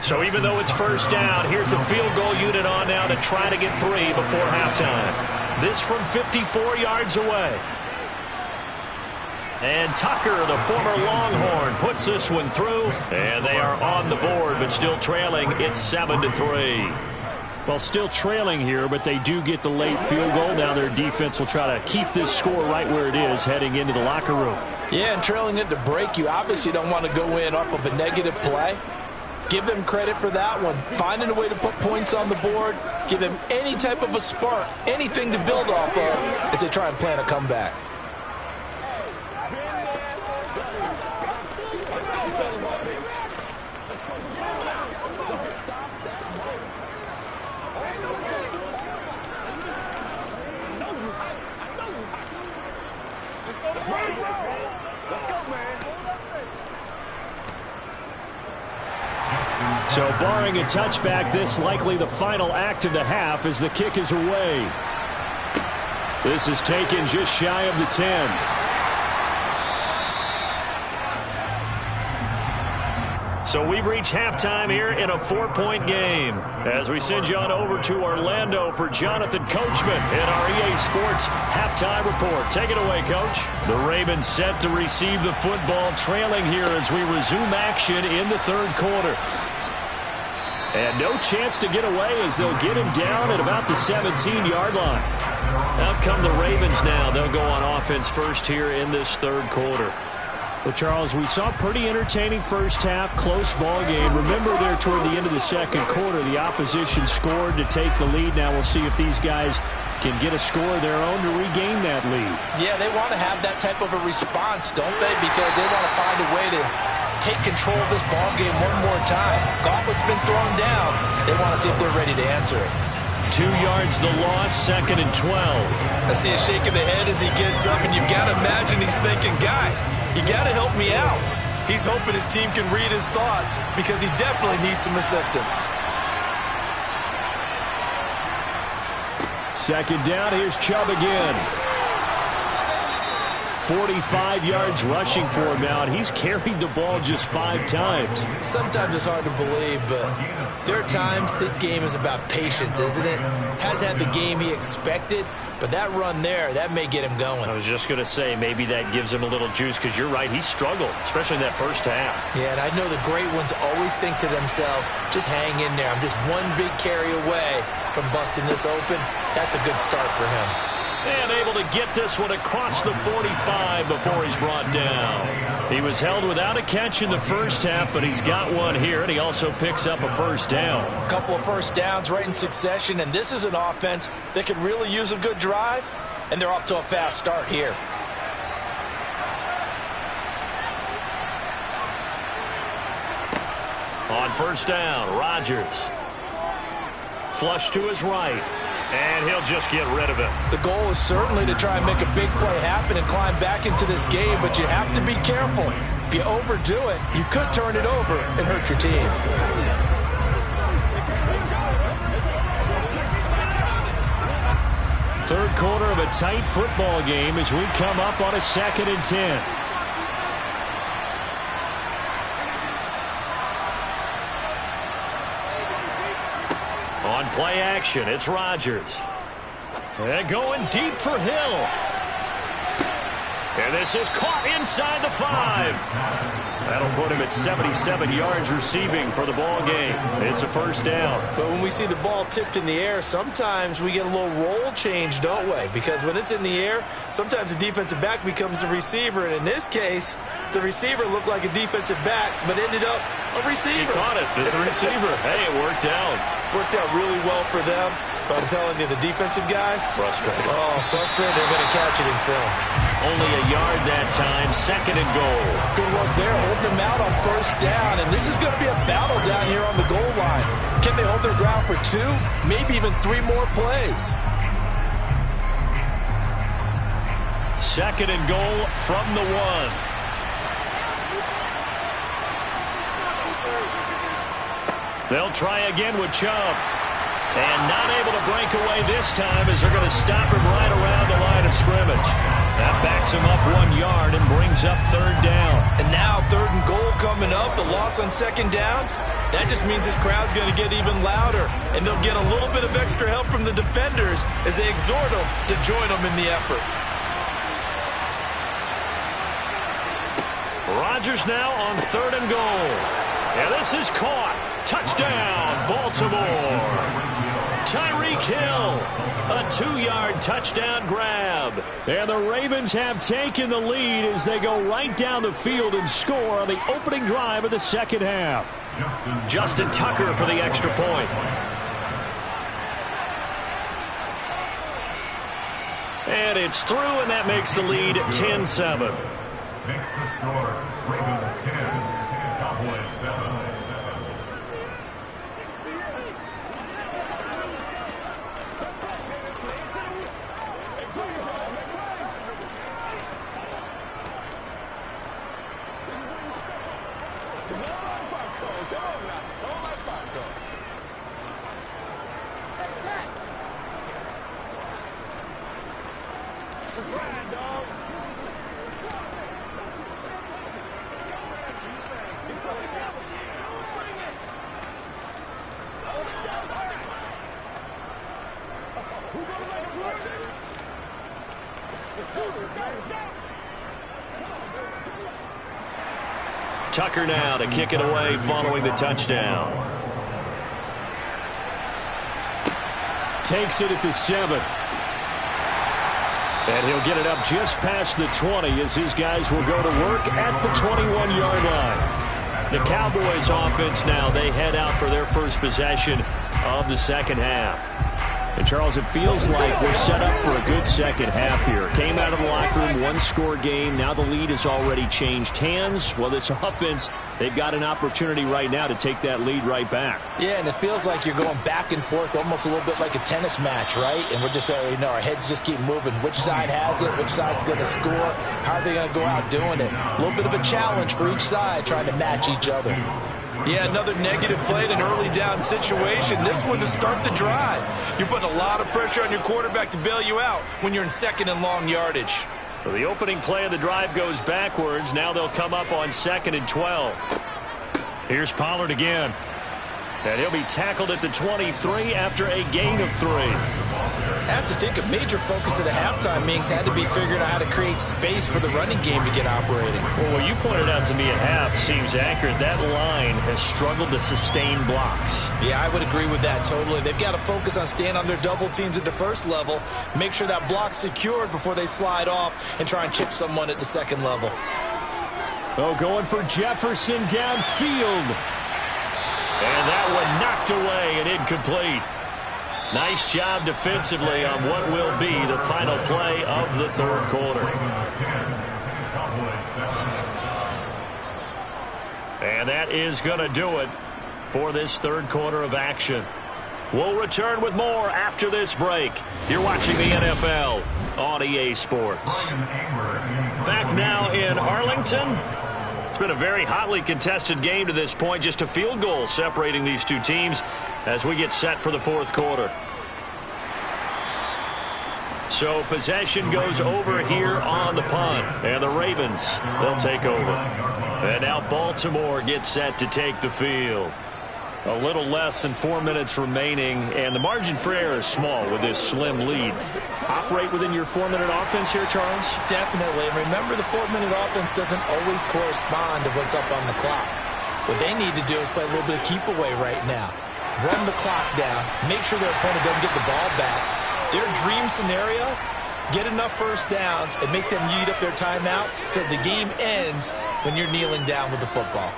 So even though it's first down, here's the field goal unit on now to try to get 3 before halftime. This from 54 yards away. And Tucker, the former Longhorn, puts this one through. And they are on the board, but still trailing. It's 7-3. Well, still trailing here, but they do get the late field goal. Now their defense will try to keep this score right where it is heading into the locker room. Yeah, and trailing it to break, you obviously don't want to go in off of a negative play. Give them credit for that one. Finding a way to put points on the board. Give them any type of a spark, anything to build off of as they try and plan a comeback. So barring a touchback, this likely the final act of the half as the kick is away. This is taken just shy of the 10. So we've reached halftime here in a 4-point game as we send you on over to Orlando for Jonathan Coachman in our EA Sports halftime report. Take it away, Coach. The Ravens set to receive the football, trailing here as we resume action in the third quarter. And no chance to get away as they'll get him down at about the 17-yard line. Out come the Ravens now. They'll go on offense first here in this third quarter. Well, Charles, we saw a pretty entertaining first half, close ball game. Remember there toward the end of the second quarter, the opposition scored to take the lead. Now we'll see if these guys can get a score of their own to regain that lead. Yeah, they want to have that type of a response, don't they? Because they want to find a way to take control of this ball game one more time. Gauntlet's been thrown down. They want to see if they're ready to answer it. 2 yards the loss, 2nd and 12. I see a shake of the head as he gets up, and you've got to imagine he's thinking, guys, you got to help me out. He's hoping his team can read his thoughts because he definitely needs some assistance. 2nd down, here's Chubb again. 45 yards rushing for him now, and he's carried the ball just 5 times. Sometimes it's hard to believe, but there are times this game is about patience, isn't it? Has had the game he expected, but that run there, that may get him going. I was just going to say, maybe that gives him a little juice, because you're right, he struggled, especially in that first half. Yeah, and I know the great ones always think to themselves, just hang in there. I'm just one big carry away from busting this open. That's a good start for him. And able to get this one across the 45 before he's brought down. He was held without a catch in the first half, but he's got one here, and he also picks up a first down. A couple of first downs right in succession, and this is an offense that could really use a good drive, and they're off to a fast start here. On first down, Rodgers. Flush to his right. And he'll just get rid of it. The goal is certainly to try and make a big play happen and climb back into this game, but you have to be careful. If you overdo it, you could turn it over and hurt your team. Third quarter of a tight football game as we come up on a 2nd and 10. On play action, it's Rodgers. And going deep for Hill. And this is caught inside the 5. That'll put him at 77 yards receiving for the ball game. It's a first down. But when we see the ball tipped in the air, sometimes we get a little roll change, don't we? Because when it's in the air, sometimes the defensive back becomes a receiver. And in this case, the receiver looked like a defensive back, but ended up a receiver. He caught it as the receiver. Hey, it worked out. Worked out really well for them. But I'm telling you, the defensive guys, Frustrated. Oh, frustrated. They're going to catch it in film. Only a yard that time, 2nd and goal. Good work there, holding them out on first down. And this is going to be a battle down here on the goal line. Can they hold their ground for 2, maybe even 3 more plays? 2nd and goal from the 1. They'll try again with Chubb. And not able to break away this time as they're going to stop him right around the line of scrimmage. That backs him up 1 yard and brings up 3rd down. And now 3rd and goal coming up. The loss on 2nd down. That just means this crowd's going to get even louder. And they'll get a little bit of extra help from the defenders as they exhort them to join them in the effort. Rodgers now on 3rd and goal. And this is caught. Touchdown, Baltimore. Tyreek Hill, a 2-yard touchdown grab. And the Ravens have taken the lead as they go right down the field and score on the opening drive of the 2nd half. Justin Tucker for the extra point. And it's through, and that makes the lead 10-7. Makes the score Ravens 10, Cowboys 7. Tucker now to kick it away following the touchdown. Takes it at the 7. And he'll get it up just past the 20 as his guys will go to work at the 21-yard line. The Cowboys offense now, they head out for their first possession of the 2nd half. And, Charles, it feels like we're set up for a good 2nd half here. Came out of the locker room, 1-score game. Now the lead has already changed hands. Well, this offense, they've got an opportunity right now to take that lead right back. Yeah, and it feels like you're going back and forth, almost a little bit like a tennis match, right? And we're just, our heads just keep moving. Which side has it? Which side's going to score? How are they going to go out doing it? A little bit of a challenge for each side, trying to match each other. Yeah, another negative play in an early down situation. This one to start the drive. You're putting a lot of pressure on your quarterback to bail you out when you're in 2nd and long yardage. So the opening play of the drive goes backwards. Now they'll come up on 2nd and 12. Here's Pollard again. And he'll be tackled at the 23 after a gain of 3. I have to think a major focus of the halftime meetings had to be figuring out how to create space for the running game to get operating. Well, what you pointed out to me at half seems accurate. That line has struggled to sustain blocks. Yeah, I would agree with that totally. They've got to focus on staying on their double teams at the first level, make sure that block's secured before they slide off and try and chip someone at the 2nd level. Oh, going for Jefferson downfield. And that one knocked away and incomplete. Nice job defensively on what will be the final play of the 3rd quarter. And that is going to do it for this 3rd quarter of action. We'll return with more after this break. You're watching the NFL on EA Sports. Back now in Arlington. It's been a very hotly contested game to this point. Just a field goal separating these two teams as we get set for the 4th quarter. So possession goes over here on the punt. And the Ravens, they'll take over. And now Baltimore gets set to take the field. A little less than 4 minutes remaining, and the margin for error is small with this slim lead. Operate within your 4-minute offense here, Charles? Definitely. And remember, the 4-minute offense doesn't always correspond to what's up on the clock. What they need to do is play a little bit of keep away right now. Run the clock down. Make sure their opponent doesn't get the ball back. Their dream scenario, get enough first downs and make them eat up their timeouts so the game ends when you're kneeling down with the football.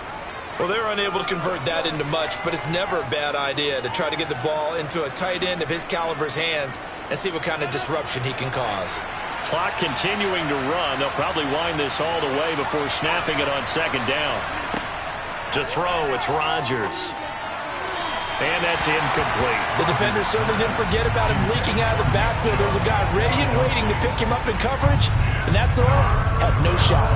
Well, they were unable to convert that into much, but it's never a bad idea to try to get the ball into a tight end of his caliber's hands and see what kind of disruption he can cause. Clock continuing to run. They'll probably wind this all the way before snapping it on second down. To throw, it's Rodgers. And that's incomplete. The defender certainly didn't forget about him leaking out of the backfield. There was a guy ready and waiting to pick him up in coverage, and that throw had no shot.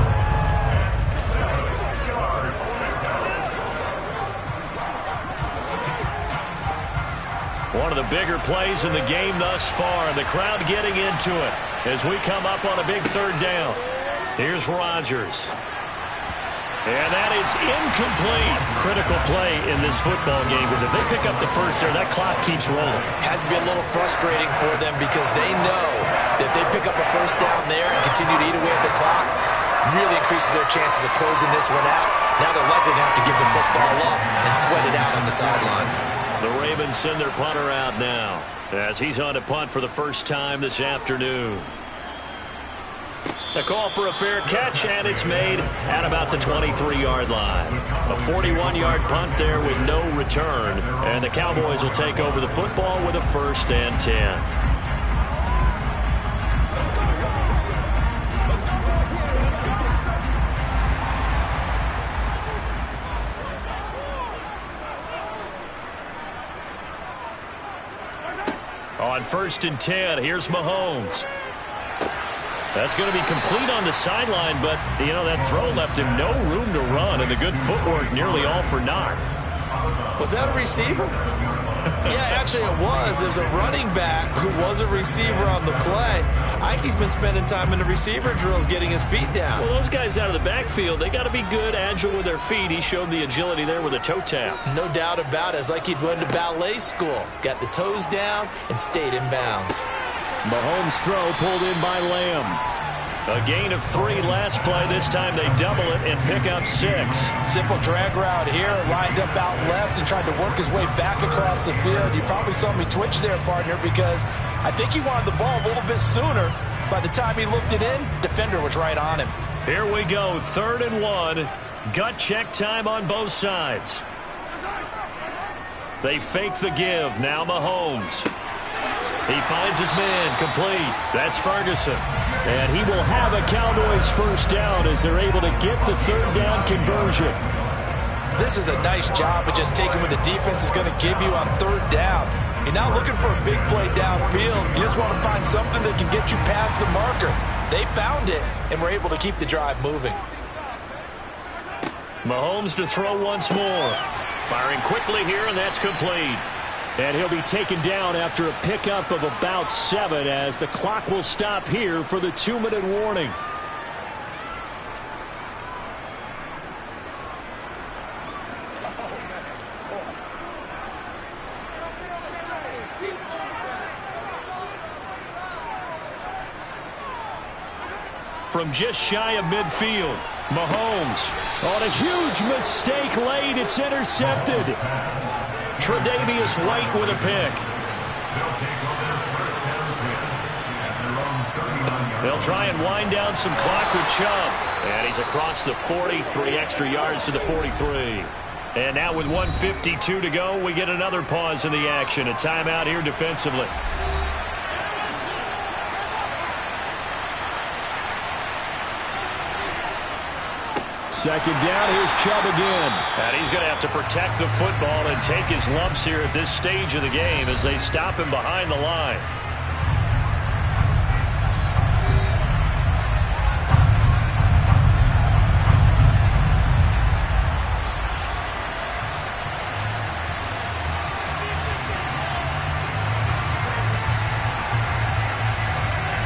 One of the bigger plays in the game thus far, and the crowd getting into it as we come up on a big third down. Here's Rodgers. And that is incomplete. Critical play in this football game, because if they pick up the first there, that clock keeps rolling. Has to be a little frustrating for them because they know that if they pick up a first down there and continue to eat away at the clock, really increases their chances of closing this one out. Now they're likely to have to give the football up and sweat it out on the sideline. The Ravens send their punter out now as he's on to punt for the first time this afternoon. The call for a fair catch, and it's made at about the 23-yard line. A 41-yard punt there with no return, and the Cowboys will take over the football with a 1st and 10. On 1st and 10, here's Mahomes. That's going to be complete on the sideline, but, you know, that throw left him no room to run, and the good footwork nearly all for naught. Was that a receiver? Yeah, actually it was. It was a running back who was a receiver on the play. Ike's been spending time in the receiver drills getting his feet down. Well, those guys out of the backfield, they got to be good, agile with their feet. He showed the agility there with a toe tap. No doubt about it. It's like he'd went to ballet school. Got the toes down and stayed in bounds. Mahomes' throw pulled in by Lamb. A gain of 3 last play. This time they double it and pick up 6. Simple drag route here, lined up out left and tried to work his way back across the field. You probably saw me twitch there, partner, because I think he wanted the ball a little bit sooner. By the time he looked it in, defender was right on him. Here we go, 3rd and 1. Gut check time on both sides. They fake the give. Now Mahomes. He finds his man, complete. That's Ferguson. And he will have a Cowboys 1st down as they're able to get the 3rd down conversion. This is a nice job of just taking what the defense is going to give you on 3rd down. You're not looking for a big play downfield. You just want to find something that can get you past the marker. They found it and were able to keep the drive moving. Mahomes to throw once more. Firing quickly here, and that's complete. And he'll be taken down after a pickup of about 7 as the clock will stop here for the 2-minute warning. From just shy of midfield, Mahomes on a huge mistake late. It's intercepted. Tre'Davious White with a pick. They'll try and wind down some clock with Chubb. And he's across the 40, 3 extra yards to the 43. And now with 1:52 to go, we get another pause in the action. A timeout here defensively. Second down, here's Chubb again. And he's going to have to protect the football and take his lumps here at this stage of the game as they stop him behind the line.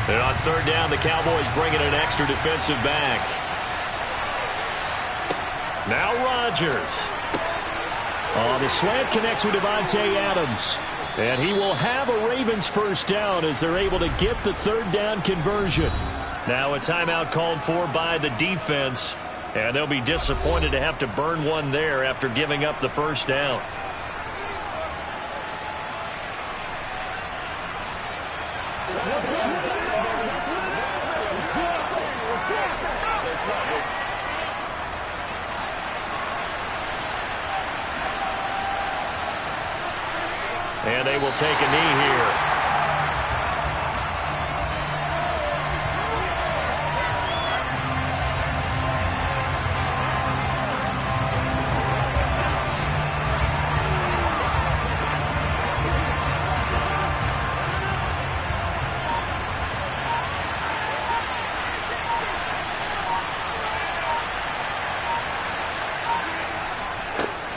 And on 3rd down, the Cowboys bring in an extra defensive back. Now Rodgers. The slant connects with Davante Adams. And he will have a Ravens first down as they're able to get the third down conversion. Now a timeout called for by the defense. And they'll be disappointed to have to burn one there after giving up the first down. And they will take a knee here.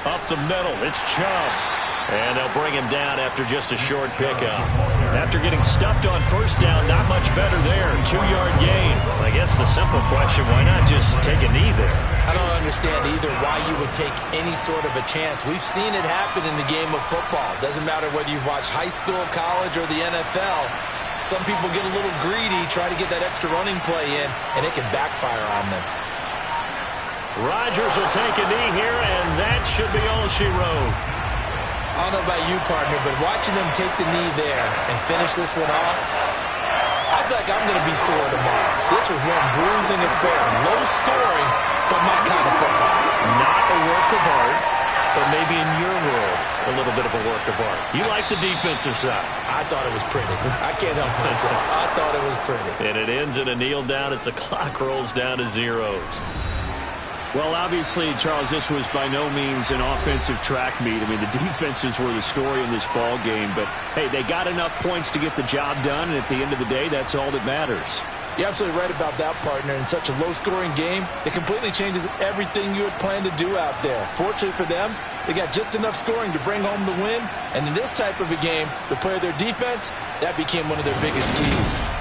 Up the middle, it's Chubb. And they'll bring him down after just a short pickup. After getting stuffed on first down, not much better there. 2-yard gain. I guess the simple question, why not just take a knee there? I don't understand either why you would take any sort of a chance. We've seen it happen in the game of football. Doesn't matter whether you've watched high school, college, or the NFL. Some people get a little greedy, try to get that extra running play in, and it can backfire on them. Rodgers will take a knee here, and that should be all she wrote. I don't know about you, partner, but watching them take the knee there and finish this one off, I feel like I'm going to be sore tomorrow. This was one bruising affair. Low scoring, but my kind of football. Not a work of art, but maybe in your world, a little bit of a work of art. You like the defensive side. I thought it was pretty. I can't help myself. I thought it was pretty. And it ends in a kneel down as the clock rolls down to zeros. Well, obviously, Charles, this was by no means an offensive track meet. I mean, the defenses were the story in this ball game. But, hey, they got enough points to get the job done. And at the end of the day, that's all that matters. You're absolutely right about that, partner. In such a low-scoring game, it completely changes everything you had planned to do out there. Fortunately for them, they got just enough scoring to bring home the win. And in this type of a game, to play their defense, that became one of their biggest keys.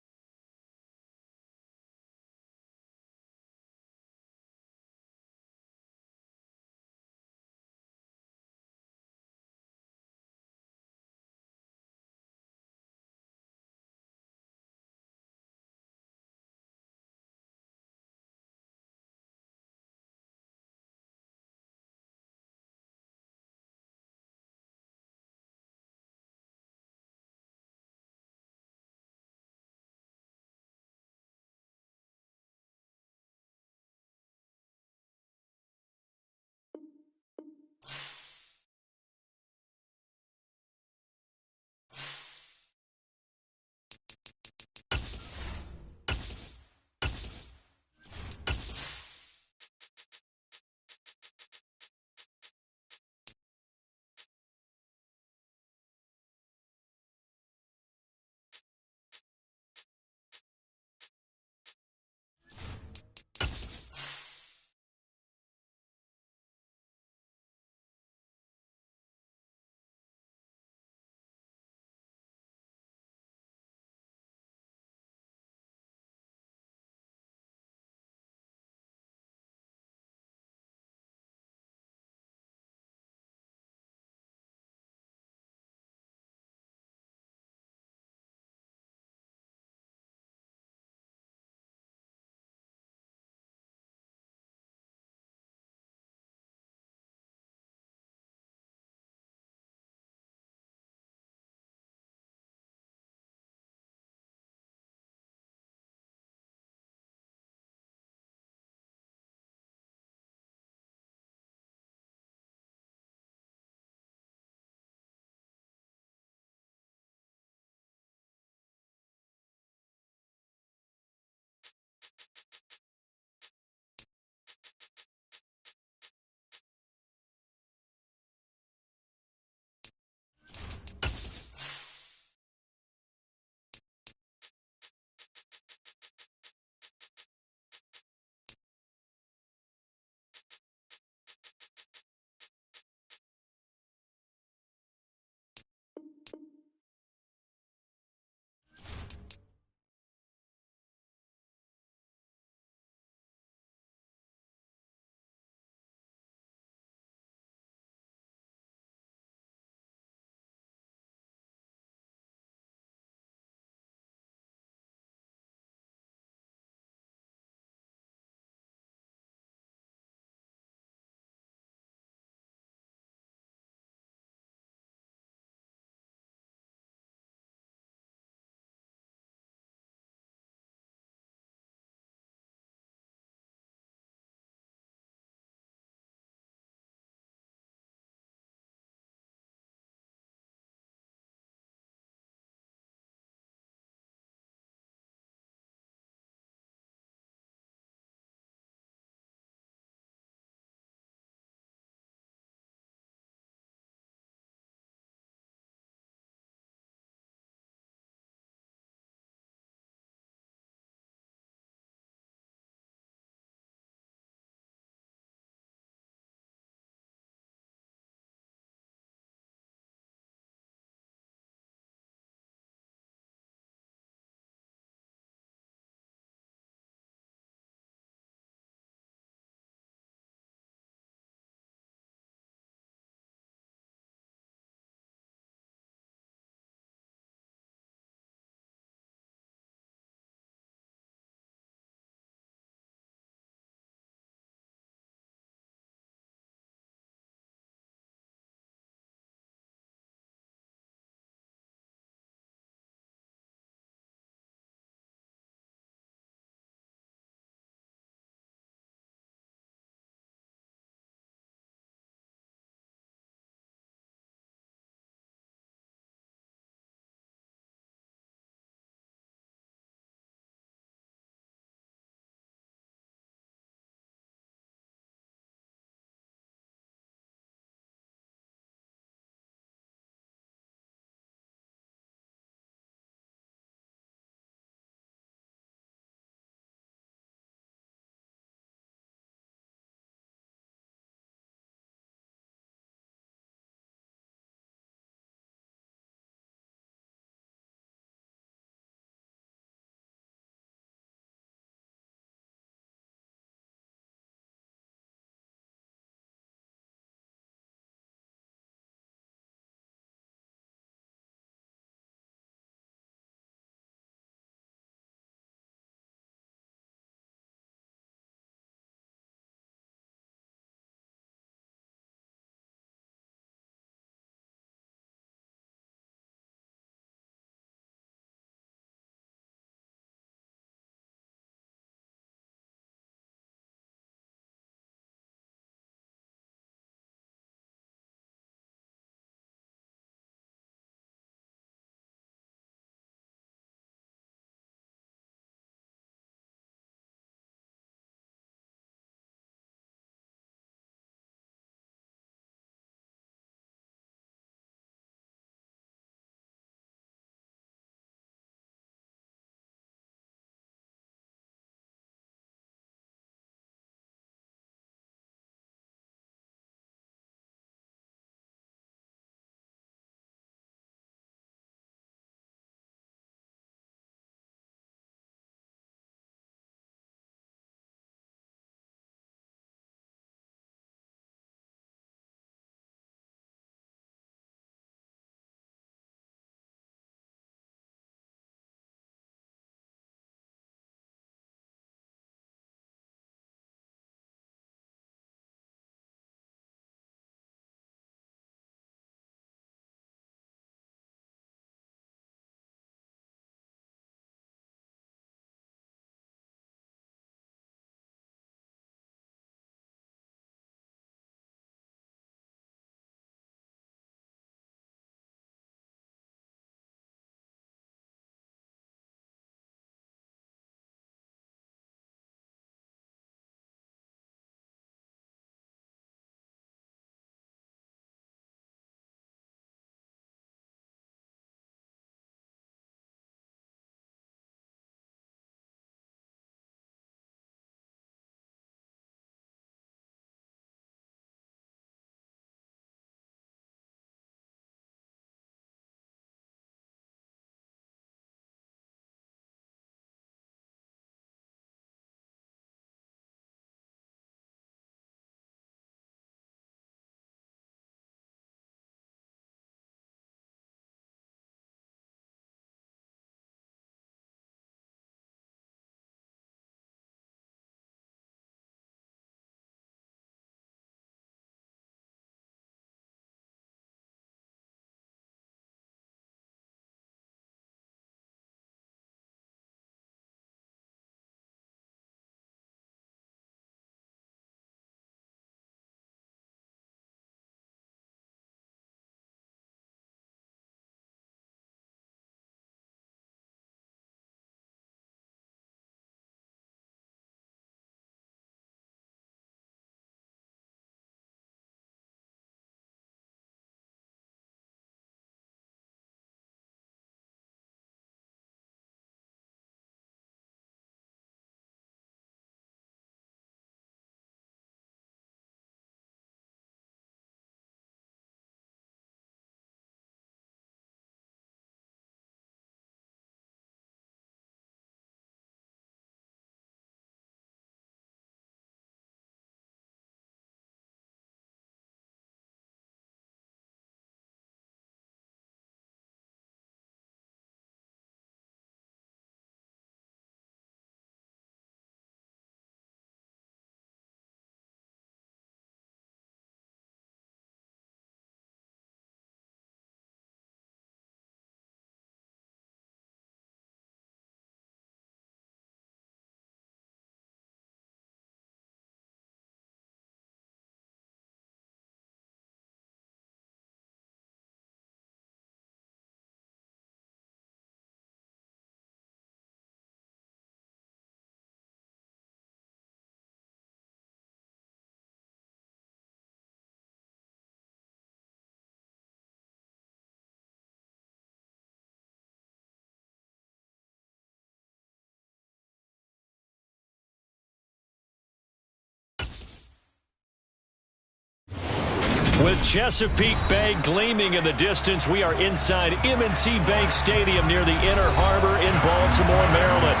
With Chesapeake Bay gleaming in the distance, we are inside M&T Bank Stadium near the Inner Harbor in Baltimore, Maryland.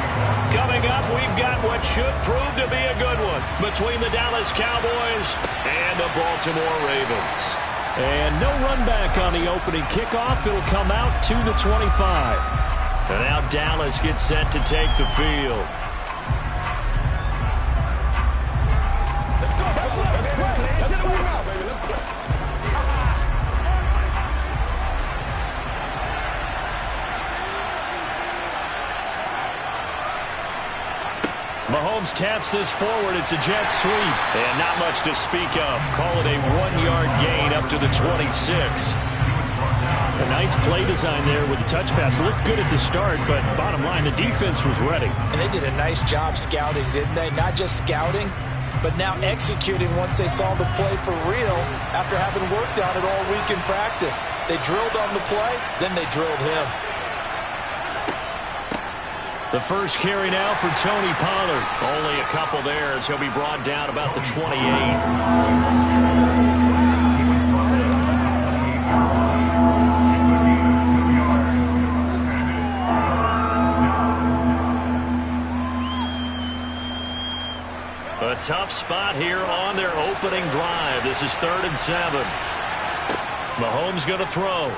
Coming up, we've got what should prove to be a good one between the Dallas Cowboys and the Baltimore Ravens. And no run back on the opening kickoff. It'll come out to the 25. And now Dallas gets set to take the field. Mahomes taps this forward. It's a jet sweep. And not much to speak of. Call it a 1-yard gain up to the 26. A nice play design there with the touch pass. Looked good at the start, but bottom line, the defense was ready. And they did a nice job scouting, didn't they? Not just scouting, but now executing once they saw the play for real after having worked on it all week in practice. They drilled on the play, then they drilled him. The first carry now for Tony Pollard. Only a couple there as he'll be brought down about the 28. A tough spot here on their opening drive. This is 3rd and 7. Mahomes going to throw.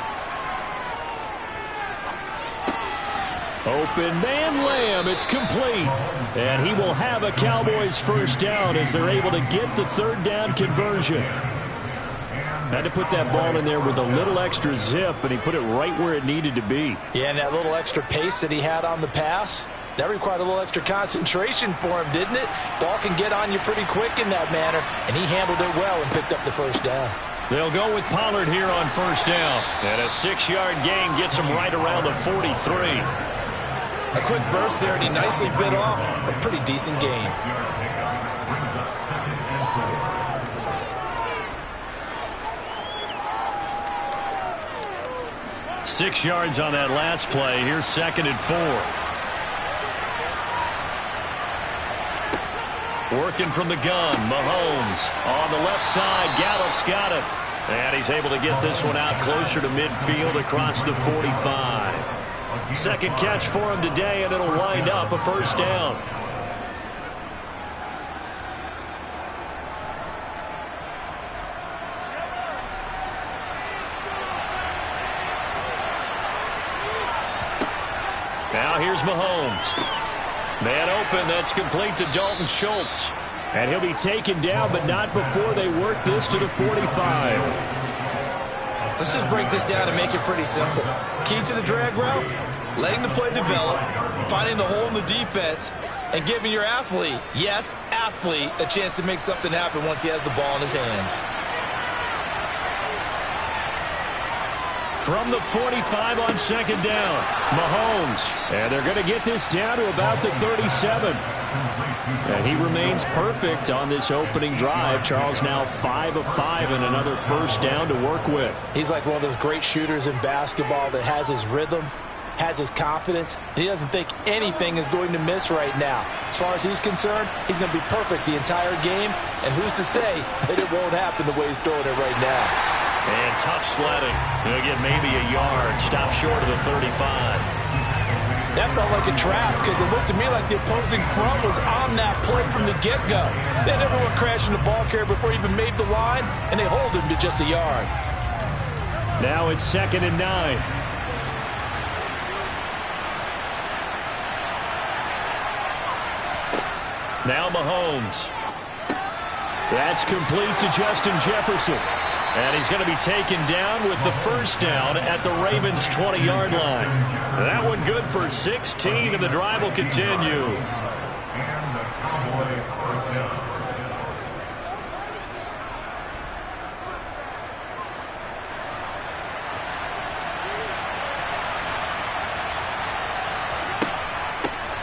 Open man Lamb. It's complete. And he will have a Cowboys first down as they're able to get the 3rd down conversion. Had to put that ball in there with a little extra zip, and he put it right where it needed to be. Yeah, and that little extra pace that he had on the pass, that required a little extra concentration for him, didn't it? Ball can get on you pretty quick in that manner, and he handled it well and picked up the first down. They'll go with Pollard here on first down. And a 6-yard gain gets him right around the 43. A quick burst there, and he nicely bit off a pretty decent gain. Brings up 2nd and 4. 6 yards on that last play. Here's 2nd and 4. Working from the gun, Mahomes on the left side. Gallup's got it. And he's able to get this one out closer to midfield across the 45. Second catch for him today, and it'll wind up a first down. Now here's Mahomes. Man open, that's complete to Dalton Schultz. And he'll be taken down, but not before they work this to the 45. Let's just break this down and make it pretty simple. Key to the drag route, letting the play develop, finding the hole in the defense, and giving your athlete, yes, athlete, a chance to make something happen once he has the ball in his hands. From the 45 on 2nd down, Mahomes. And they're going to get this down to about the 37. And he remains perfect on this opening drive. Charles now 5 of 5 and another first down to work with. He's like one of those great shooters in basketball that has his rhythm, has his confidence, and he doesn't think anything is going to miss right now. As far as he's concerned, he's going to be perfect the entire game, and who's to say that it won't happen the way he's throwing it right now. And tough sledding. He'll get maybe a yard. Stop short of the 35. That felt like a trap because it looked to me like the opposing front was on that play from the get-go. They had everyone crashing the ball carrier before he even made the line, and they hold him to just a yard. Now it's 2nd and 9. Now Mahomes. That's complete to Justin Jefferson. And he's going to be taken down with the first down at the Ravens' 20-yard line. That one good for 16, and the drive will continue. And the Cowboy first down.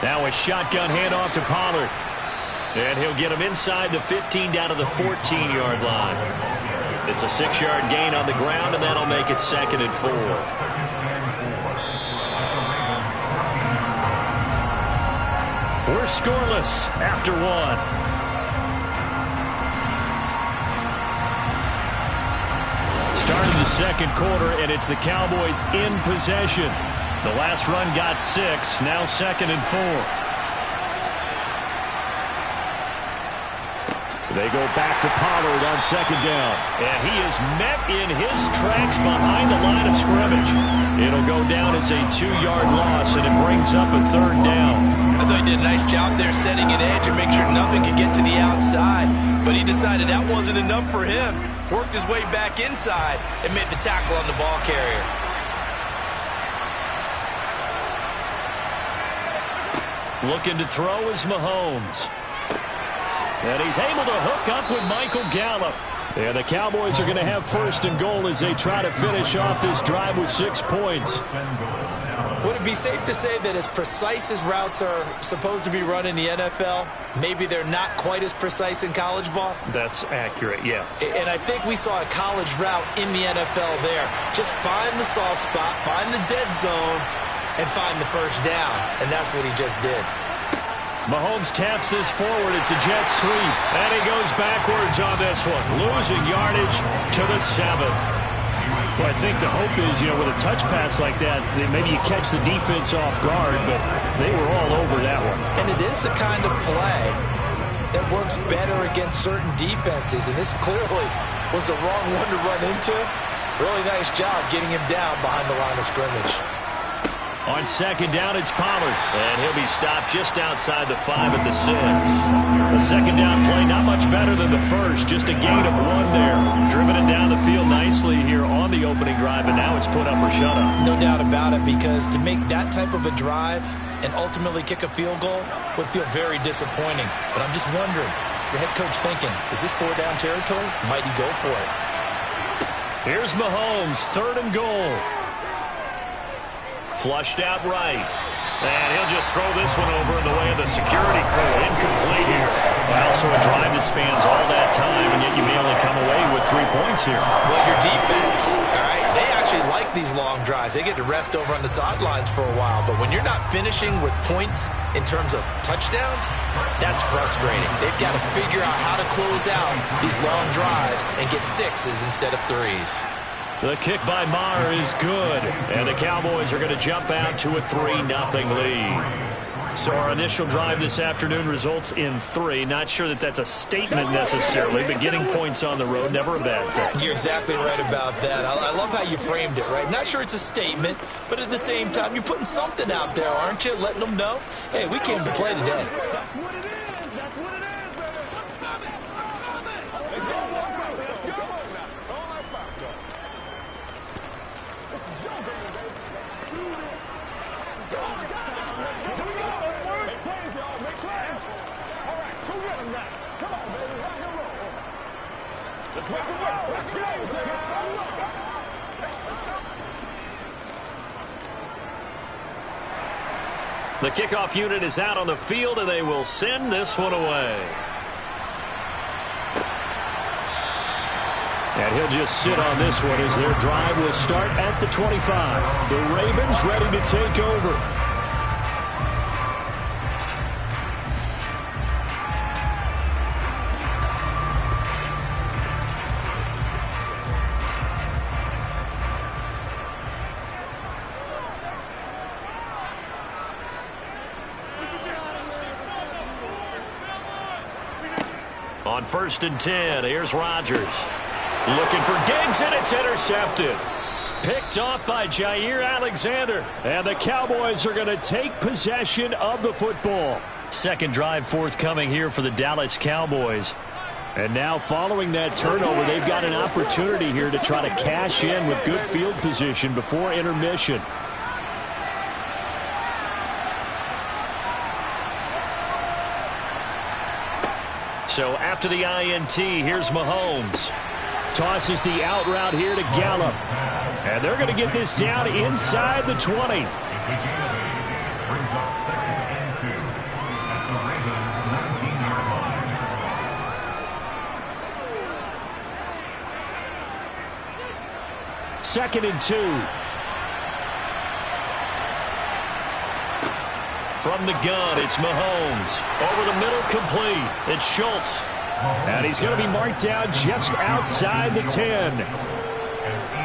Now a shotgun handoff to Pollard. And he'll get him inside the 15 down to the 14-yard line. It's a 6-yard gain on the ground, and that'll make it 2nd and 4. We're scoreless after 1. the second quarter, and it's the Cowboys in possession. The last run got 6, now 2nd and 4. They go back to Pollard on 2nd down. And he is met in his tracks behind the line of scrimmage. It'll go down as a 2-yard loss, and it brings up a 3rd down. I thought he did a nice job there setting an edge and make sure nothing could get to the outside. But he decided that wasn't enough for him. Worked his way back inside and made the tackle on the ball carrier. Looking to throw is Mahomes. And he's able to hook up with Michael Gallup. And the Cowboys are going to have 1st and goal as they try to finish off this drive with 6 points. Would it be safe to say that as precise as routes are supposed to be run in the NFL, maybe they're not quite as precise in college ball? That's accurate, yeah. And I think we saw a college route in the NFL there. Just find the soft spot, find the dead zone, and find the 1st down. And that's what he just did. Mahomes taps this forward. It's a jet sweep. And he goes backwards on this one. Losing yardage to the 7. Well, I think the hope is, with a touch pass like that, maybe you catch the defense off guard, but they were all over that one. And it is the kind of play that works better against certain defenses. And this clearly was the wrong one to run into. Really nice job getting him down behind the line of scrimmage. On 2nd down, it's Pollard. And he'll be stopped just outside the 5 at the 6. The 2nd down play, not much better than the first. Just a gain of 1 there. Driven it down the field nicely here on the opening drive, and now it's put up or shut up. No doubt about it, because to make that type of a drive and ultimately kick a field goal would feel very disappointing. But I'm just wondering, is the head coach thinking, is this 4-down territory? Might he go for it? Here's Mahomes, 3rd and goal. Flushed out right. And he'll just throw this one over in the way of the security crew. Incomplete here. Well, so a drive that spans all that time, and yet you may only come away with 3 points here. Well, your defense, all right, they actually like these long drives. They get to rest over on the sidelines for a while. But when you're not finishing with points in terms of touchdowns, that's frustrating. They've got to figure out how to close out these long drives and get 6s instead of 3s. The kick by Maher is good, and the Cowboys are going to jump out to a 3-0 lead. So our initial drive this afternoon results in 3. Not sure that that's a statement necessarily, but getting points on the road, never a bad thing. You're exactly right about that. I love how you framed it, right? Not sure it's a statement, but at the same time, you're putting something out there, aren't you? Letting them know, hey, we came to play today. The kickoff unit is out on the field, and they will send this one away. And he'll just sit on this one as their drive will start at the 25. The Ravens ready to take over. On 1st and 10, here's Rodgers. Looking for Diggs, and it's intercepted. Picked off by Jair Alexander. And the Cowboys are going to take possession of the football. Second drive forthcoming here for the Dallas Cowboys. And now following that turnover, they've got an opportunity here to try to cash in with good field position before intermission. So after the INT, here's Mahomes. Tosses the out route here to Gallup. And they're going to get this down inside the 20. Brings up 2nd and 2 at the Ravens' 19-yard line. 2nd and 2. From the gun, it's Mahomes. Over the middle, complete. It's Schultz. And he's going to be marked down just outside the 10.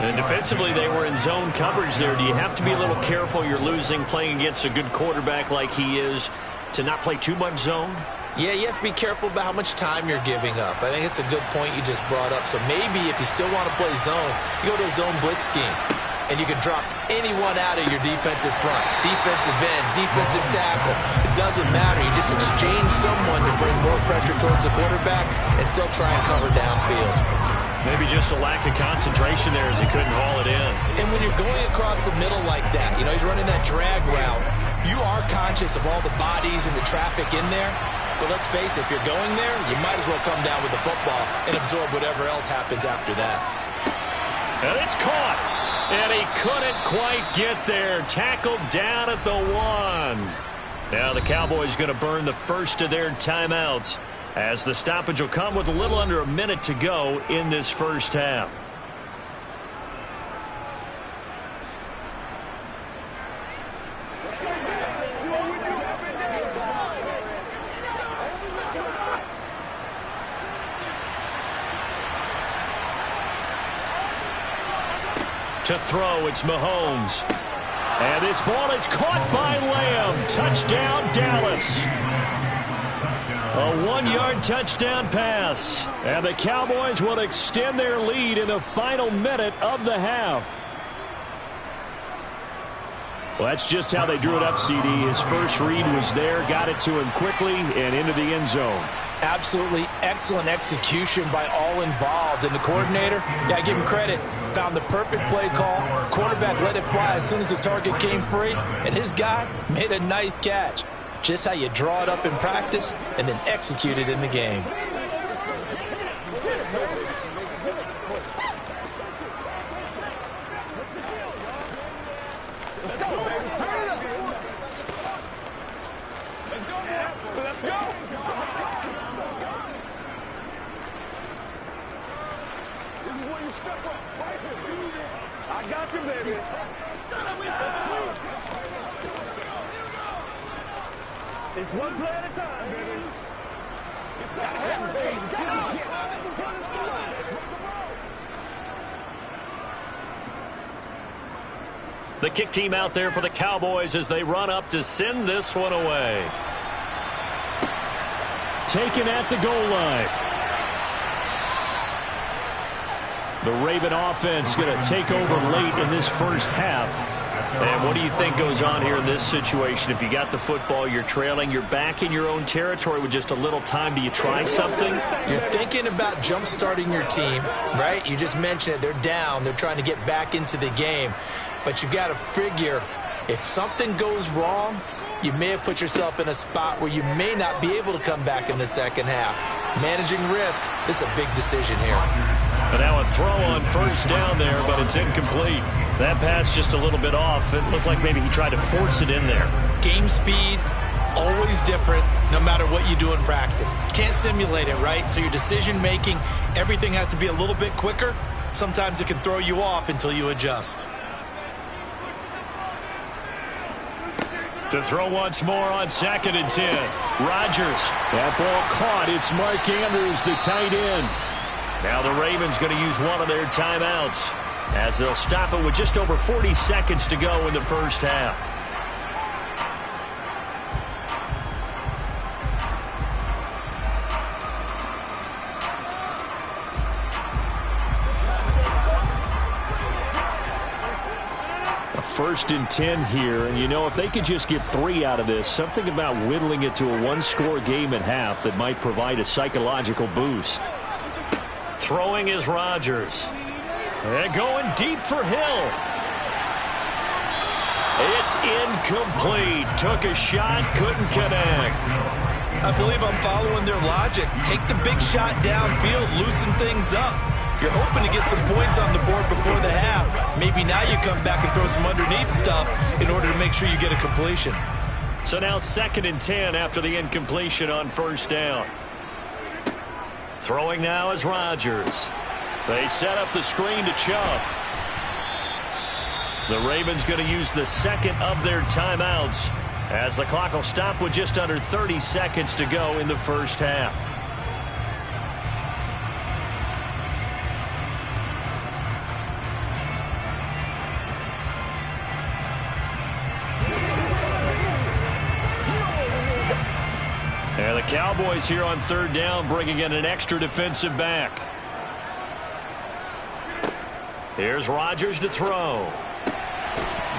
And defensively, they were in zone coverage there. Do you have to be a little careful? You're losing, playing against a good quarterback like he is, to not play too much zone? Yeah, you have to be careful about how much time you're giving up. I think it's a good point you just brought up. So maybe if you still want to play zone, you go to a zone blitz scheme. And you can drop anyone out of your defensive front. Defensive end, defensive tackle. It doesn't matter. You just exchange someone to bring more pressure towards the quarterback and still try and cover downfield. Maybe just a lack of concentration there as he couldn't haul it in. And when you're going across the middle like that, you know, he's running that drag route, you are conscious of all the bodies and the traffic in there. But let's face it, if you're going there, you might as well come down with the football and absorb whatever else happens after that. And it's caught. And he couldn't quite get there. Tackled down at the 1. Now the Cowboys going to burn the first of their timeouts, as the stoppage will come with a little under a minute to go in this first half. To throw, it's Mahomes. And this ball is caught by Lamb. Touchdown, Dallas. A 1-yard touchdown pass. And the Cowboys will extend their lead in the final minute of the half. Well, that's just how they drew it up, CD. His first read was there, got it to him quickly, and into the end zone. Absolutely excellent execution by all involved. And the coordinator, got to give him credit, found the perfect play call. Quarterback let it fly as soon as the target came free. And his guy made a nice catch. Just how you draw it up in practice and then execute it in the game. Let's go, baby. Turn it up. Let's go, boy. Let's go. This is where you step up. Right here. I got you, baby. It's one play at a time, baby. It's The kick team out there for the Cowboys as they run up to send this one away. Taken at the goal line. The Raven offense going to take over late in this first half. And what do you think goes on here in this situation? If you got the football, you're trailing, you're back in your own territory with just a little time. Do you try something? You're thinking about jump-starting your team, right? You just mentioned it. They're down. They're trying to get back into the game. But you got to figure, if something goes wrong, you may have put yourself in a spot where you may not be able to come back in the second half. Managing risk, this is a big decision here. But now a throw on first down there, but it's incomplete. That pass just a little bit off. It looked like maybe he tried to force it in there. Game speed, always different, no matter what you do in practice. You can't simulate it, right? So your decision-making, everything has to be a little bit quicker. Sometimes it can throw you off until you adjust. To throw once more on 2nd and 10. Rodgers. That ball caught. It's Mark Andrews, the tight end. Now the Ravens going to use one of their timeouts as they'll stop it with just over 40 seconds to go in the first half. A 1st and 10 here, and you know, if they could just get 3 out of this, something about whittling it to a one-score game at half that might provide a psychological boost. Throwing is Rodgers. And going deep for Hill. It's incomplete. Took a shot, couldn't connect. I believe I'm following their logic. Take the big shot downfield, loosen things up. You're hoping to get some points on the board before the half. Maybe now you come back and throw some underneath stuff in order to make sure you get a completion. So now 2nd and 10 after the incompletion on first down. Throwing now is Rodgers. They set up the screen to Chubb. The Ravens going to use the second of their timeouts as the clock will stop with just under 30 seconds to go in the first half. Cowboys here on third down, bringing in an extra defensive back. Here's Rodgers to throw.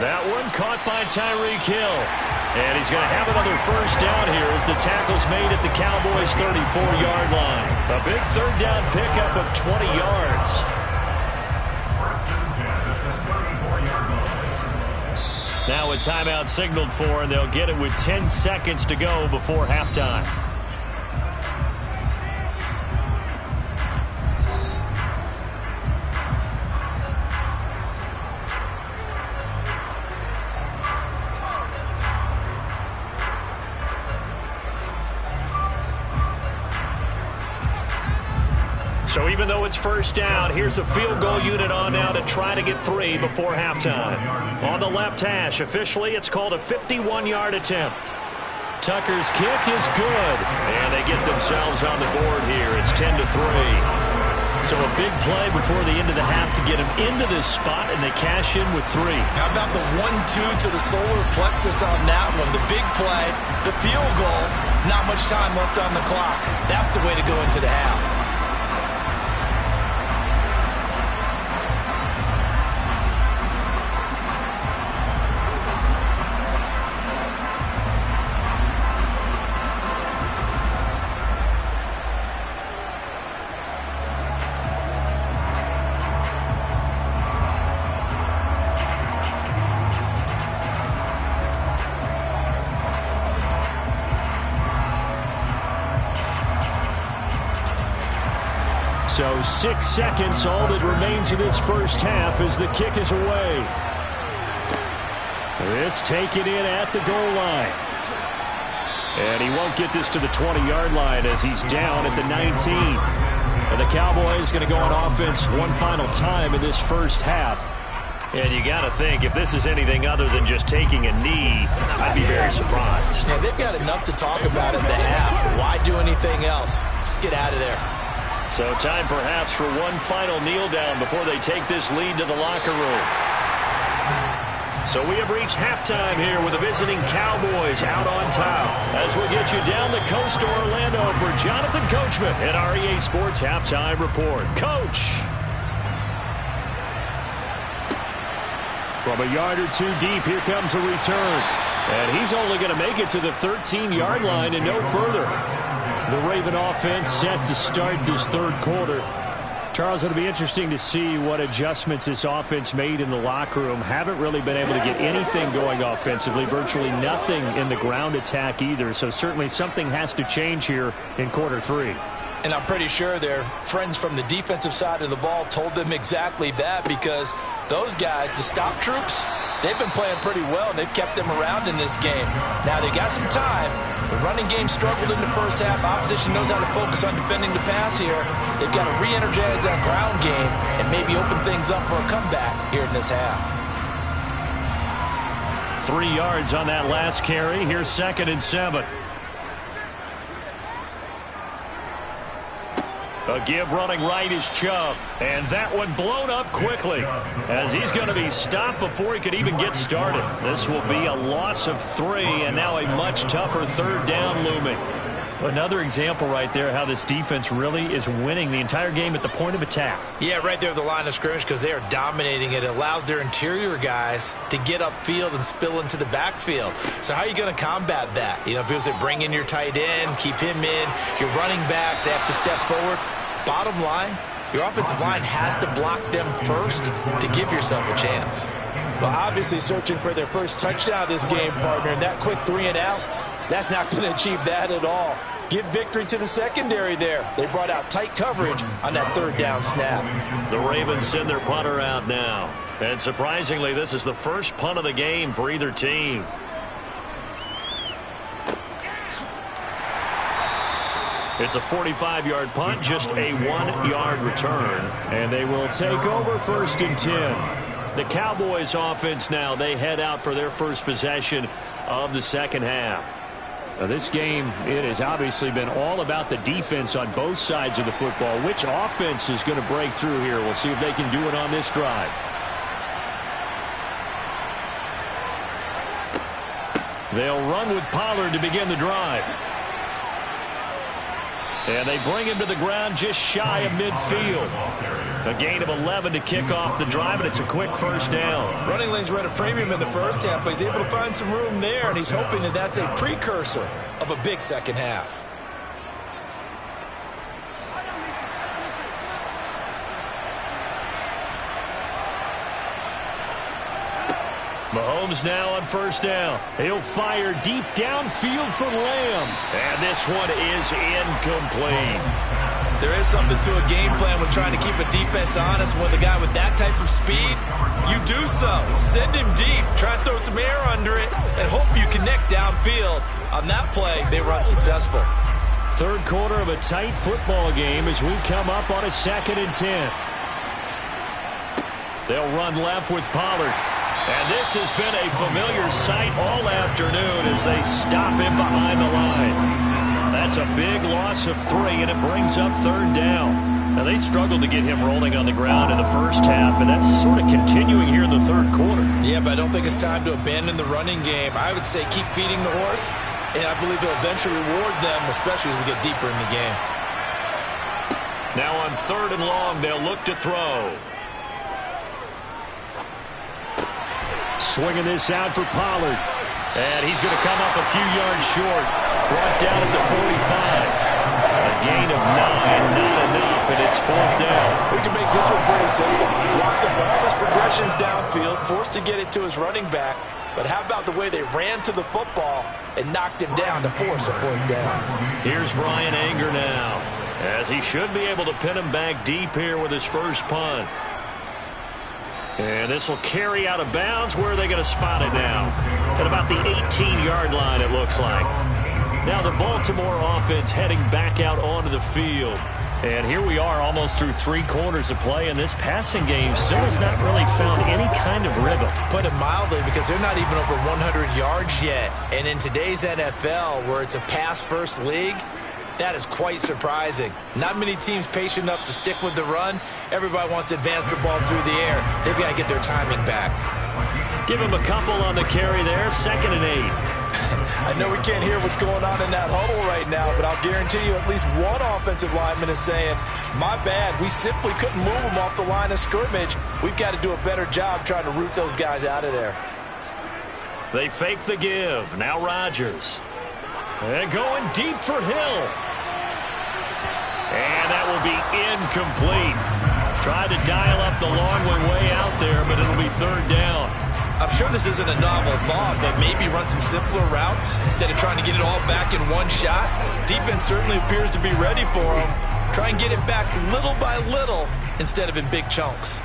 That one caught by Tyreek Hill. And he's going to have another first down here as the tackle's made at the Cowboys' 34-yard line. A big third down pickup of 20 yards. Now a timeout signaled for, and they'll get it with 10 seconds to go before halftime. So even though it's first down, here's the field goal unit on now to try to get 3 before halftime. On the left hash, officially, it's called a 51-yard attempt. Tucker's kick is good, and they get themselves on the board here. It's 10-3. So a big play before the end of the half to get them into this spot, and they cash in with 3. How about the 1-2 to the solar plexus on that one? The big play, the field goal, not much time left on the clock. That's the way to go into the half. So 6 seconds, all that remains of this first half as the kick is away. This taken in at the goal line. And he won't get this to the 20-yard line as he's down at the 19. And the Cowboys going to go on offense one final time in this first half. And you got to think, if this is anything other than just taking a knee, I'd be very surprised. Yeah, they've got enough to talk about in the half. Why do anything else? Just get out of there. So time perhaps for one final kneel down before they take this lead to the locker room. So we have reached halftime here with the visiting Cowboys out on top. As we'll get you down the coast to Orlando for Jonathan Coachman at our EA Sports Halftime Report. Coach! From a yard or two deep, here comes a return. And he's only going to make it to the 13-yard line and no further. The Raven offense set to start this third quarter. Charles, it'll be interesting to see what adjustments this offense made in the locker room. Haven't really been able to get anything going offensively, virtually nothing in the ground attack either. So certainly something has to change here in quarter 3. And I'm pretty sure their friends from the defensive side of the ball told them exactly that, because those guys, the stop troops, they've been playing pretty well, and they've kept them around in this game. Now, they got some time. The running game struggled in the first half. Opposition knows how to focus on defending the pass here. They've got to re-energize that ground game and maybe open things up for a comeback here in this half. 3 yards on that last carry. Here's 2nd and 7. A give running right is Chubb. And that one blown up quickly as he's going to be stopped before he could even get started. This will be a loss of 3, and now a much tougher third down looming. Another example right there how this defense really is winning the entire game at the point of attack. Yeah, right there at the line of scrimmage, because they are dominating it. It allows their interior guys to get upfield and spill into the backfield. So how are you going to combat that? You know, because they bring in your tight end, keep him in, your running backs, they have to step forward. Bottom line, your offensive line has to block them first to give yourself a chance. Well, obviously searching for their first touchdown this game, partner. And that quick 3 and out, that's not going to achieve that at all. Give victory to the secondary there. They brought out tight coverage on that third down snap. The Ravens send their punter out now. And surprisingly, this is the first punt of the game for either team. It's a 45-yard punt, just a 1-yard return. And they will take over 1st and 10. The Cowboys offense now, they head out for their first possession of the second half. Now this game, it has obviously been all about the defense on both sides of the football. Which offense is going to break through here? We'll see if they can do it on this drive. They'll run with Pollard to begin the drive. And they bring him to the ground just shy of midfield. A gain of 11 to kick off the drive, and it's a quick first down. Running lanes were at a premium in the first half, but he's able to find some room there, and he's hoping that that's a precursor of a big second half. Mahomes now on first down. He'll fire deep downfield for Lamb. And this one is incomplete. There is something to a game plan when trying to keep a defense honest. With a guy with that type of speed, you do so. Send him deep. Try and throw some air under it and hope you connect downfield. On that play, they run successful. Third quarter of a tight football game as we come up on a 2nd and 10. They'll run left with Pollard. And this has been a familiar sight all afternoon as they stop him behind the line. That's a big loss of 3, and it brings up 3rd down. Now, they struggled to get him rolling on the ground in the first half, and that's sort of continuing here in the 3rd quarter. Yeah, but I don't think it's time to abandon the running game. I would say keep feeding the horse, and I believe he'll eventually reward them, especially as we get deeper in the game. Now on 3rd and long, they'll look to throw. Swinging this out for Pollard. And he's going to come up a few yards short. Brought down at the 45. A gain of 9, not enough, and it's 4th down. We can make this one pretty simple. Block the ball, his progressions downfield, forced to get it to his running back. But how about the way they ran to the football and knocked him down to force a 4th down? Here's Brian Anger now, as he should be able to pin him back deep here with his first punt. And this will carry out of bounds. Where are they going to spot it now? At about the 18-yard line, it looks like. Now the Baltimore offense heading back out onto the field. And here we are almost through 3 quarters of play, and this passing game still has not really found any kind of rhythm. Put it mildly, because they're not even over 100 yards yet. And in today's NFL, where it's a pass-first league, that is quite surprising. Not many teams patient enough to stick with the run. Everybody wants to advance the ball through the air. They've got to get their timing back. Give him a couple on the carry there. 2nd and 8. I know we can't hear what's going on in that huddle right now, but I'll guarantee you at least one offensive lineman is saying, my bad, we simply couldn't move them off the line of scrimmage. We've got to do a better job trying to root those guys out of there. They fake the give. Now Rodgers. And going deep for Hill. And that will be incomplete. Tried to dial up the long way out there, but it'll be 3rd down. I'm sure this isn't a novel thought, but maybe run some simpler routes instead of trying to get it all back in one shot. Defense certainly appears to be ready for them. Try and get it back little by little instead of in big chunks.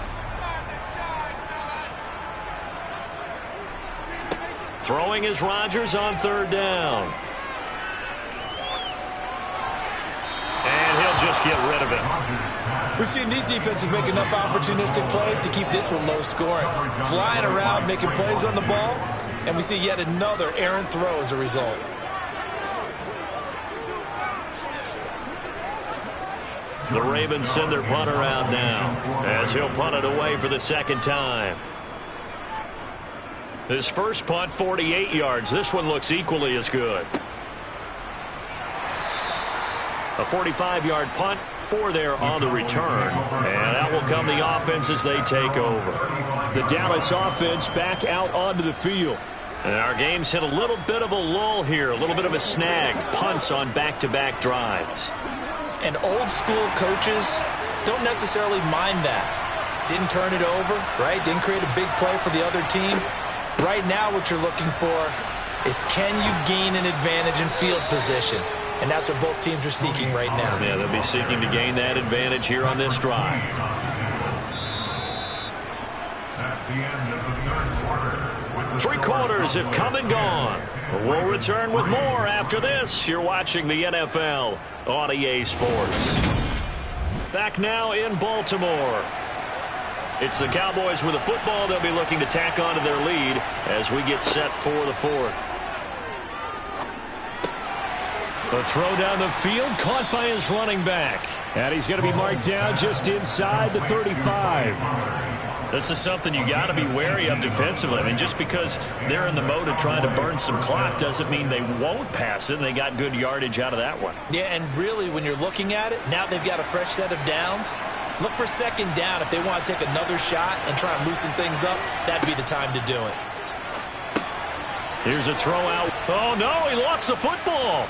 Throwing is Rodgers on 3rd down. And he'll just get rid of it. We've seen these defenses make enough opportunistic plays to keep this one low scoring. Flying around, making plays on the ball, and we see yet another errant throw as a result. The Ravens send their punter out now, as he'll punt it away for the 2nd time. His first punt, 48 yards. This one looks equally as good. A 45-yard punt, 4 there on the return. And that will come the offense as they take over. The Dallas offense back out onto the field. And our game's hit a little bit of a lull here, a little bit of a snag. Punts on back-to-back drives. And old-school coaches don't necessarily mind that. Didn't turn it over, right? Didn't create a big play for the other team. Right now what you're looking for is, can you gain an advantage in field position? And that's what both teams are seeking right now. Yeah, they'll be seeking to gain that advantage here on this drive. That's the end of the 3rd quarter. 3 quarters have come and gone. We'll return with more after this. You're watching the NFL on EA Sports. Back now in Baltimore. It's the Cowboys with the football. They'll be looking to tack on to their lead as we get set for the 4th. The throw down the field, caught by his running back. And he's going to be marked down just inside the 35. This is something you got to be wary of defensively. I mean, just because they're in the mode of trying to burn some clock doesn't mean they won't pass it. They got good yardage out of that one. Yeah, and really, when you're looking at it, now they've got a fresh set of downs. Look for second down. If they want to take another shot and try and loosen things up, that'd be the time to do it. Here's a throw out. Oh, no, he lost the football.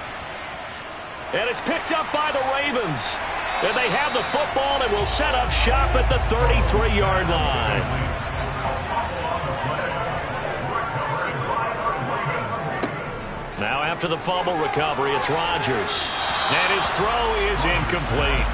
And it's picked up by the Ravens. And they have the football and will set up shop at the 33-yard line. Now after the fumble recovery, it's Rodgers. And his throw is incomplete.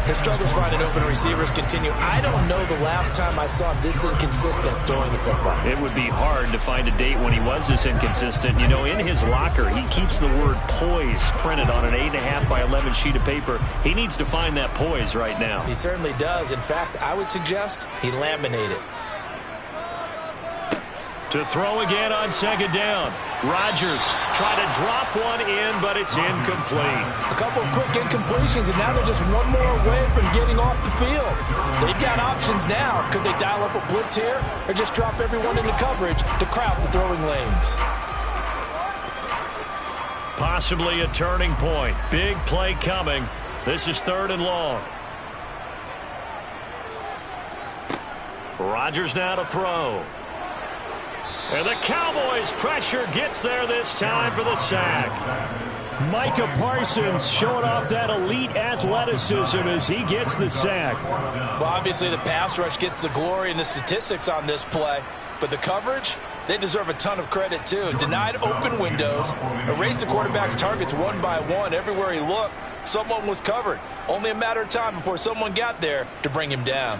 His struggles finding open receivers continue. I don't know the last time I saw him this inconsistent throwing the football. It would be hard to find a date when he was this inconsistent. You know, in his locker, he keeps the word poise printed on an 8.5 by 11 sheet of paper. He needs to find that poise right now. He certainly does. In fact, I would suggest he laminate it. To throw again on second down. Rodgers trying to drop one in, but it's incomplete. A couple of quick incompletions, and now they're just one more away from getting off the field. They've got options now. Could they dial up a blitz here or just drop everyone into coverage to crowd the throwing lanes? Possibly a turning point. Big play coming. This is 3rd and long. Rodgers now to throw. And the Cowboys' pressure gets there this time for the sack. Micah Parsons showing off that elite athleticism as he gets the sack. Well, obviously the pass rush gets the glory and the statistics on this play, but the coverage, they deserve a ton of credit too. Denied open windows, erased the quarterback's targets one by one. Everywhere he looked, someone was covered. Only a matter of time before someone got there to bring him down.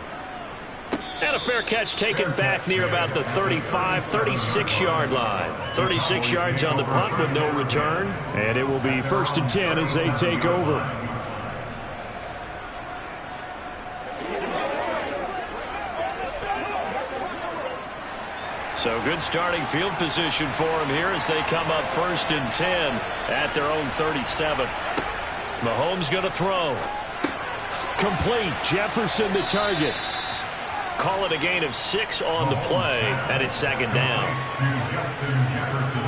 And a fair catch taken back near about the 35, 36-yard line. 36 yards on the punt with no return. And it will be 1st and 10 as they take over. So good starting field position for them here as they come up 1st and 10 at their own 37. Mahomes going to throw. Complete. Jefferson the target. Call it a gain of 6 on the play, and it's 2nd down. Justin Jefferson.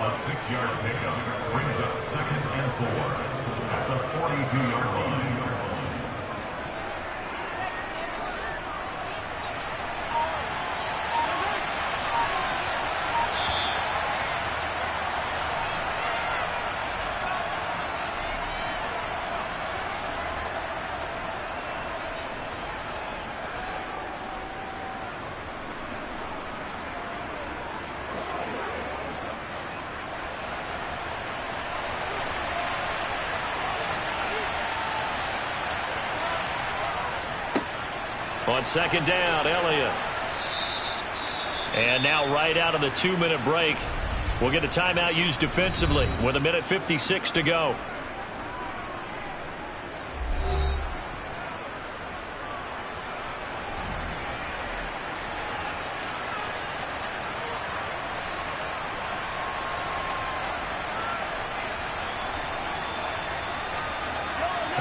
A 6-yard pickup brings up 2nd and 4 at the 42-yard line. On 2nd down, Elliott. And now right out of the 2-minute break, we'll get a timeout used defensively with 1:56 to go.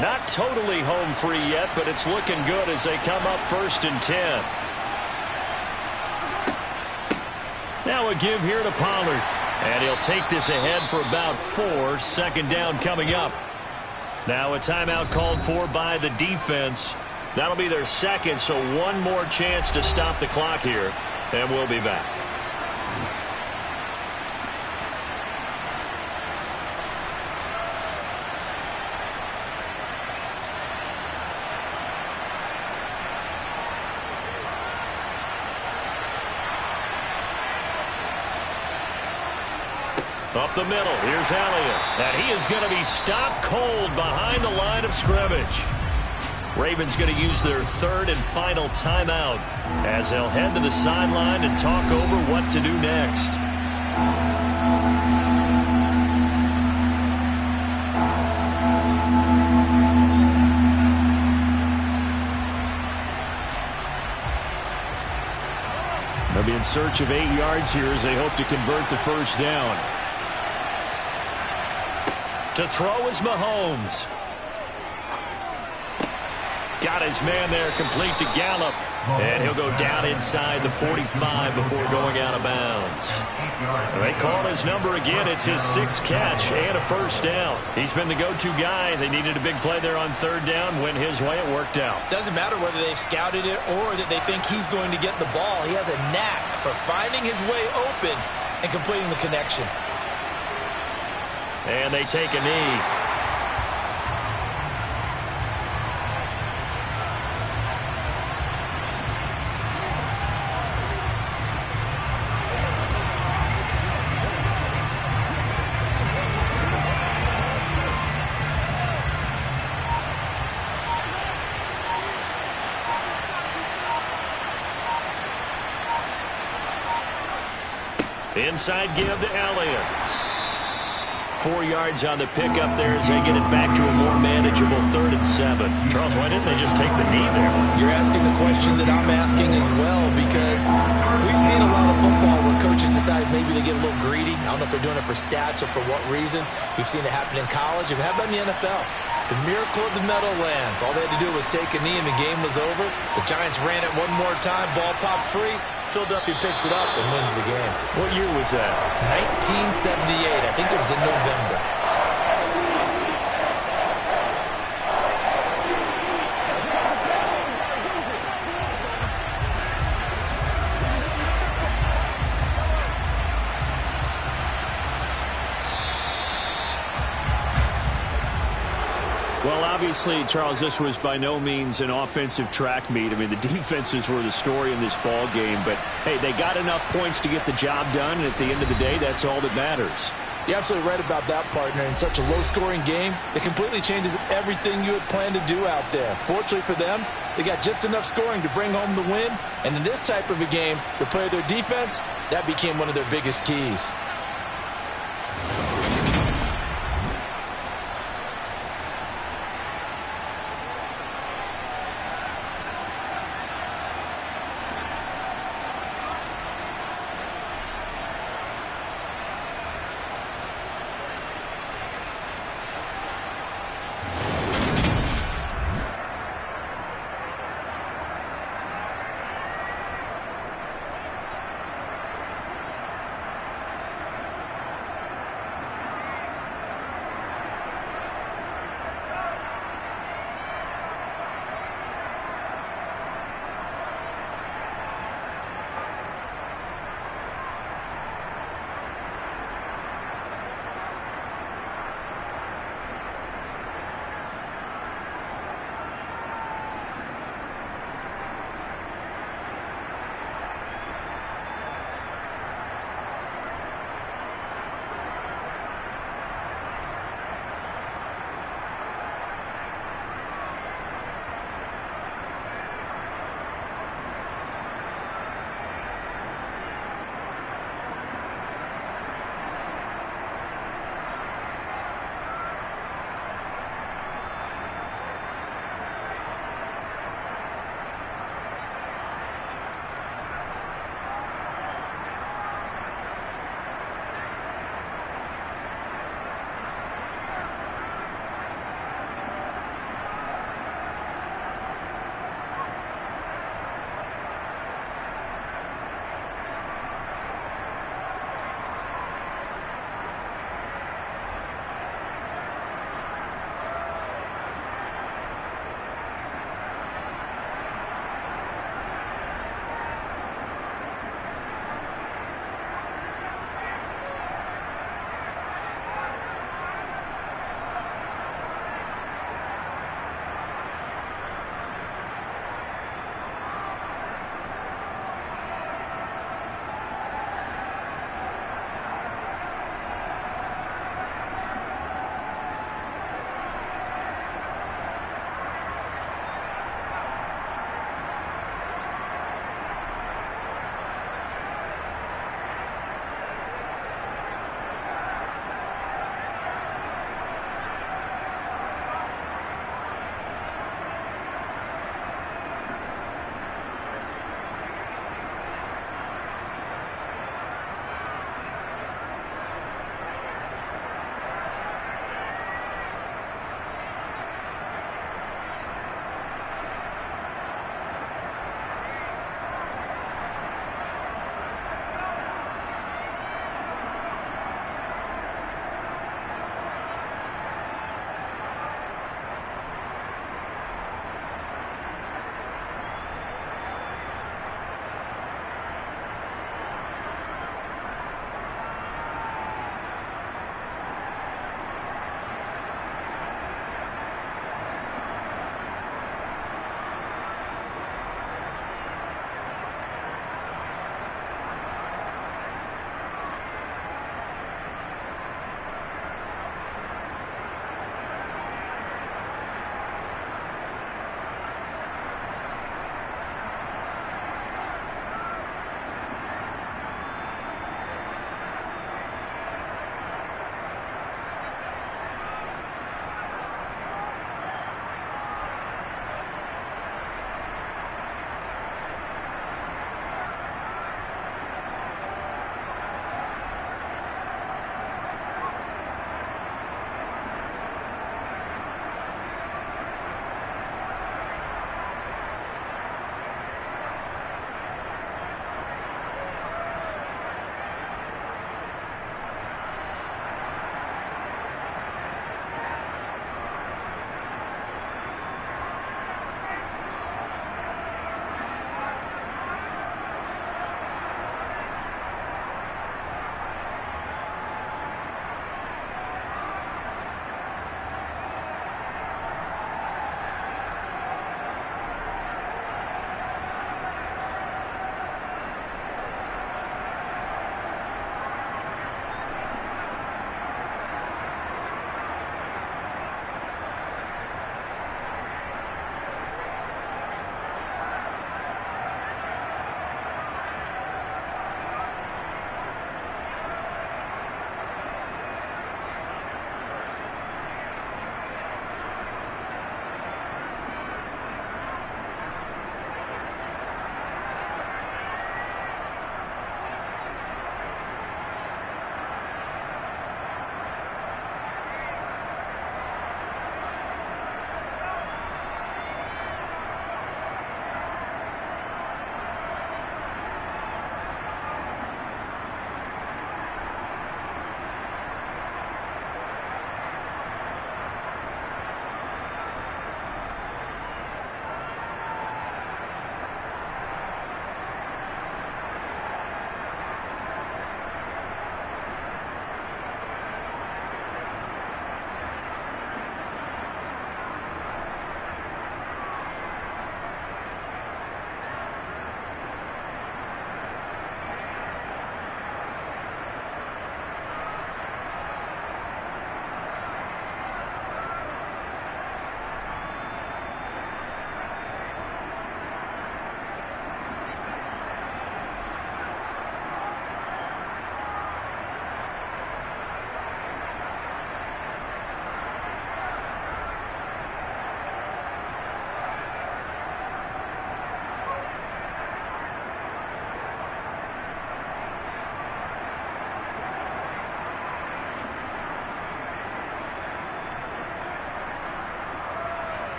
Not totally home free yet, but it's looking good as they come up 1st and 10. Now a give here to Pollard. And he'll take this ahead for about 4. 2nd down coming up. Now a timeout called for by the defense. That'll be their 2nd, so one more chance to stop the clock here. And we'll be back. Up the middle, here's Elliott. And he is going to be stopped cold behind the line of scrimmage. Ravens going to use their 3rd and final timeout as they'll head to the sideline and talk over what to do next. They'll be in search of 8 yards here as they hope to convert the 1st down. To throw is Mahomes. Got his man there, complete to Gallup. And he'll go down inside the 45 before going out of bounds. They call his number again. It's his 6th catch and a first down. He's been the go-to guy. They needed a big play there on 3rd down. Went his way. It worked out. Doesn't matter whether they scouted it or that they think he's going to get the ball. He has a knack for finding his way open and completing the connection. And they take a knee. Inside give to Elliott. 4 yards on the pickup there as they get it back to a more manageable 3rd and 7. Charles, why didn't they just take the knee there? You're asking the question that I'm asking as well, because we've seen a lot of football where coaches decide maybe they get a little greedy. I don't know if they're doing it for stats or for what reason. We've seen it happen in college, and how about in the NFL? The miracle of the Meadowlands. All they had to do was take a knee and the game was over. The Giants ran it one more time. Ball popped free. Philadelphia picks it up and wins the game. What year was that? 1978. I think it was in November. Well, obviously, Charles, this was by no means an offensive track meet. I mean, the defenses were the story in this ball game. But, hey, they got enough points to get the job done. And at the end of the day, that's all that matters. You're absolutely right about that, partner. In such a low-scoring game, it completely changes everything you had planned to do out there. Fortunately for them, they got just enough scoring to bring home the win. And in this type of a game, to play their defense, that became one of their biggest keys.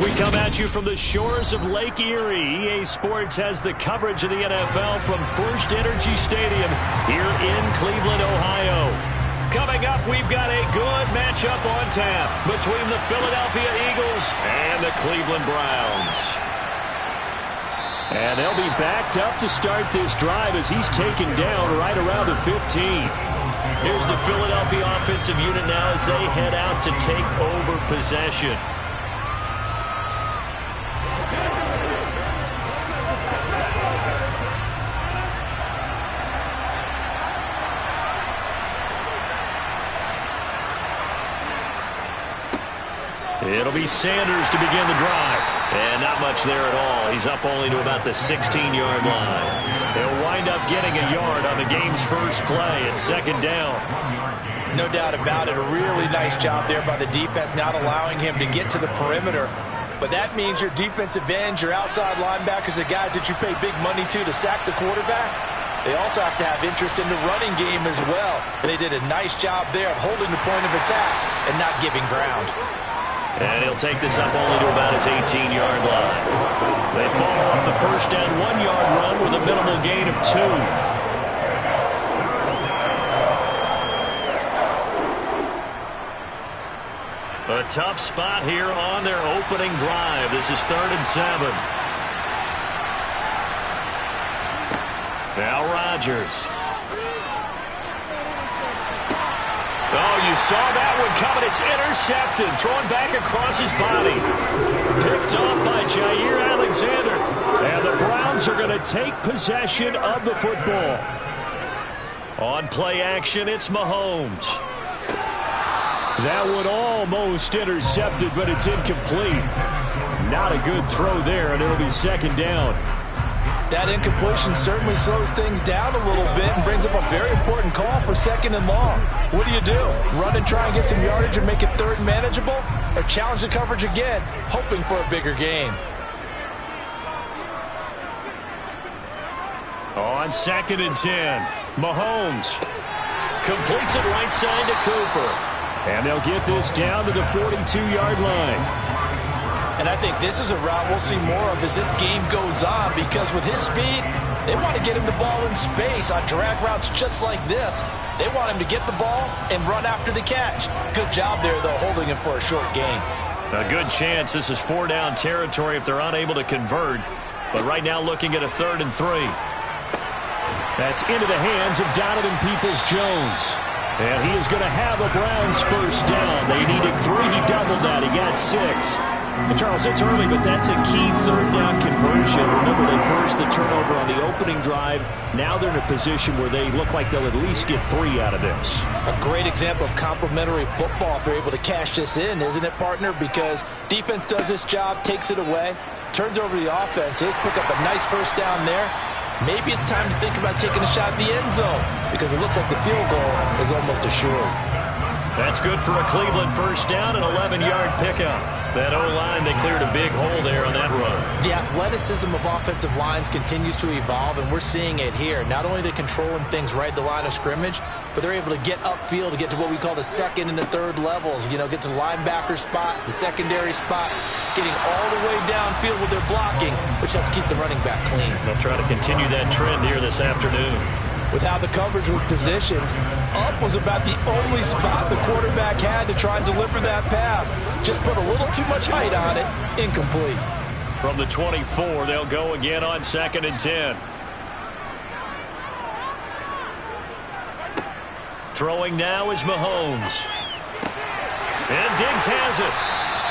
We come at you from the shores of Lake Erie. EA Sports has the coverage of the NFL from First Energy Stadium here in Cleveland, Ohio. Coming up, we've got a good matchup on tap between the Philadelphia Eagles and the Cleveland Browns. And they'll be backed up to start this drive as he's taken down right around the 15. Here's the Philadelphia offensive unit now as they head out to take over possession. It'll be Sanders to begin the drive. And not much there at all. He's up only to about the 16-yard line. He'll wind up getting a yard on the game's first play at second down. No doubt about it. A really nice job there by the defense, not allowing him to get to the perimeter. But that means your defensive ends, your outside linebackers, the guys that you pay big money to sack the quarterback, they also have to have interest in the running game as well. They did a nice job there of holding the point of attack and not giving ground. And he'll take this up only to about his 18-yard line. They follow up the first down 1-yard run with a minimal gain of 2. A tough spot here on their opening drive. This is 3rd and 7. Now Rodgers. Oh, you saw that one coming. It's intercepted. Thrown back across his body. Picked off by Jair Alexander. And the Browns are going to take possession of the football. On play action, it's Mahomes. That one almost intercepted, but it's incomplete. Not a good throw there, and it'll be second down. That incompletion certainly slows things down a little bit and brings up a very important call for 2nd and long. What do? Run and try and get some yardage and make it 3rd manageable? Or challenge the coverage again, hoping for a bigger gain? On 2nd and 10, Mahomes completes it right side to Cooper. And they'll get this down to the 42-yard line. And I think this is a route we'll see more of as this game goes on, because with his speed, they want to get him the ball in space on drag routes just like this. They want him to get the ball and run after the catch. Good job there, though, holding him for a short gain. A good chance this is 4-down territory if they're unable to convert. But right now looking at a 3rd and 3. That's into the hands of Donovan Peoples-Jones. And he is going to have a Browns first down. They needed 3. He doubled that. He got 6. And Charles, it's early, but that's a key 3rd down conversion. Remember, they forced the turnover on the opening drive. Now they're in a position where they look like they'll at least get 3 out of this. A great example of complementary football if they're able to cash this in, isn't it, partner? Because defense does this job, takes it away, turns over the offense. Let's pick up a nice first down there. Maybe it's time to think about taking a shot at the end zone, because it looks like the field goal is almost assured. That's good for a Cleveland first down, an 11-yard pickup. That O-line, they cleared a big hole there on that run. The athleticism of offensive lines continues to evolve, and we're seeing it here. Not only are they controlling things right at the line of scrimmage, but they're able to get upfield to get to what we call the 2nd and the 3rd levels. You know, get to the linebacker spot, the secondary spot, getting all the way downfield with their blocking, which helps keep the running back clean. They'll try to continue that trend here this afternoon. With how the coverage was positioned, up was about the only spot the quarterback had to try and deliver that pass. Just put a little too much height on it. Incomplete. From the 24, they'll go again on 2nd and 10. Throwing now is Mahomes. And Diggs has it.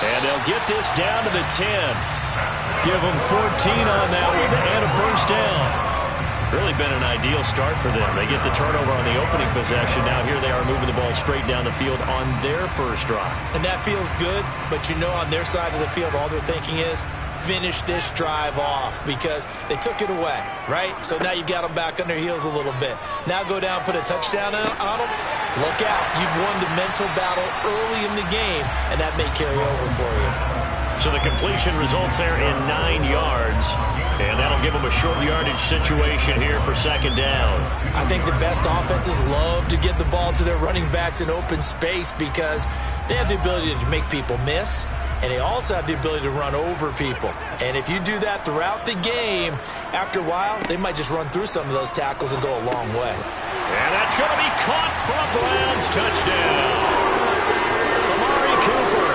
And they'll get this down to the 10. Give them 14 on that one and a first down. Really been an ideal start for them. They get the turnover on the opening possession. Now here they are moving the ball straight down the field on their first drive. And that feels good, but you know on their side of the field all they're thinking is finish this drive off, because they took it away, right? So now you've got them back on their heels a little bit. Now go down, put a touchdown on them. Look out. You've won the mental battle early in the game, and that may carry over for you. So the completion results there in 9 yards. And that'll give them a short yardage situation here for second down. I think the best offenses love to get the ball to their running backs in open space because they have the ability to make people miss. and they also have the ability to run over people. And if you do that throughout the game, after a while, they might just run through some of those tackles and go a long way. And that's going to be caught for a Browns touchdown. Amari Cooper,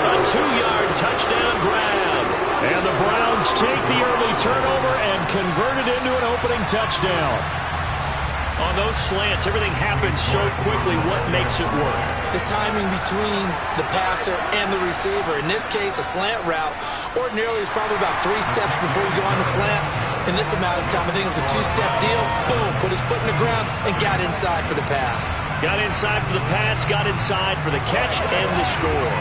a 2-yard touchdown grab. And the Browns take the early turnover and convert it into an opening touchdown. On those slants, everything happens so quickly. What makes it work? The timing between the passer and the receiver. In this case, a slant route ordinarily is probably about 3 steps before you go on the slant. In this amount of time, I think it was a 2-step deal. Boom, put his foot in the ground and got inside for the pass. Got inside for the pass, got inside for the catch and the score.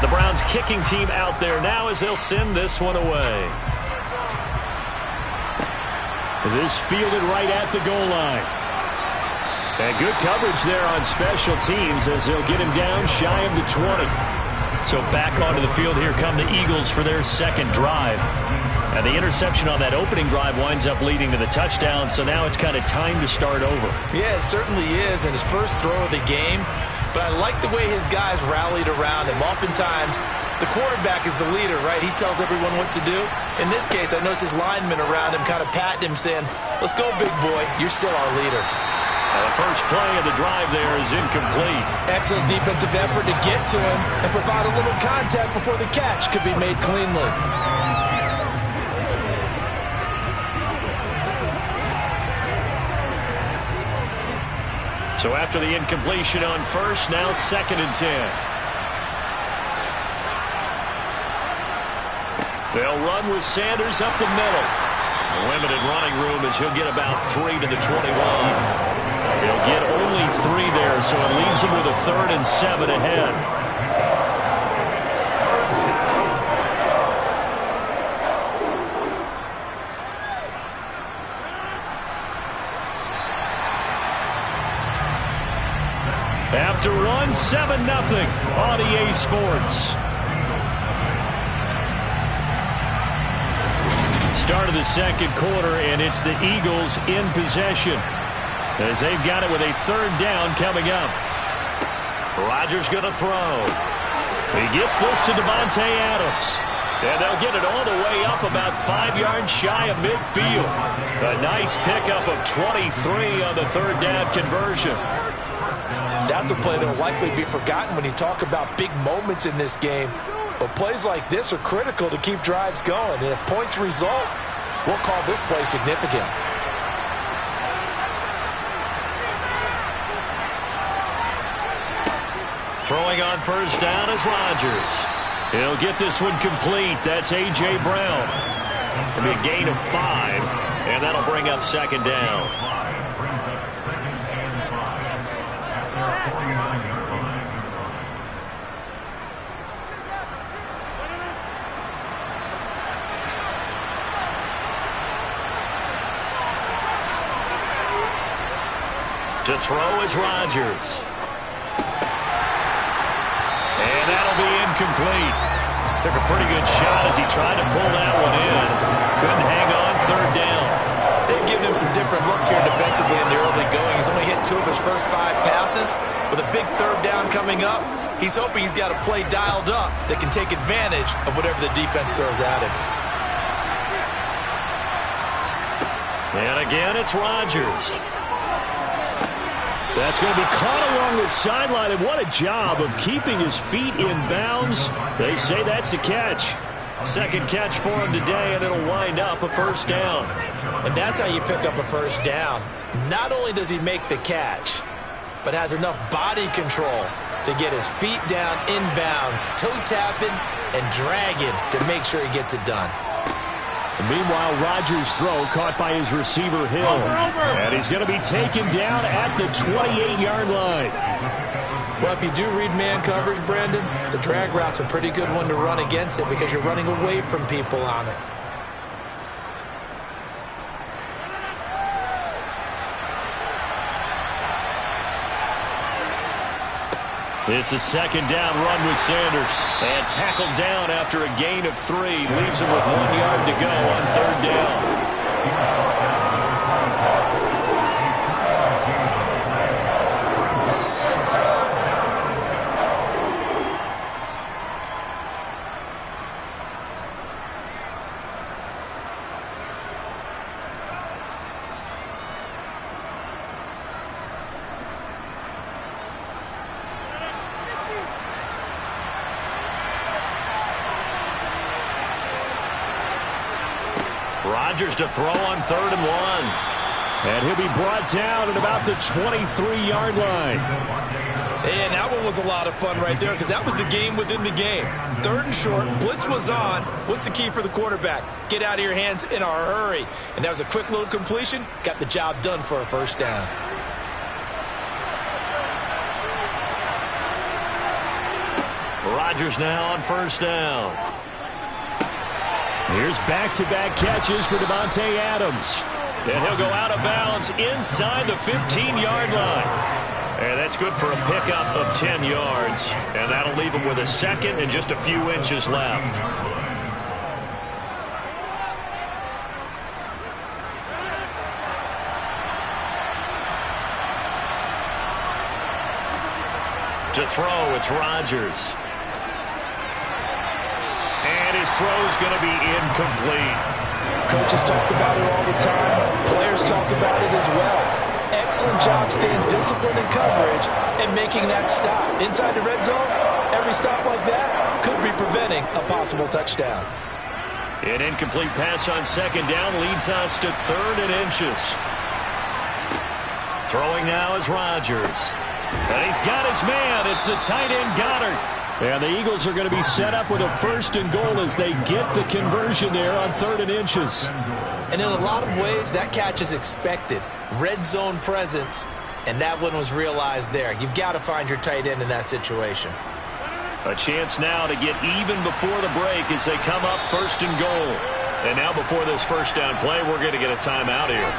The Browns kicking team out there now as they'll send this one away. This fielded right at the goal line. And good coverage there on special teams as they'll get him down shy of the 20. So back onto the field here come the Eagles for their second drive. And the interception on that opening drive winds up leading to the touchdown, so now it's kind of time to start over. Yeah, it certainly is in his first throw of the game. But I like the way his guys rallied around him. Oftentimes, the quarterback is the leader, right? He tells everyone what to do. In this case, I noticed his linemen around him kind of patting him, saying, let's go, big boy. You're still our leader. The first play of the drive there is incomplete. Excellent defensive effort to get to him and provide a little contact before the catch could be made cleanly. So after the incompletion on first, now 2nd and 10. They'll run with Sanders up the middle. Limited running room as he'll get about 3 to the 21. He'll get only 3 there, so it leaves him with a 3rd and 7 ahead. After 1, 7-0 on EA Sports. Start of the second quarter, and it's the Eagles in possession as they've got it with a 3rd down coming up. Rodgers going to throw. He gets this to Davante Adams. And they'll get it all the way up about 5 yards shy of midfield. A nice pickup of 23 on the 3rd down conversion. That's a play that will likely be forgotten when you talk about big moments in this game. But plays like this are critical to keep drives going. And if points result, we'll call this play significant. Throwing on first down is Rodgers. He'll get this one complete. That's A.J. Brown. It'll be a gain of 5, and that'll bring up 2nd down. To throw is Rodgers. And that'll be incomplete. Took a pretty good shot as he tried to pull that one in. Couldn't hang on 3rd down. They've given him some different looks here defensively in the early going. He's only hit 2 of his first 5 passes. With a big 3rd down coming up, he's hoping he's got a play dialed up that can take advantage of whatever the defense throws at him. And again, it's Rodgers. That's going to be caught along the sideline, and what a job of keeping his feet in bounds. They say that's a catch. 2nd catch for him today, and it'll wind up a 1st down. And that's how you pick up a 1st down. Not only does he make the catch, but has enough body control to get his feet down inbounds, toe tapping and dragging to make sure he gets it done. Meanwhile, Rodgers' throw caught by his receiver, Hill. And he's going to be taken down at the 28-yard line. Well, if you do read man coverage, Brandon, the drag route's a pretty good one to run against it because you're running away from people on it. It's a second down run with Sanders. And tackled down after a gain of 3. Leaves him with 1 yard to go on third down. Rodgers to throw on 3rd and 1. And he'll be brought down at about the 23-yard line. And that one was a lot of fun right there because that was the game within the game. 3rd and short, blitz was on. What's the key for the quarterback? Get out of your hands in a hurry. And that was a quick little completion. Got the job done for a first down. Rodgers now on 1st down. Here's back-to-back catches for Davante Adams. And he'll go out of bounds inside the 15-yard line. And that's good for a pickup of 10 yards. And that'll leave him with a second and just a few inches left. To throw, it's Rodgers. And his throw's going to be incomplete. Coaches talk about it all the time. Players talk about it as well. Excellent job staying disciplined in coverage and making that stop. Inside the red zone, every stop like that could be preventing a possible touchdown. An incomplete pass on 2nd down leads us to 3rd and inches. Throwing now is Rodgers. And he's got his man. It's the tight end Goddard. And the Eagles are going to be set up with a 1st and goal as they get the conversion there on 3rd and inches. And in a lot of ways, that catch is expected. Red zone presence, and that one was realized there. You've got to find your tight end in that situation. A chance now to get even before the break as they come up 1st and goal. And now before this first down play, we're going to get a timeout here,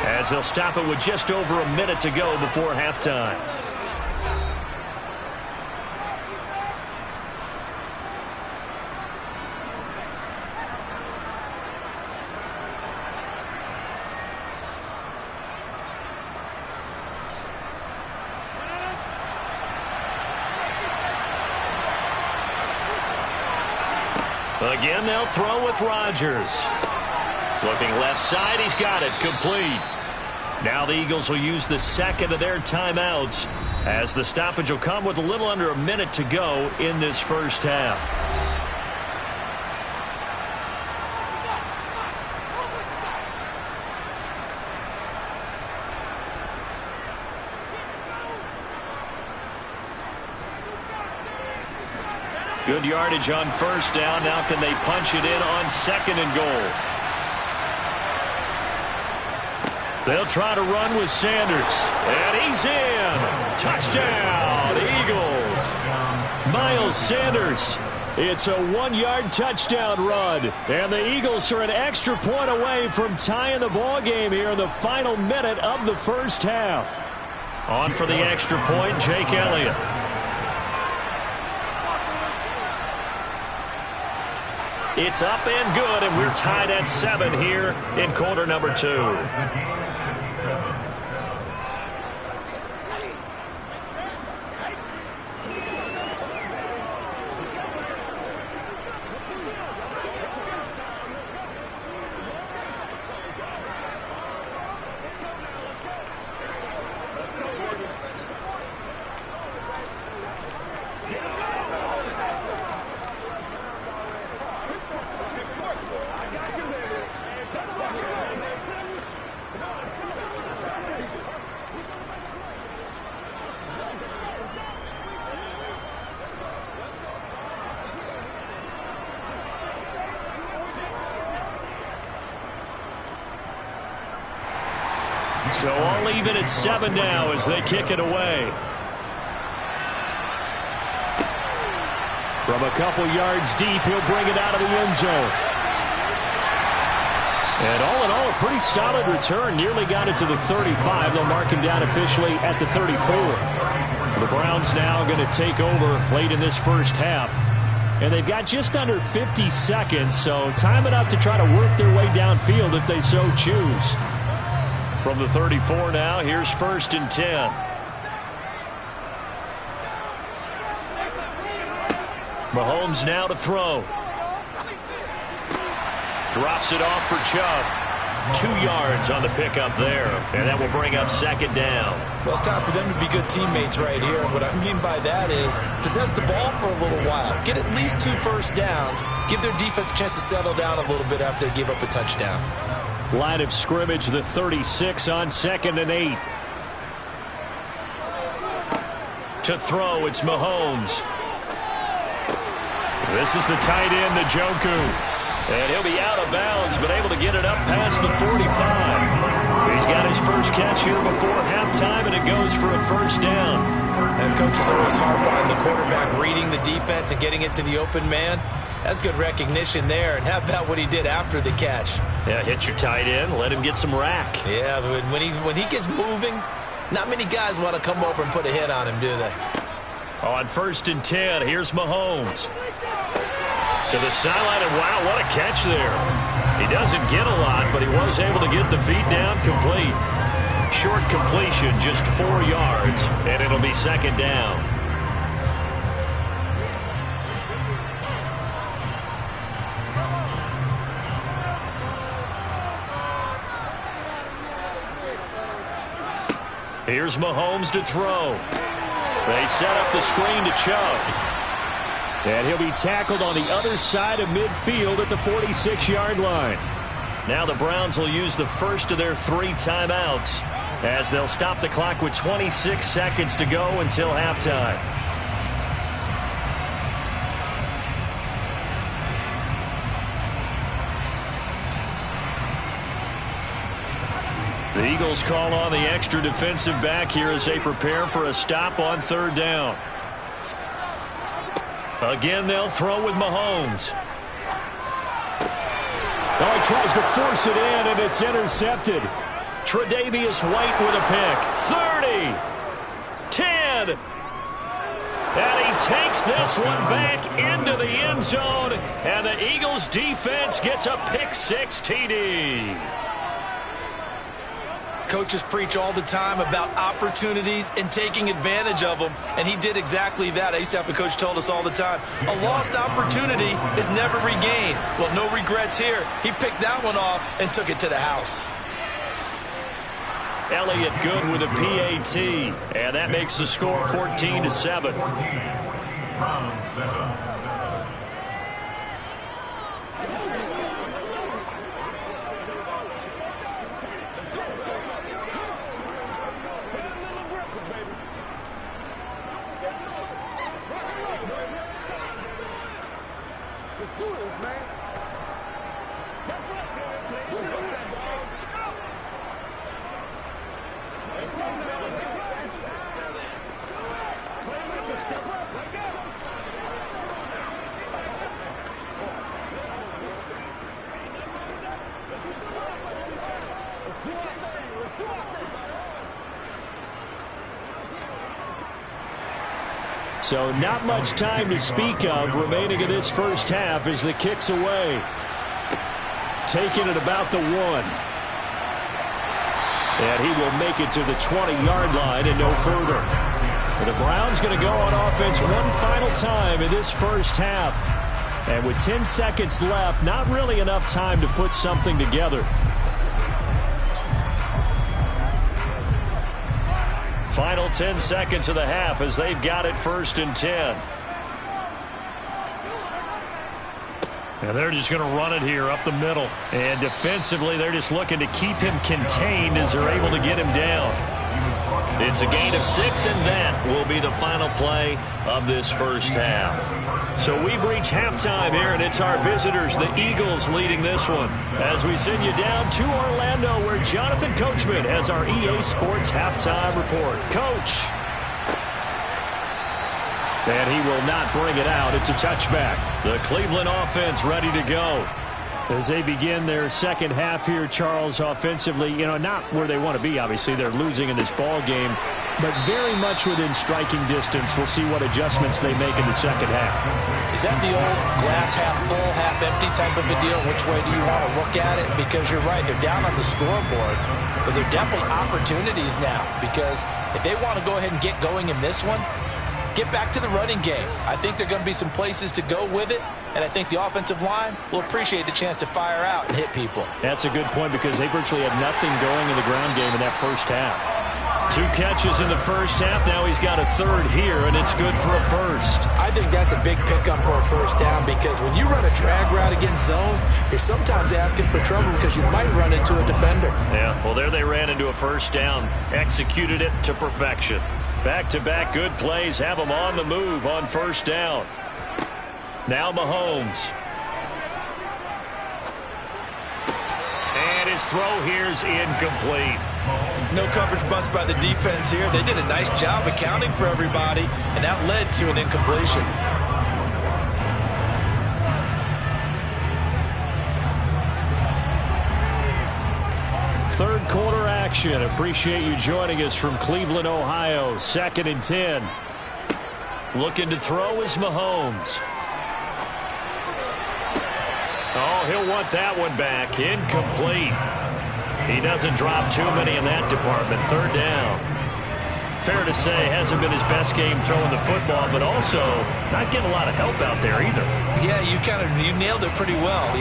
as they'll stop it with just over a minute to go before halftime. Again, they'll throw with Rodgers. Looking left side, he's got it, complete. Now the Eagles will use the second of their timeouts as the stoppage will come with a little under a minute to go in this first half. Good yardage on 1st down. Now can they punch it in on 2nd and goal? They'll try to run with Sanders. And he's in. Touchdown, Eagles. Miles Sanders. It's a 1-yard touchdown run. And the Eagles are an extra point away from tying the ball game here in the final minute of the first half. On for the extra point, Jake Elliott. It's up and good, and we're tied at 7 here in quarter number 2. So all even at 7 now as they kick it away. From a couple yards deep, he'll bring it out of the end zone. And all in all, a pretty solid return. Nearly got it to the 35. They'll mark him down officially at the 34. The Browns now going to take over late in this first half. And they've got just under 50 seconds, so time enough to try to work their way downfield if they so choose. From the 34 now, here's 1st and 10. Mahomes now to throw. Drops it off for Chubb. 2 yards on the pickup there. And that will bring up 2nd down. Well, it's time for them to be good teammates right here. And what I mean by that is possess the ball for a little while. Get at least 2 first downs. Give their defense a chance to settle down a little bit after they give up a touchdown. Line of scrimmage, the 36 on 2nd and 8. To throw, it's Mahomes. This is the tight end, Njoku. And he'll be out of bounds, but able to get it up past the 45. He's got his first catch here before halftime, and it goes for a 1st down. And coaches always harp on the quarterback reading the defense and getting it to the open man. That's good recognition there. And how about what he did after the catch? Yeah, hit your tight end, let him get some rack. Yeah, when he gets moving, not many guys want to come over and put a hit on him, do they? On 1st and 10, here's Mahomes. To the sideline, and wow, what a catch there. He doesn't get a lot, but he was able to get the feet down complete. Short completion, just 4 yards, and it'll be 2nd down. Here's Mahomes to throw. They set up the screen to Chubb. And he'll be tackled on the other side of midfield at the 46-yard line. Now the Browns will use the first of their 3 timeouts as they'll stop the clock with 26 seconds to go until halftime. The Eagles call on the extra defensive back here as they prepare for a stop on 3rd down. Again, they'll throw with Mahomes. Oh, he tries to force it in, and it's intercepted. Tre'Davious White with a pick. 30. 10. And he takes this one back into the end zone. And the Eagles defense gets a pick-6 TD. Coaches preach all the time about opportunities and taking advantage of them, and he did exactly that. I used to have a coach told us all the time, a lost opportunity is never regained. Well, no regrets here. He picked that one off and took it to the house. Elliott Good with a PAT, and that makes the score 14-7. Round 7. So not much time to speak of remaining in this first half as the kick's away. Taking it about the 1. And he will make it to the 20-yard line and no further. And the Browns going to go on offense one final time in this first half. And with 10 seconds left, not really enough time to put something together. Final 10 seconds of the half as they've got it 1st and 10. And they're just going to run it here up the middle. And defensively, they're just looking to keep him contained as they're able to get him down. It's a gain of 6, and that will be the final play of this first half. So we've reached halftime here, and it's our visitors, the Eagles, leading this one. As we send you down to Orlando, where Jonathan Coachman has our EA Sports halftime report. Coach. And he will not bring it out. It's a touchback. The Cleveland offense ready to go. As they begin their second half here, Charles, offensively, not where they want to be, obviously. They're losing in this ball game, but very much within striking distance. We'll see what adjustments they make in the second half. Is that the old glass half full, half empty type of a deal? Which way do you want to look at it? Because you're right, they're down on the scoreboard, but they're definitely opportunities now, because if they want to go ahead and get going in this one, get back to the running game. I think there are going to be some places to go with it, and I think the offensive line will appreciate the chance to fire out and hit people. That's a good point, because they virtually had nothing going in the ground game in that first half. 2 catches in the first half. Now he's got a third here, and it's good for a first. I think that's a big pickup for a first down, because when you run a drag route against zone, you're sometimes asking for trouble because you might run into a defender. Yeah, well, there they ran into a first down. Executed it to perfection. Back-to-back good plays have him on the move on first down. Now Mahomes. And his throw here's incomplete. No coverage bust by the defense here. They did a nice job accounting for everybody, and that led to an incompletion. Third quarter action. Appreciate you joining us from Cleveland, Ohio. 2nd and 10. Looking to throw is Mahomes. Oh, he'll want that one back. Incomplete. He doesn't drop too many in that department. Third down. Fair to say, hasn't been his best game throwing the football, but also not getting a lot of help out there either. Yeah, you nailed it pretty well,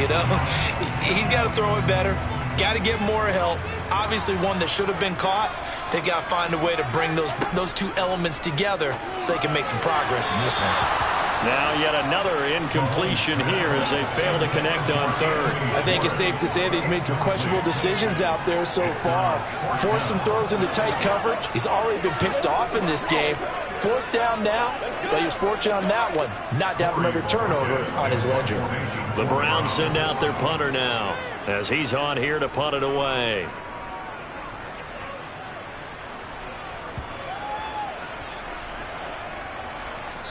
He's got to throw it better. Got to get more help. Obviously one that should have been caught. They got to find a way to bring those two elements together so they can make some progress in this one. Now yet another incompletion here as they fail to connect on third. I think it's safe to say that he's made some questionable decisions out there so far. Forced some throws into tight coverage. He's already been picked off in this game. 4th down now, but he was fortunate on that one. Not to have another turnover on his ledger. The Browns send out their punter now as he's on here to punt it away.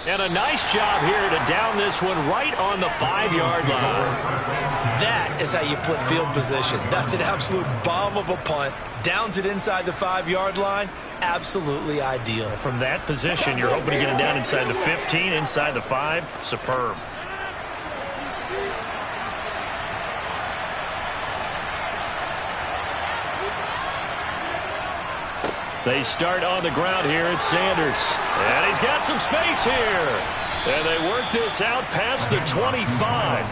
And a nice job here to down this one right on the 5-yard line. That is how you flip field position. That's an absolute bomb of a punt. Downs it inside the 5-yard line. Absolutely ideal. From that position, you're hoping to get it down inside the 15, inside the 5. Superb. They start on the ground here. It's Sanders. And he's got some space here. And they work this out past the 25.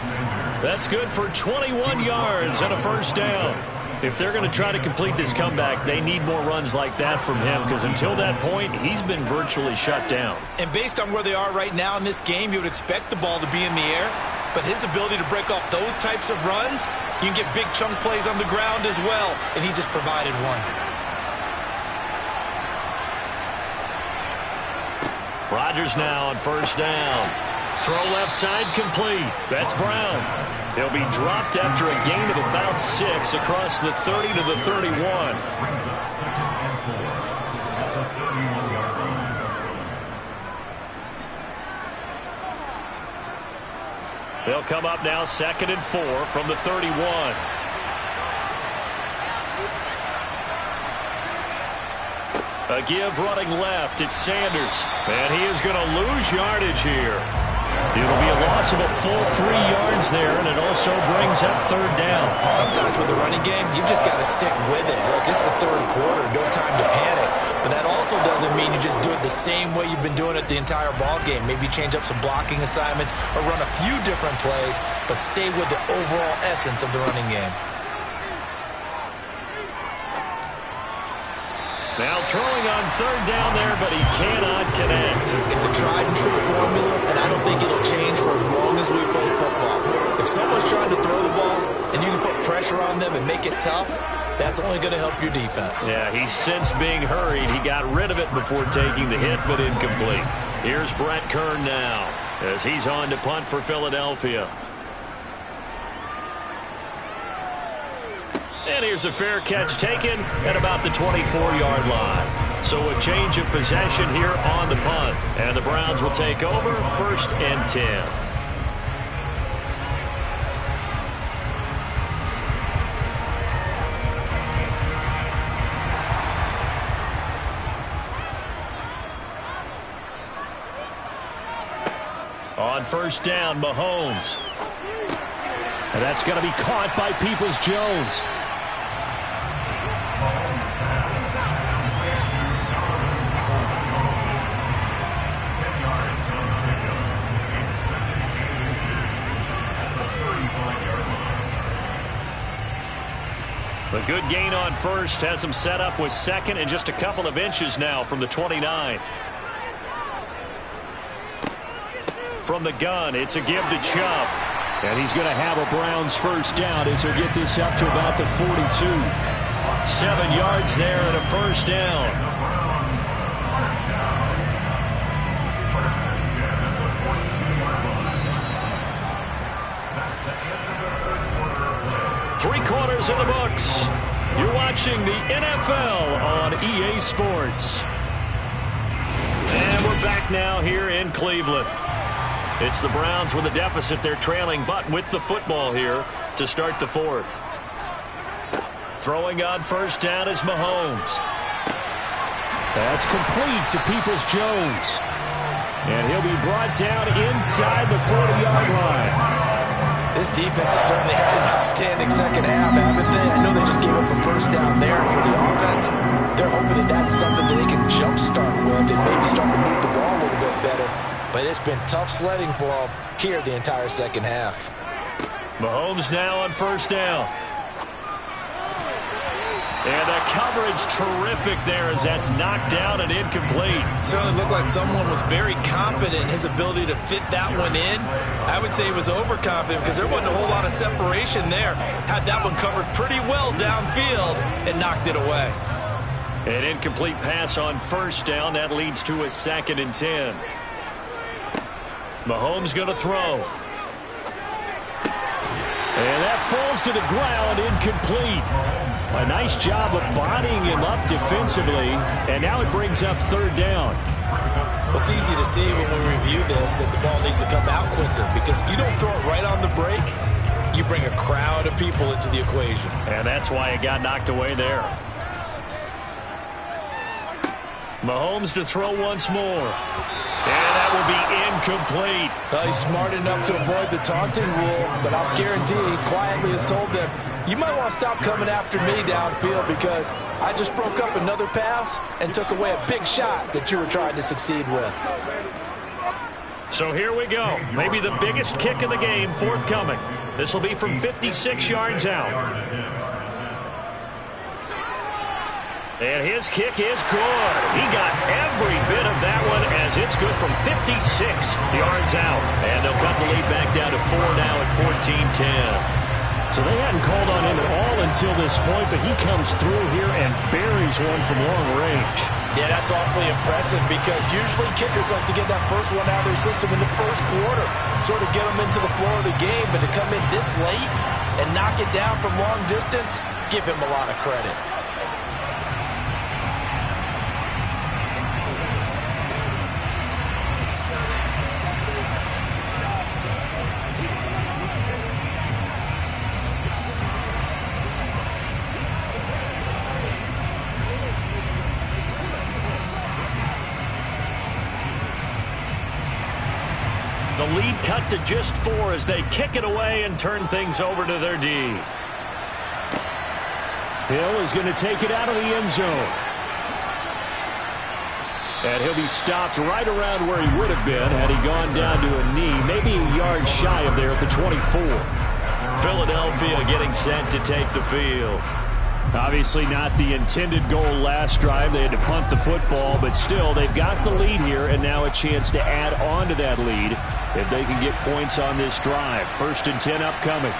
That's good for 21 yards and a first down. If they're going to try to complete this comeback, they need more runs like that from him, because until that point, he's been virtually shut down. And based on where they are right now in this game, you would expect the ball to be in the air. But his ability to break off those types of runs, you can get big chunk plays on the ground as well. And he just provided one. Rodgers now on first down. Throw left side complete. That's Brown. He'll be dropped after a gain of about 6 across the 30 to the 31. They'll come up now 2nd and 4 from the 31. A give running left. It's Sanders. And he is going to lose yardage here. It'll be a loss of a full 3 yards there, and it also brings up third down. Sometimes with the running game, you've just got to stick with it. Look, it's the third quarter, no time to panic. But that also doesn't mean you just do it the same way you've been doing it the entire ball game. Maybe change up some blocking assignments or run a few different plays, but stay with the overall essence of the running game. Now throwing on third down there, but he cannot connect. It's a tried and true formula, and I don't think it'll change for as long as we play football. If someone's trying to throw the ball and you can put pressure on them and make it tough, That's only going to help your defense. Yeah, he's since being hurried. He got rid of it before taking the hit, but incomplete. Here's Brett Kern now as he's on to punt for Philadelphia. And here's a fair catch taken at about the 24-yard line. So a change of possession here on the punt. And the Browns will take over 1st and 10. On 1st down, Mahomes. And that's going to be caught by Peoples-Jones. A good gain on 1st has him set up with 2nd and just a couple of inches now from the 29. From the gun, it's a give to Chubb. And he's going to have a Browns 1st down as he'll get this up to about the 42. 7 yards there and a 1st down. Three quarters in the books. You're watching the NFL on EA Sports. And we're back now here in Cleveland. It's the Browns with a deficit. They're trailing, but with the football here to start the 4th. Throwing on 1st down is Mahomes. That's complete to Peoples-Jones. And he'll be brought down inside the 40-yard line. This defense has certainly had an outstanding second half, haven't they? I know they just gave up a 1st down there for the offense. They're hoping that that's something that they can jumpstart with and maybe start to move the ball a little bit better. But it's been tough sledding for them here the entire second half. Mahomes now on 1st down. And the coverage terrific there as that's knocked down and incomplete. Certainly looked like someone was very confident in his ability to fit that one in. I would say he was overconfident because there wasn't a whole lot of separation there. Had that one covered pretty well downfield and knocked it away. An incomplete pass on 1st down. That leads to a 2nd and 10. Mahomes going to throw. And that falls to the ground, incomplete. A nice job of bodying him up defensively, and now it brings up 3rd down. Well, it's easy to see when we review this that the ball needs to come out quicker, because if you don't throw it right on the break, you bring a crowd of people into the equation. And that's why it got knocked away there. Mahomes to throw once more. And that will be incomplete. He's smart enough to avoid the taunting rule, but I'll guarantee he quietly has told them, you might want to stop coming after me downfield because I just broke up another pass and took away a big shot that you were trying to succeed with. So here we go. Maybe the biggest kick of the game forthcoming. This will be from 56 yards out. And his kick is good. He got every bit of that one as it's good from 56 yards out. And they'll cut the lead back down to 4 now at 14-10. So they hadn't called on him at all until this point, but he comes through here and buries one from long range. Yeah, that's awfully impressive because usually kickers like to get that first one out of their system in the first quarter, sort of get them into the flow of the game, but to come in this late and knock it down from long distance, give him a lot of credit. The lead cut to just 4 as they kick it away and turn things over to their D. Hill is going to take it out of the end zone. And he'll be stopped right around where he would have been had he gone down to a knee, maybe a yard shy of there at the 24. Philadelphia getting set to take the field. Obviously not the intended goal last drive. They had to punt the football, but still they've got the lead here and now a chance to add on to that lead if they can get points on this drive. 1st and 10 upcoming.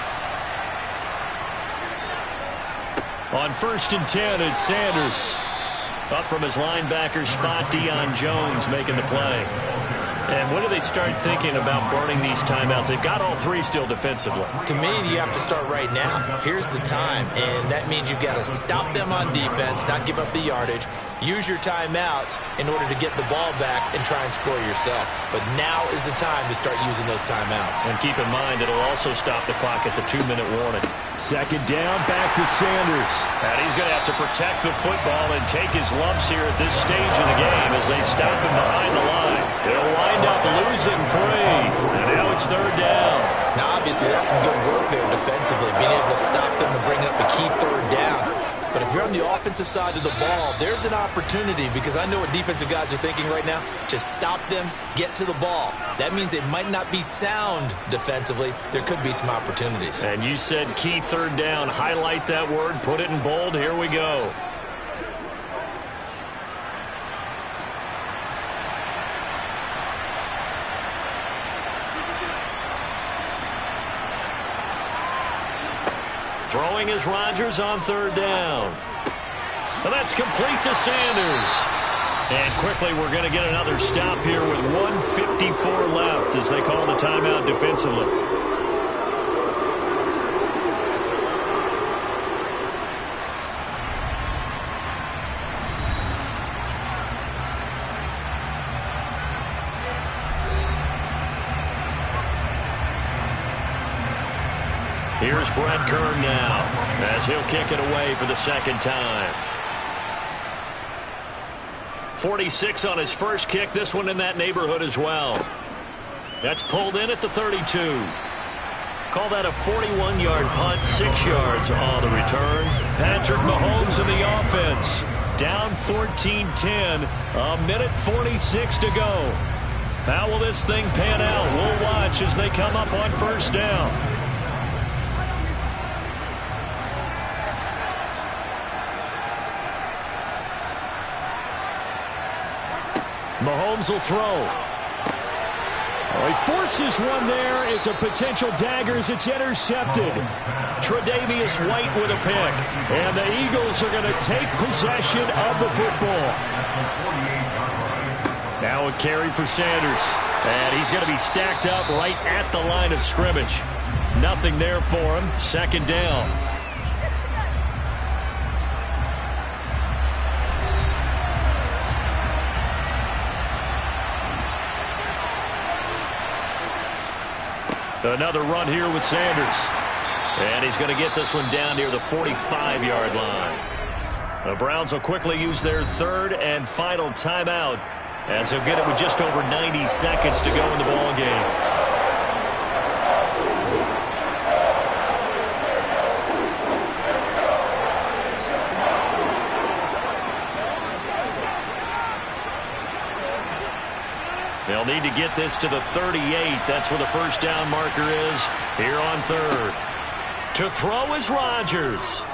On 1st and 10, it's Sanders. Up from his linebacker spot, Deion Jones making the play. And when do they start thinking about burning these timeouts? They've got all three still defensively. To me, you have to start right now. Here's the time, and that means you've got to stop them on defense, not give up the yardage, use your timeouts in order to get the ball back and try and score yourself. But now is the time to start using those timeouts. And keep in mind, it'll also stop the clock at the 2-minute warning. 2nd down, back to Sanders. And he's going to have to protect the football and take his lumps here at this stage of the game as they stop him behind the line. He'll wind up losing 3. And now it's 3rd down. Now, obviously, that's some good work there defensively, being able to stop them and bring up a key 3rd down. But if you're on the offensive side of the ball, there's an opportunity, because I know what defensive guys are thinking right now. Just stop them, get to the ball. That means they might not be sound defensively. There could be some opportunities. And you said key 3rd down. Highlight that word, put it in bold. Here we go. Throwing is Rodgers on 3rd down. And that's complete to Sanders. And quickly we're going to get another stop here with 1:54 left as they call the timeout defensively. Here's Brett Kern now as he'll kick it away for the 2nd time. 46 on his first kick. This one in that neighborhood as well. That's pulled in at the 32. Call that a 41-yard punt, 6 yards on the return. Patrick Mahomes in the offense. Down 14-10, 1:46 to go. How will this thing pan out? We'll watch as they come up on 1st down. Mahomes will throw. Oh, he forces one there. It's a potential dagger as it's intercepted. Tre'Davious White with a pick. And the Eagles are going to take possession of the football. Now a carry for Sanders. And he's going to be stacked up right at the line of scrimmage. Nothing there for him. 2nd down. Another run here with Sanders. And he's going to get this one down near the 45-yard line. The Browns will quickly use their 3rd and final timeout as they'll get it with just over 90 seconds to go in the ball game. They'll need to get this to the 38. That's where the 1st down marker is here on 3rd. To throw is Rodgers.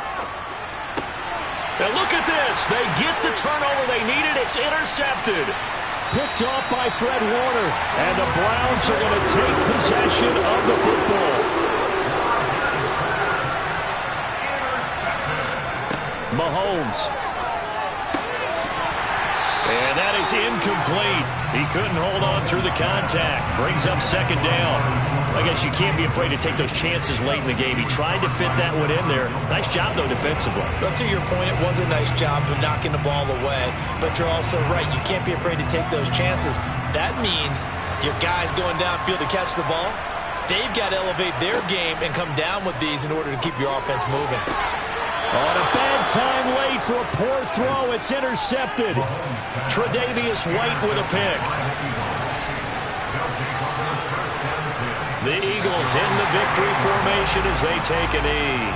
And look at this. They get the turnover they needed. It's intercepted. Picked off by Fred Warner. And the Browns are going to take possession of the football. Mahomes. And that is incomplete. He couldn't hold on through the contact. Brings up 2nd down. I guess you can't be afraid to take those chances late in the game. He tried to fit that one in there. Nice job, though, defensively. But to your point, it was a nice job of knocking the ball away. But you're also right. You can't be afraid to take those chances. That means your guys going downfield to catch the ball, they've got to elevate their game and come down with these in order to keep your offense moving. On a bad time late for a poor throw. It's intercepted. Tre'Davious White with a pick. The Eagles in the victory formation as they take a knee.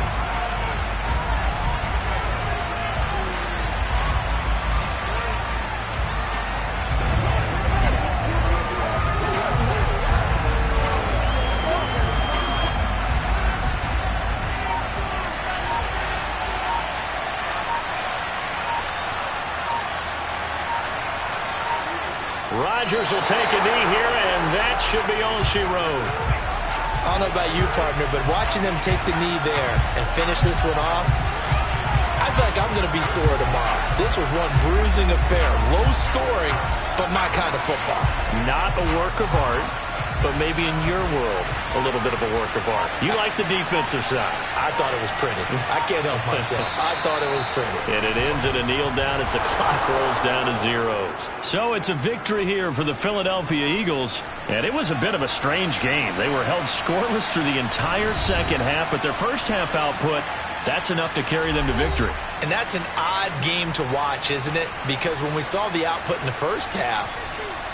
Rodgers will take a knee here, and that should be all she wrote. I don't know about you, partner, but watching them take the knee there and finish this one off, I feel like I'm going to be sore tomorrow. This was one bruising affair. Low scoring, but my kind of football. Not a work of art, but maybe in your world, a little bit of a work of art. You like the defensive side. I thought it was pretty. I can't help myself. I thought it was pretty. And it ends in a kneel down as the clock rolls down to zeros. So it's a victory here for the Philadelphia Eagles. And it was a bit of a strange game. They were held scoreless through the entire second half, but their first half output, that's enough to carry them to victory. And that's an odd game to watch, isn't it? Because when we saw the output in the first half,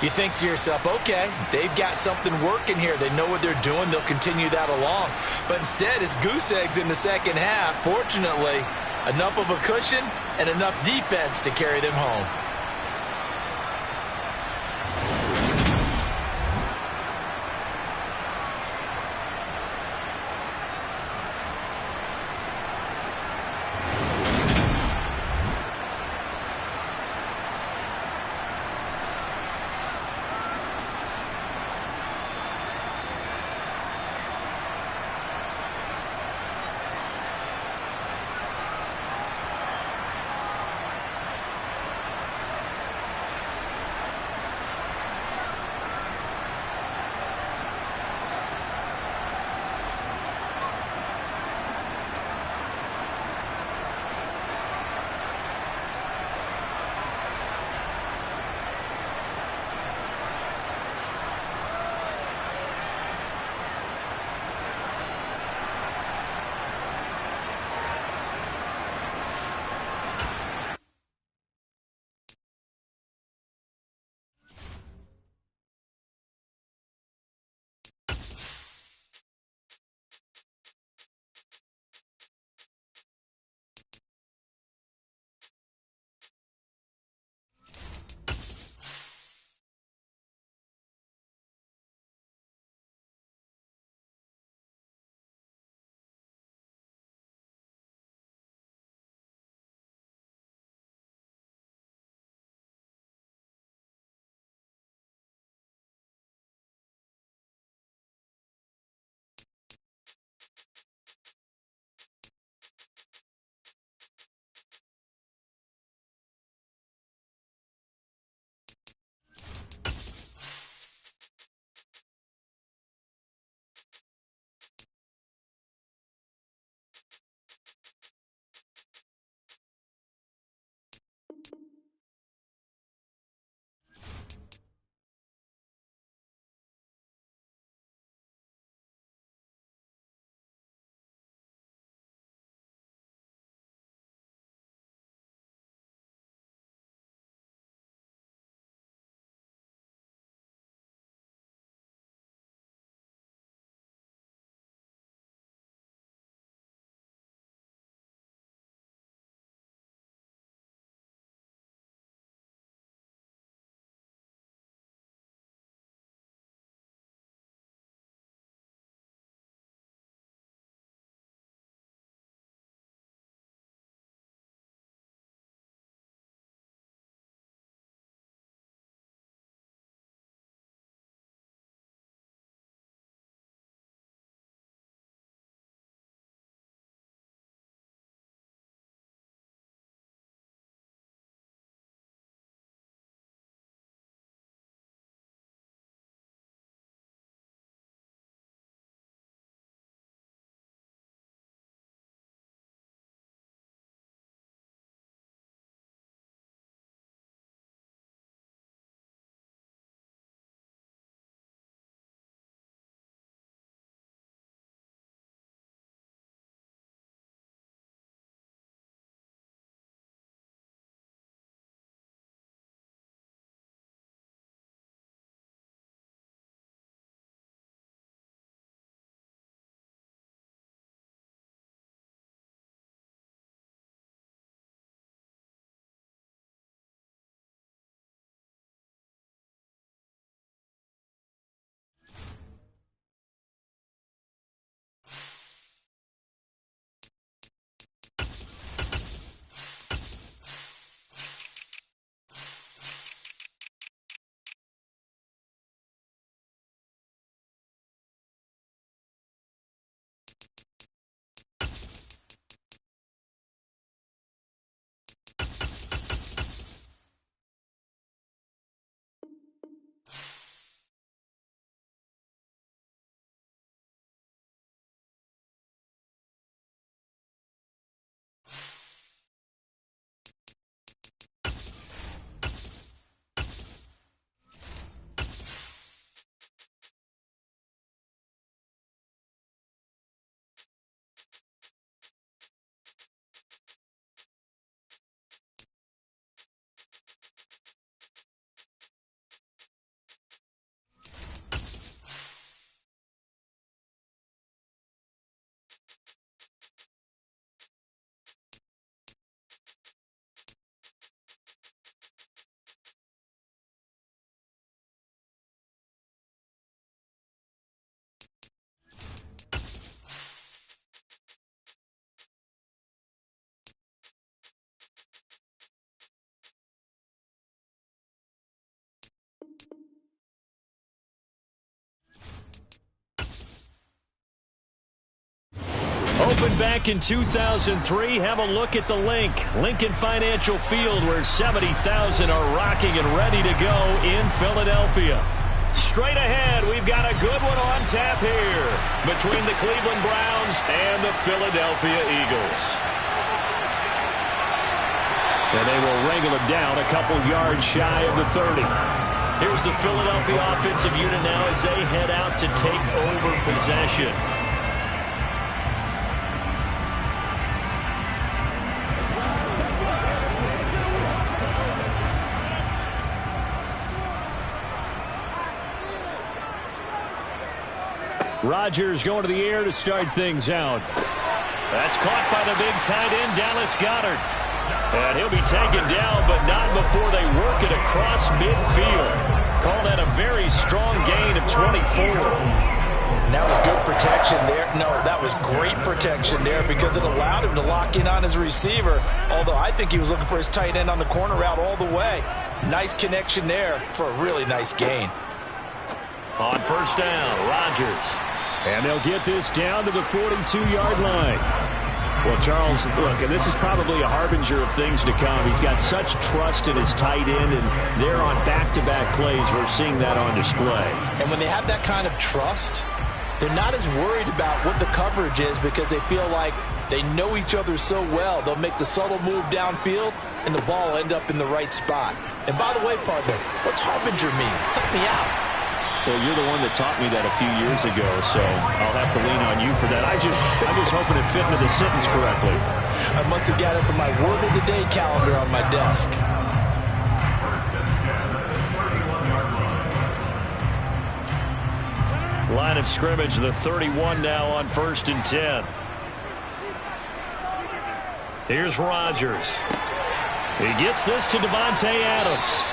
you think to yourself, okay, they've got something working here. They know what they're doing. They'll continue that along. But instead, it's goose eggs in the second half. Fortunately, enough of a cushion and enough defense to carry them home. opened back in 2003. Have a look at the link. Lincoln Financial Field, where 70,000 are rocking and ready to go in Philadelphia. Straight ahead, we've got a good one on tap here between the Cleveland Browns and the Philadelphia Eagles. And they will wrangle it down a couple yards shy of the 30. Here's the Philadelphia offensive unit now as they head out to take over possession. Rodgers going to the air to start things out. That's caught by the big tight end, Dallas Goedert. And he'll be taken down, but not before they work it across midfield. Call that a very strong gain of 24. And that was good protection there. No, that was great protection there because it allowed him to lock in on his receiver, although I think he was looking for his tight end on the corner route all the way. Nice connection there for a really nice gain. On first down, Rodgers. And they'll get this down to the 42-yard line. Well, Charles, look, and this is probably a harbinger of things to come. He's got such trust in his tight end, and they're on back-to-back plays. We're seeing that on display. And when they have that kind of trust, they're not as worried about what the coverage is because they feel like they know each other so well. They'll make the subtle move downfield, and the ball will end up in the right spot. And by the way, partner, what's harbinger mean? Help me out. Well, you're the one that taught me that a few years ago, so I'll have to lean on you for that. I'm just hoping it fit into the sentence correctly. I must have got it from my word of the day calendar on my desk. Line of scrimmage, the 31 now on 1st and 10. Here's Rodgers. He gets this to Davante Adams.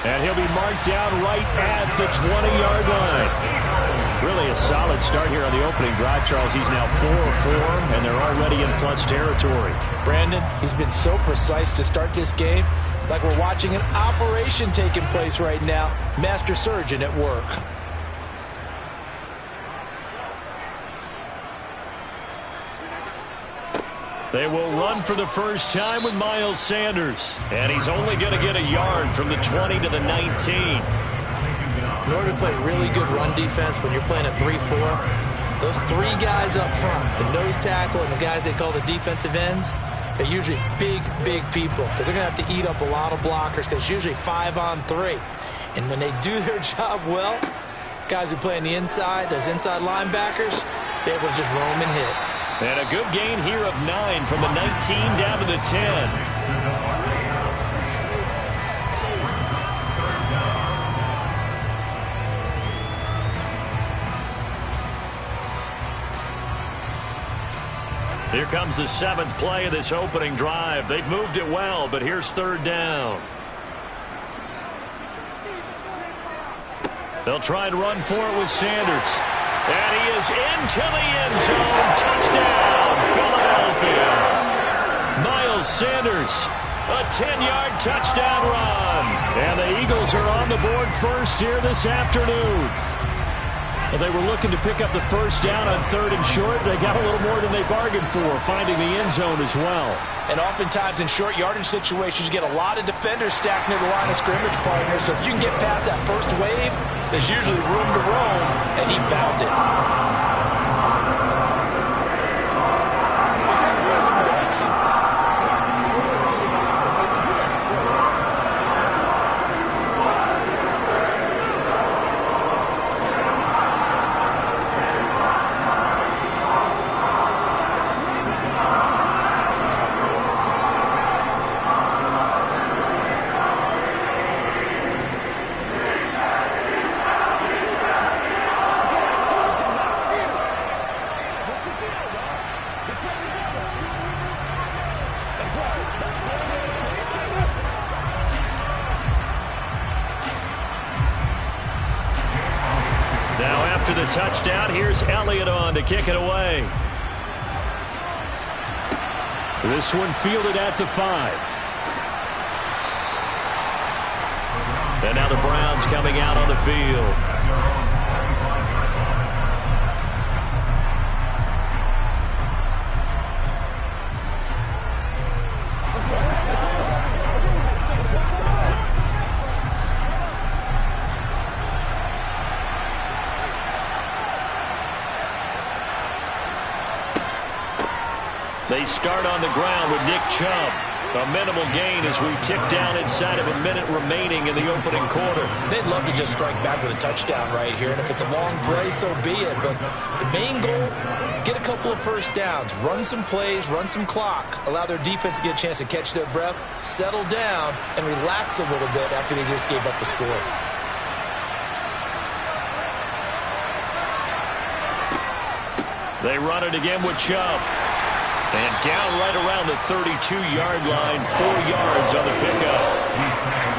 And he'll be marked down right at the 20-yard line. Really a solid start here on the opening drive, Charles. He's now 4 of 4, and they're already in plus territory. Brandon, he's been so precise to start this game, like we're watching an operation taking place right now. Master surgeon at work. They will run for the first time with Miles Sanders. And he's only going to get a yard from the 20 to the 19. In order to play really good run defense when you're playing a 3-4, those three guys up front, the nose tackle and the guys they call the defensive ends, they're usually big people because they're going to have to eat up a lot of blockers because it's usually 5-on-3. And when they do their job well, guys who play on the inside, those inside linebackers, they're able to just roam and hit. And a good gain here of 9 from the 19 down to the 10. Here comes the 7th play of this opening drive. They've moved it well, but here's 3rd down. They'll try and run for it with Sanders. And he is into the end zone. Touchdown, Philadelphia. Miles Sanders, a 10-yard touchdown run. And the Eagles are on the board first here this afternoon. Well, they were looking to pick up the first down on 3rd and short. They got a little more than they bargained for, finding the end zone as well. And oftentimes in short yardage situations, you get a lot of defenders stacked near the line of scrimmage, partner. So if you can get past that first wave, there's usually room to roam, and he found it. After the touchdown, here's Elliott on to kick it away. This one fielded at the 5. And now the Browns coming out on the field. They start on the ground with Nick Chubb. A minimal gain as we tick down inside of a minute remaining in the opening quarter. They'd love to just strike back with a touchdown right here, and if it's a long play, so be it. But the main goal, get a couple of first downs, run some plays, run some clock, allow their defense to get a chance to catch their breath, settle down, and relax a little bit after they just gave up a score. They run it again with Chubb. And down right around the 32-yard line, 4 yards on the pickup.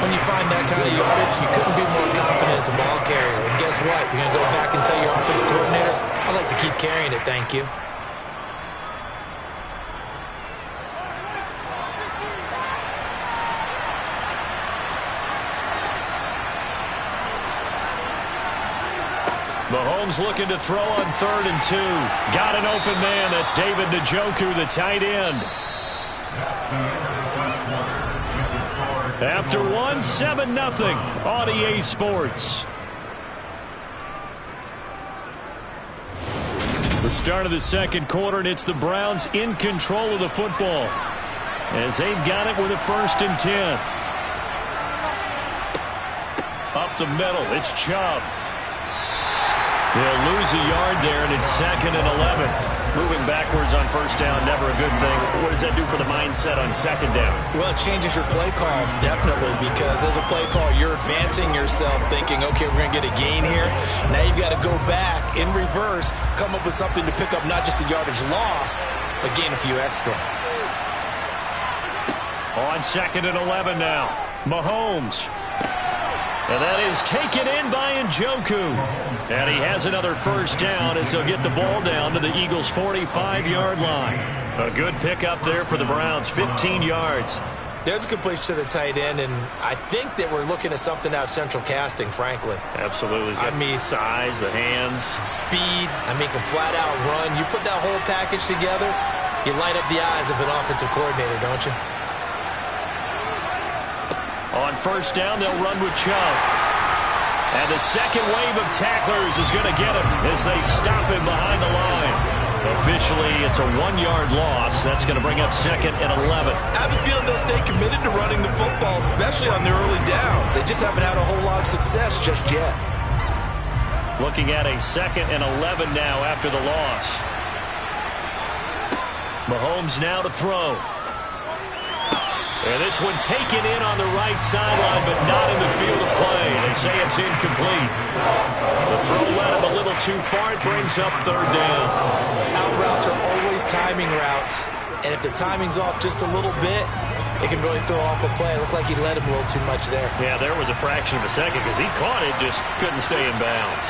When you find that kind of yardage, you couldn't be more confident as a ball carrier. And guess what? You're going to go back and tell your offensive coordinator, I'd like to keep carrying it, thank you. Mahomes looking to throw on 3rd and 2. Got an open man. That's David Njoku, the tight end. After 1, 7-0 on EA Sports. The start of the second quarter, and it's the Browns in control of the football as they've got it with a 1st and 10. Up the middle, it's Chubb. They'll lose a yard there, and it's 2nd and 11. Moving backwards on 1st down, never a good thing. What does that do for the mindset on 2nd down? Well, it changes your play call, definitely, because as a play call, you're advancing yourself, thinking, okay, we're going to get a gain here. Now you've got to go back in reverse, come up with something to pick up not just the yardage lost, but gain a few extra. On 2nd and 11 now, Mahomes. And that is taken in by Njoku. And he has another 1st down as they'll get the ball down to the Eagles' 45-yard line. A good pickup there for the Browns, 15 yards. There's a good place to the tight end, and I think that we're looking at something out of central casting, frankly. Absolutely. I mean, size, the hands. Speed. I mean, can flat out run. You put that whole package together, you light up the eyes of an offensive coordinator, don't you? On 1st down, they'll run with Chubb. And the second wave of tacklers is going to get him as they stop him behind the line. Officially, it's a 1-yard loss. That's going to bring up 2nd and 11. I have a feeling they'll stay committed to running the football, especially on their early downs. They just haven't had a whole lot of success just yet. Looking at a 2nd and 11 now after the loss. Mahomes now to throw. And this one taken in on the right sideline, but not in the field of play. They say it's incomplete. The throw led him a little too far. It brings up 3rd down. Out routes are always timing routes. And if the timing's off just a little bit, it can really throw off a play. It looked like he led him a little too much there. Yeah, there was a fraction of a second because he caught it, just couldn't stay in bounds.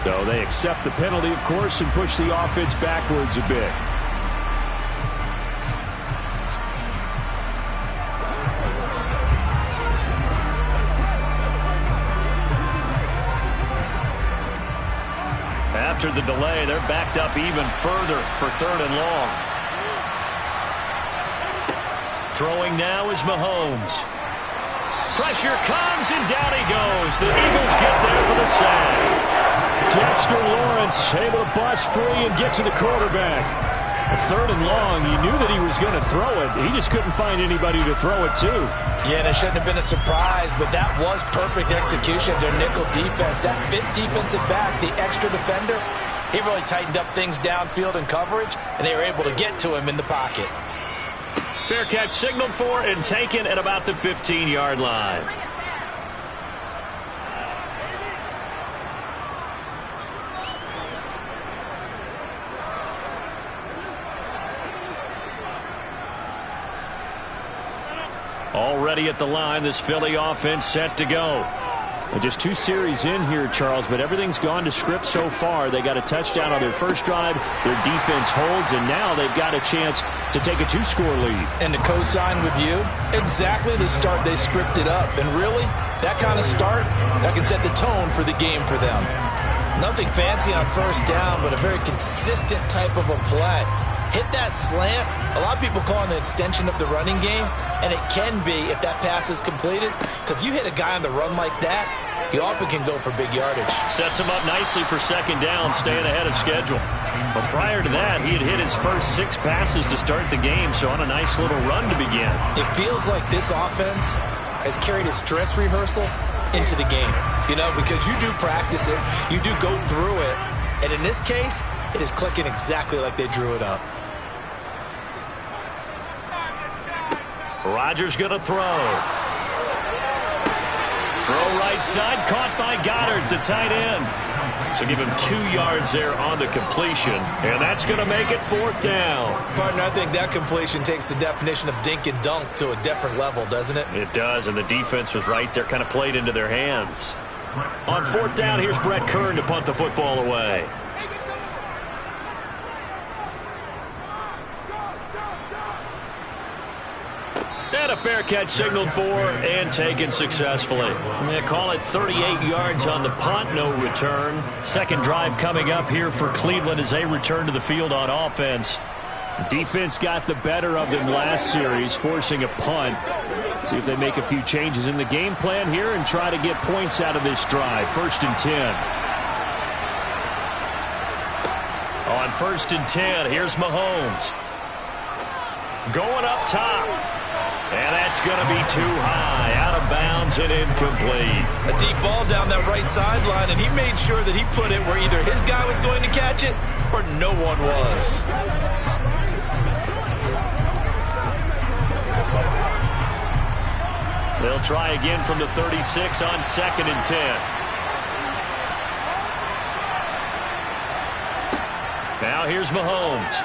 So they accept the penalty, of course, and push the offense backwards a bit. After the delay, they're backed up even further for 3rd and long. Throwing now is Mahomes. Pressure comes, and down he goes. The Eagles get there for the sack. Dexter Lawrence able to bust free and get to the quarterback. A 3rd and long, he knew that he was going to throw it. He just couldn't find anybody to throw it to. Yeah, and it shouldn't have been a surprise, but that was perfect execution of their nickel defense. That 5th defensive back, the extra defender, he really tightened up things downfield in coverage, and they were able to get to him in the pocket. Fair catch signaled for and taken at about the 15-yard line. Already at the line, this Philly offense set to go. And just 2 series in here, Charles, but everything's gone to script so far. They got a touchdown on their first drive. Their defense holds, and now they've got a chance to take a 2-score lead. And to co-sign with you, exactly the start they scripted up. And really, that kind of start, that can set the tone for the game for them. Nothing fancy on first down, but a very consistent type of a play. Hit that slant. A lot of people call it an extension of the running game, and it can be if that pass is completed, because you hit a guy on the run like that, he often can go for big yardage. Sets him up nicely for second down, staying ahead of schedule. But prior to that, he had hit his first 6 passes to start the game, so on a nice little run to begin. It feels like this offense has carried its dress rehearsal into the game, because you do practice it, you do go through it, and in this case, it is clicking exactly like they drew it up. Rodgers going to throw. Throw right side, caught by Goddard, the tight end. So give him 2 yards there on the completion, and that's going to make it 4th down. Partner, I think that completion takes the definition of dink and dunk to a different level, doesn't it? It does, and the defense was right there, kind of played into their hands. On 4th down, here's Brett Kern to punt the football away. And a fair catch signaled for and taken successfully. They call it 38 yards on the punt, no return. Second drive coming up here for Cleveland as they return to the field on offense. Defense got the better of them last series, forcing a punt. See if they make a few changes in the game plan here and try to get points out of this drive. 1st and 10. On 1st and 10, here's Mahomes. Going up top. And that's going to be too high, out of bounds and incomplete. A deep ball down that right sideline, and he made sure that he put it where either his guy was going to catch it or no one was. They'll try again from the 36 on 2nd and 10. Now here's Mahomes.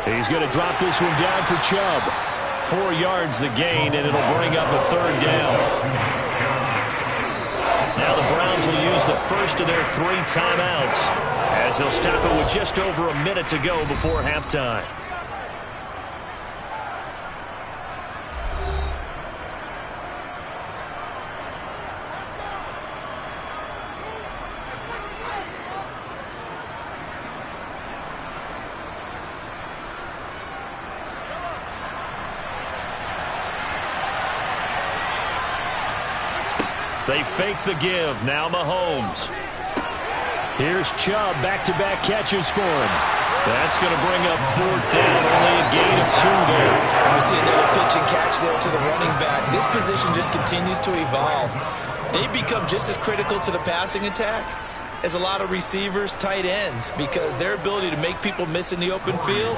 He's going to drop this one down for Chubb. 4 yards the gain, and it'll bring up a 3rd down. Now the Browns will use the first of their 3 timeouts as they'll stop it with just over a minute to go before halftime. They fake the give. Now Mahomes. Here's Chubb. Back-to-back catches for him. That's going to bring up 4th down. Only a gain of 2 there. You see another pitch and catch there to the running back. This position just continues to evolve. They become just as critical to the passing attack as a lot of receivers, tight ends, because their ability to make people miss in the open field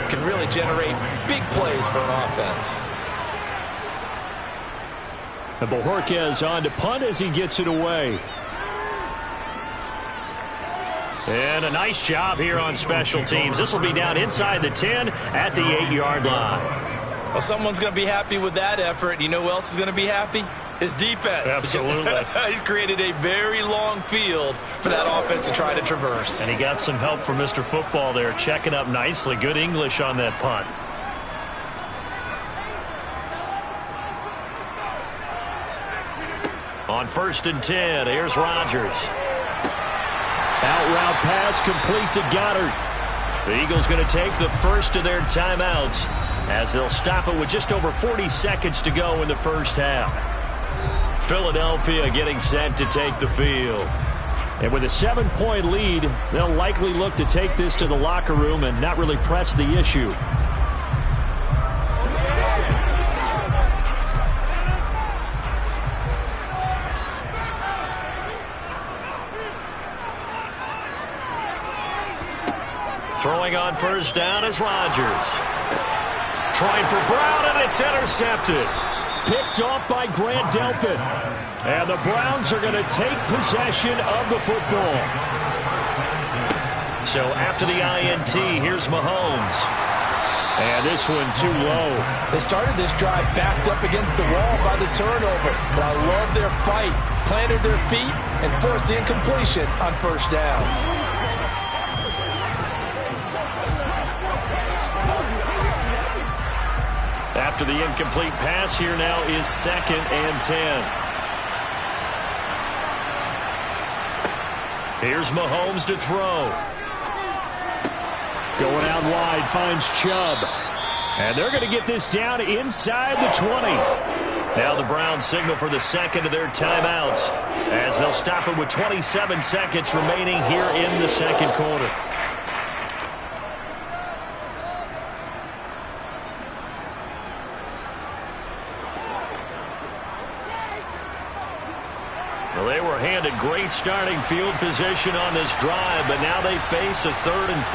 can really generate big plays for an offense. And Bojorquez on to punt as he gets it away. And a nice job here on special teams. This will be down inside the 10 at the 8-yard line. Well, someone's going to be happy with that effort. You know who else is going to be happy? His defense. Absolutely. He's created a very long field for that offense to try to traverse. And he got some help from Mr. Football there, checking up nicely. Good English on that punt. On 1st and 10, here's Rodgers. Out route pass complete to Goddard. The Eagles going to take the first of their timeouts as they'll stop it with just over 40 seconds to go in the first half. Philadelphia getting set to take the field. And with a 7-point lead, they'll likely look to take this to the locker room and not really press the issue. Throwing on first down is Rodgers. Trying for Brown, and it's intercepted. Picked off by Grant Delpit. And the Browns are going to take possession of the football. So after the INT, here's Mahomes. And this one too low. They started this drive backed up against the wall by the turnover. But I love their fight. Planted their feet and forced the incompletion on first down. After the incomplete pass, here now is 2nd and 10. Here's Mahomes to throw. Going out wide, finds Chubb. And they're going to get this down inside the 20. Now the Browns signal for the second of their timeouts as they'll stop it with 27 seconds remaining here in the second quarter. Well, they were handed great starting field position on this drive, but now they face a 3rd and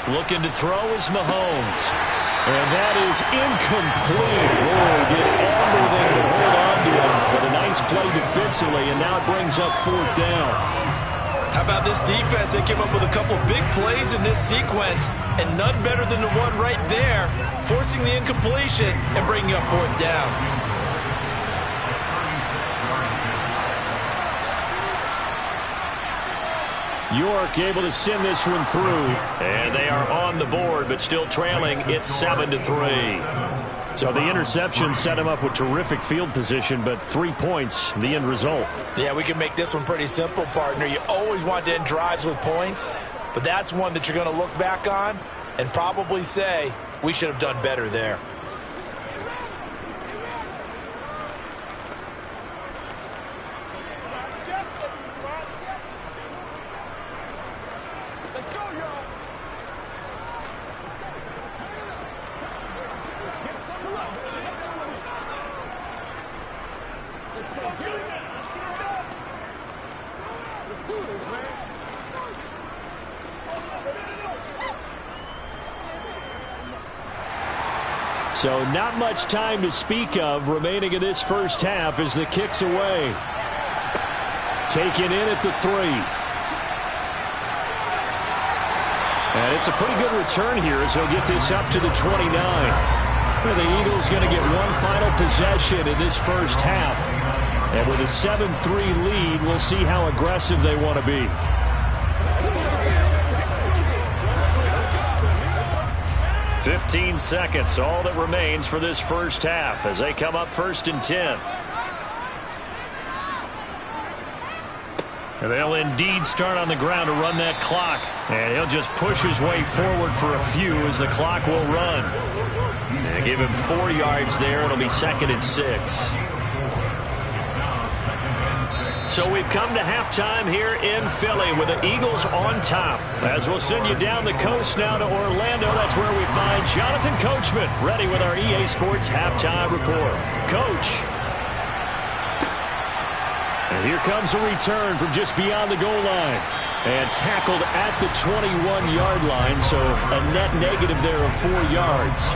4. Looking to throw is Mahomes. And that is incomplete. Boy, did everything to hold on to him. But a nice play defensively, and now it brings up 4th down. How about this defense? They came up with a couple big plays in this sequence, and none better than the one right there, forcing the incompletion and bringing up 4th down. York able to send this one through. And they are on the board, but still trailing. It's 7-3. So the interception set him up with terrific field position, but 3 points, the end result. Yeah, we can make this one pretty simple, partner. You always want to end drives with points, but that's one that you're going to look back on and probably say, we should have done better there. So not much time to speak of remaining in this first half as the kick's away. Taken in at the 3. And it's a pretty good return here as he'll get this up to the 29. The Eagles going to get one final possession in this first half. And with a 7-3 lead, we'll see how aggressive they want to be. 15 seconds, all that remains for this first half as they come up 1st and 10. And they'll indeed start on the ground to run that clock. And he'll just push his way forward for a few as the clock will run. And give him 4 yards there. It'll be 2nd and 6. So we've come to halftime here in Philly with the Eagles on top. As we'll send you down the coast now to Orlando, that's where we find Jonathan Coachman ready with our EA Sports Halftime Report. Coach. And here comes a return from just beyond the goal line. And tackled at the 21-yard line, so a net negative there of 4 yards.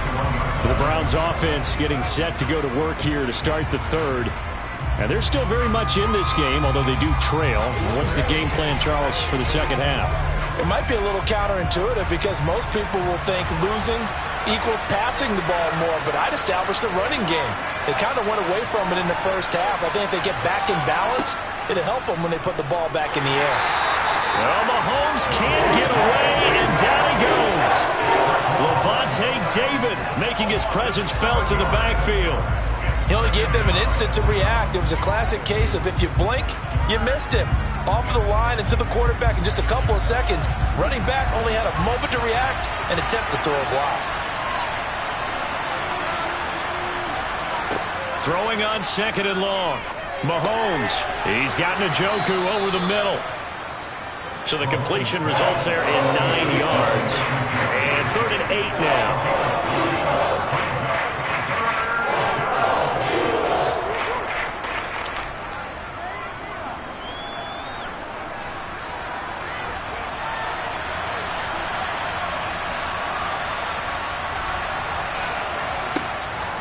The Browns offense getting set to go to work here to start the 3rd. And they're still very much in this game, although they do trail. What's the game plan, Charles, for the second half? It might be a little counterintuitive because most people will think losing equals passing the ball more, but I'd establish the running game. They kind of went away from it in the first half. I think if they get back in balance, it'll help them when they put the ball back in the air. Well, Mahomes can't get away, and down he goes. Lavonte David making his presence felt in the backfield. He only gave them an instant to react. It was a classic case of if you blink, you missed him. Off of the line and to the quarterback in just a couple of seconds. Running back only had a moment to react and attempt to throw a block. Throwing on 2nd and long. Mahomes. He's got Njoku over the middle. So the completion results there in 9 yards. And 3rd and 8 now.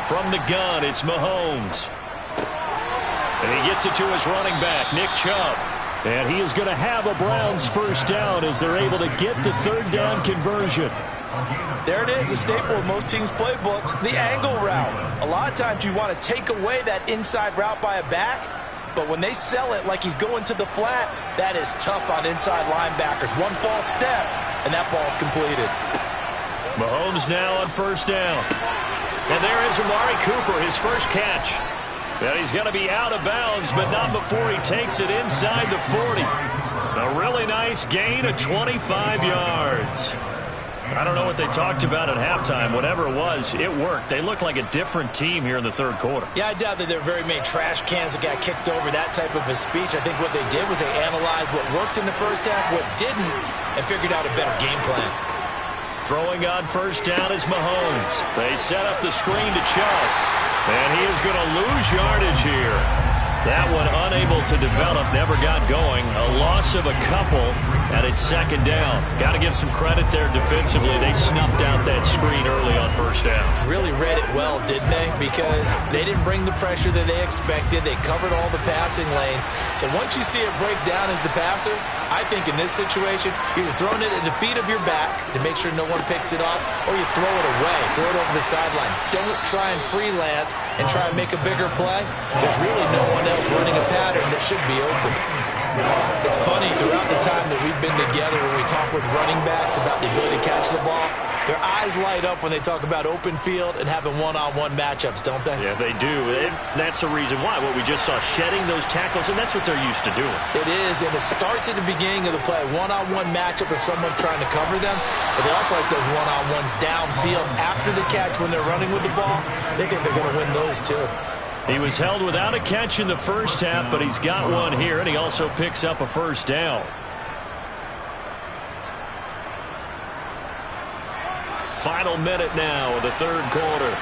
From the gun, it's Mahomes. And he gets it to his running back, Nick Chubb. And he is going to have a Browns first down as they're able to get the 3rd down conversion. There it is, a staple of most teams' playbooks, the angle route. A lot of times you want to take away that inside route by a back, but when they sell it like he's going to the flat, that is tough on inside linebackers. One false step, and that ball's completed. Mahomes now on first down. And there is Amari Cooper, his first catch. And he's going to be out of bounds, but not before he takes it inside the 40. A really nice gain of 25 yards. I don't know what they talked about at halftime. Whatever it was, it worked. They look like a different team here in the third quarter. Yeah, I doubt that there are very many trash cans that got kicked over, that type of a speech. I think what they did was they analyzed what worked in the first half, what didn't, and figured out a better game plan. Throwing on first down is Mahomes. They set up the screen to Chubb. And he is going to lose yardage here. That one unable to develop, never got going. A loss of a couple, and it's second down. Got to give some credit there defensively. They snuffed out that screen early on first down. Really read it well, didn't they? Because they didn't bring the pressure that they expected. They covered all the passing lanes. So once you see it break down as the passer, I think in this situation, you're throwing it at the feet of your back to make sure no one picks it up, or you throw it away, throw it over the sideline. Don't try and freelance and try and make a bigger play. There's really no one else running a pattern that should be open. It's funny, throughout the time that we've been together, when we talk with running backs about the ability to catch the ball, their eyes light up when they talk about open field and having one-on-one matchups, don't they? Yeah, they do. And that's the reason why. What we just saw, shedding those tackles, and that's what they're used to doing. It is, and it starts at the beginning of the play. One-on-one matchup if someone's trying to cover them, but they also like those one-on-ones downfield after the catch when they're running with the ball. They think they're going to win those too. He was held without a catch in the first half, but he's got one here, and he also picks up a first down. Final minute now of the third quarter.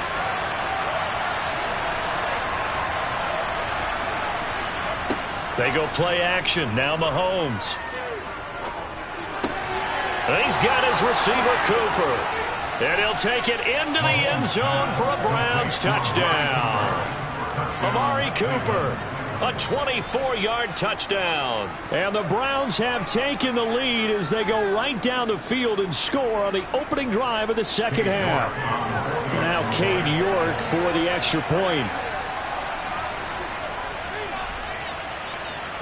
They go play action. Now Mahomes. And he's got his receiver, Cooper. And he'll take it into the end zone for a Browns touchdown. Amari Cooper, a 24-yard touchdown. And the Browns have taken the lead as they go right down the field and score on the opening drive of the second half. Now Cade York for the extra point.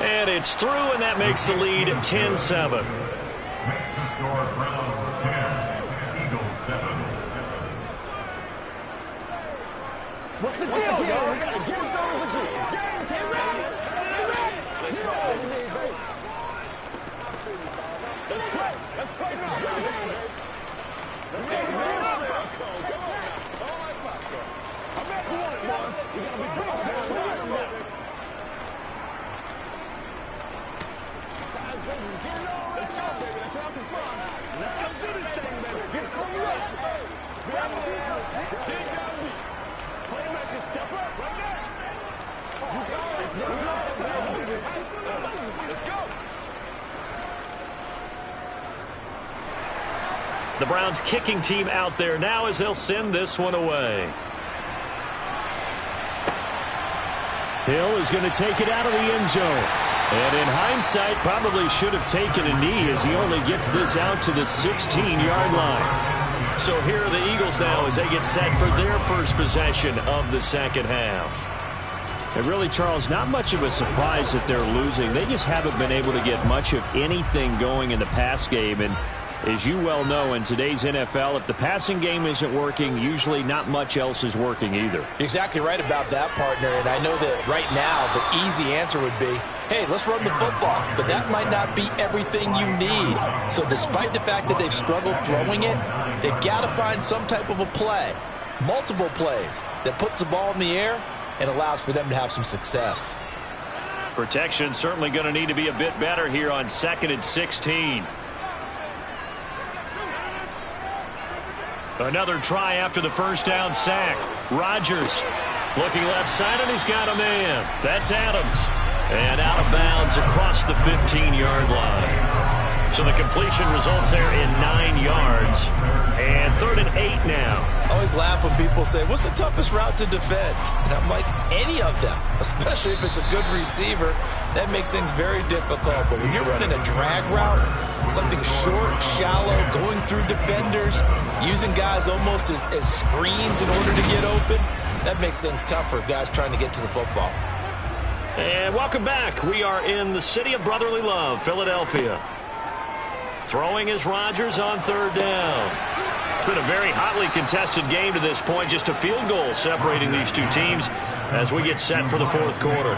And it's through, and that makes the lead 10-7. Makes the score Browns 10, Eagles 7. What's the deal, y'all? We gotta get those again. It's game time. Let's go. Let's play. Let's play some game, baby. Let's go. Come on. It's all right, Marco. I'm back to one, boys. We gotta be big time. Guys, ready to get it on? Let's go, baby. Let's have some fun. Let's go do this thing, baby. Let's get some rush. Grab the ball. Dig down the beat. Playmakers, step up right there. You got it. Let's go. The Browns kicking team out there now as they'll send this one away. Hill is going to take it out of the end zone. And in hindsight, probably should have taken a knee as he only gets this out to the 16-yard line. So here are the Eagles now as they get set for their first possession of the second half. And really, Charles, not much of a surprise that they're losing. They just haven't been able to get much of anything going in the pass game. And as you well know, in today's NFL, if the passing game isn't working, usually not much else is working either. You're exactly right about that, partner. And I know that right now the easy answer would be, hey, let's run the football. But that might not be everything you need. So despite the fact that they've struggled throwing it, they've got to find some type of a play, multiple plays, that puts the ball in the air and allows for them to have some success. Protection certainly going to need to be a bit better here on 2nd and 16. Another try after the first down sack. Rodgers looking left side, and he's got a man. That's Adams. And out of bounds across the 15-yard line. So the completion results there in 9 yards. And 3rd and 8 now. I always laugh when people say, what's the toughest route to defend? And I'm like, any of them, especially if it's a good receiver. That makes things very difficult. But when you're running a drag route, something short, shallow, going through defenders, using guys almost as screens in order to get open. That makes things tough for guys trying to get to the football. And welcome back. We are in the city of brotherly love, Philadelphia. Throwing is Rodgers on 3rd down. It's been a very hotly contested game to this point. Just a field goal separating these two teams as we get set for the 4th quarter.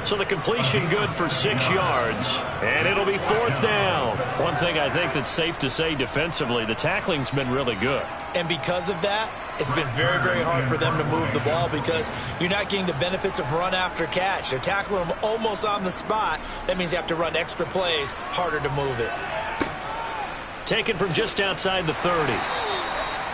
So the completion good for 6 yards, and it'll be 4th down. One thing I think that's safe to say defensively, the tackling's been really good. And because of that, it's been very, very hard for them to move the ball because you're not getting the benefits of run after catch. They're tackling them almost on the spot. That means you have to run extra plays, harder to move it. Taken from just outside the 30.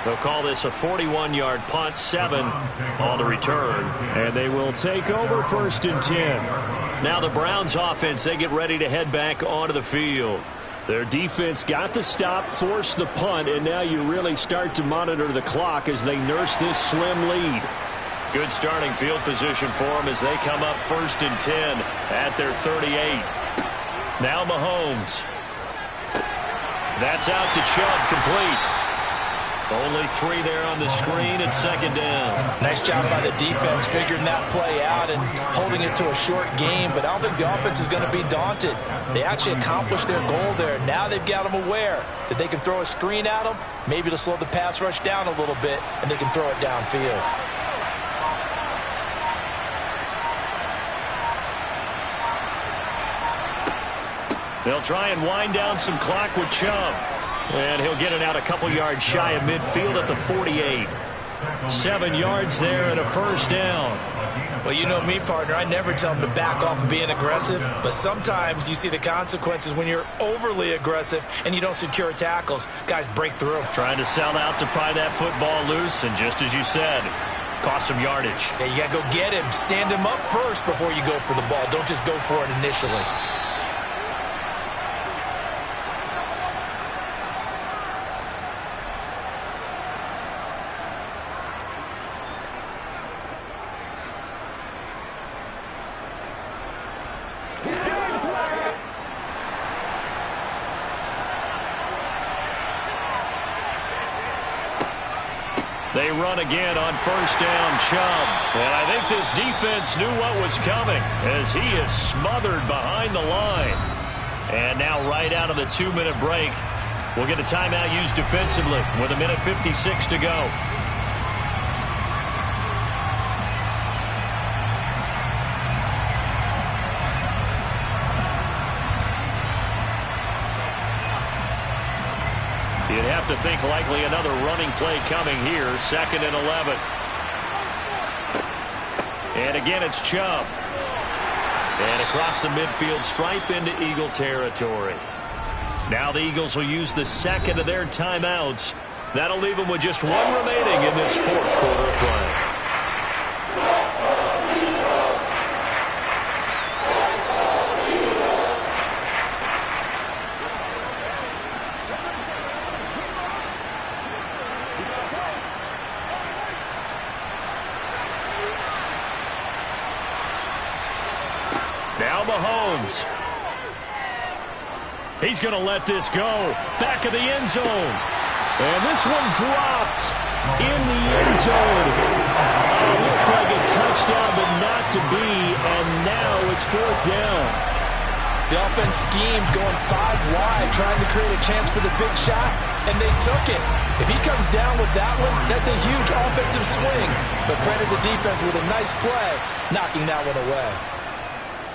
They'll call this a 41-yard punt, 7 on the return. And they will take over 1st and 10. Now the Browns offense, they get ready to head back onto the field. Their defense got the stop, forced the punt, and now you really start to monitor the clock as they nurse this slim lead. Good starting field position for them as they come up 1st and 10 at their 38. Now Mahomes. That's out to Chubb, complete. Only 3 there on the screen at 2nd down. Nice job by the defense figuring that play out and holding it to a short game, but I don't think the offense is going to be daunted. They actually accomplished their goal there. Now they've got them aware that they can throw a screen at them, maybe to slow the pass rush down a little bit, and they can throw it downfield. They'll try and wind down some clock with Chubb. And he'll get it out a couple yards shy of midfield at the 48. 7 yards there and a 1st down. Well, you know me, partner. I never tell them to back off of being aggressive. But sometimes you see the consequences when you're overly aggressive and you don't secure tackles. Guys break through. Trying to sell out to pry that football loose. And just as you said, cost some yardage. Yeah, you got to go get him. Stand him up first before you go for the ball. Don't just go for it initially. They run again on 1st down, Chubb. And I think this defense knew what was coming as he is smothered behind the line. And now right out of the 2-minute break, we'll get a timeout used defensively with 1:56 to go. You'd have to think likely another running play coming here. 2nd and 11. And again, it's Chubb. And across the midfield stripe into Eagle territory. Now the Eagles will use the 2nd of their timeouts. That'll leave them with just 1 remaining in this 4th quarter of play. Now Mahomes. He's going to let this go. Back of the end zone. And this one dropped in the end zone. Looked like a touchdown, but not to be. And now it's 4th down. The offense schemed going 5 wide, trying to create a chance for the big shot, and they took it. If he comes down with that one, that's a huge offensive swing. But credit the defense with a nice play, knocking that one away.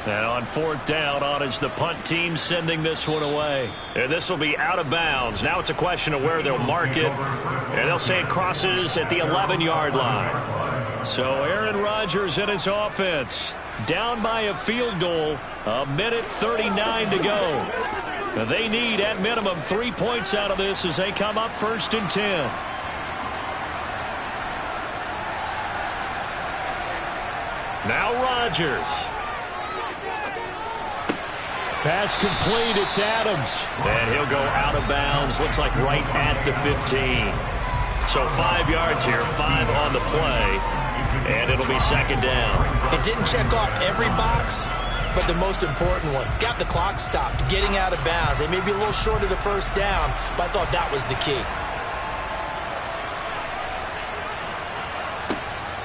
And on 4th down, on is the punt team sending this one away. And this will be out of bounds. Now it's a question of where they'll mark it. And they'll say it crosses at the 11-yard line. So Aaron Rodgers and his offense down by a field goal. 1:39 to go. They need at minimum 3 points out of this as they come up 1st and 10. Now Rodgers. Pass complete, it's Adams. And he'll go out of bounds, looks like right at the 15. So 5 yards here, 5 on the play, and it'll be 2nd down. It didn't check off every box, but the most important one. Got the clock stopped, getting out of bounds. They may be a little short of the first down, but I thought that was the key.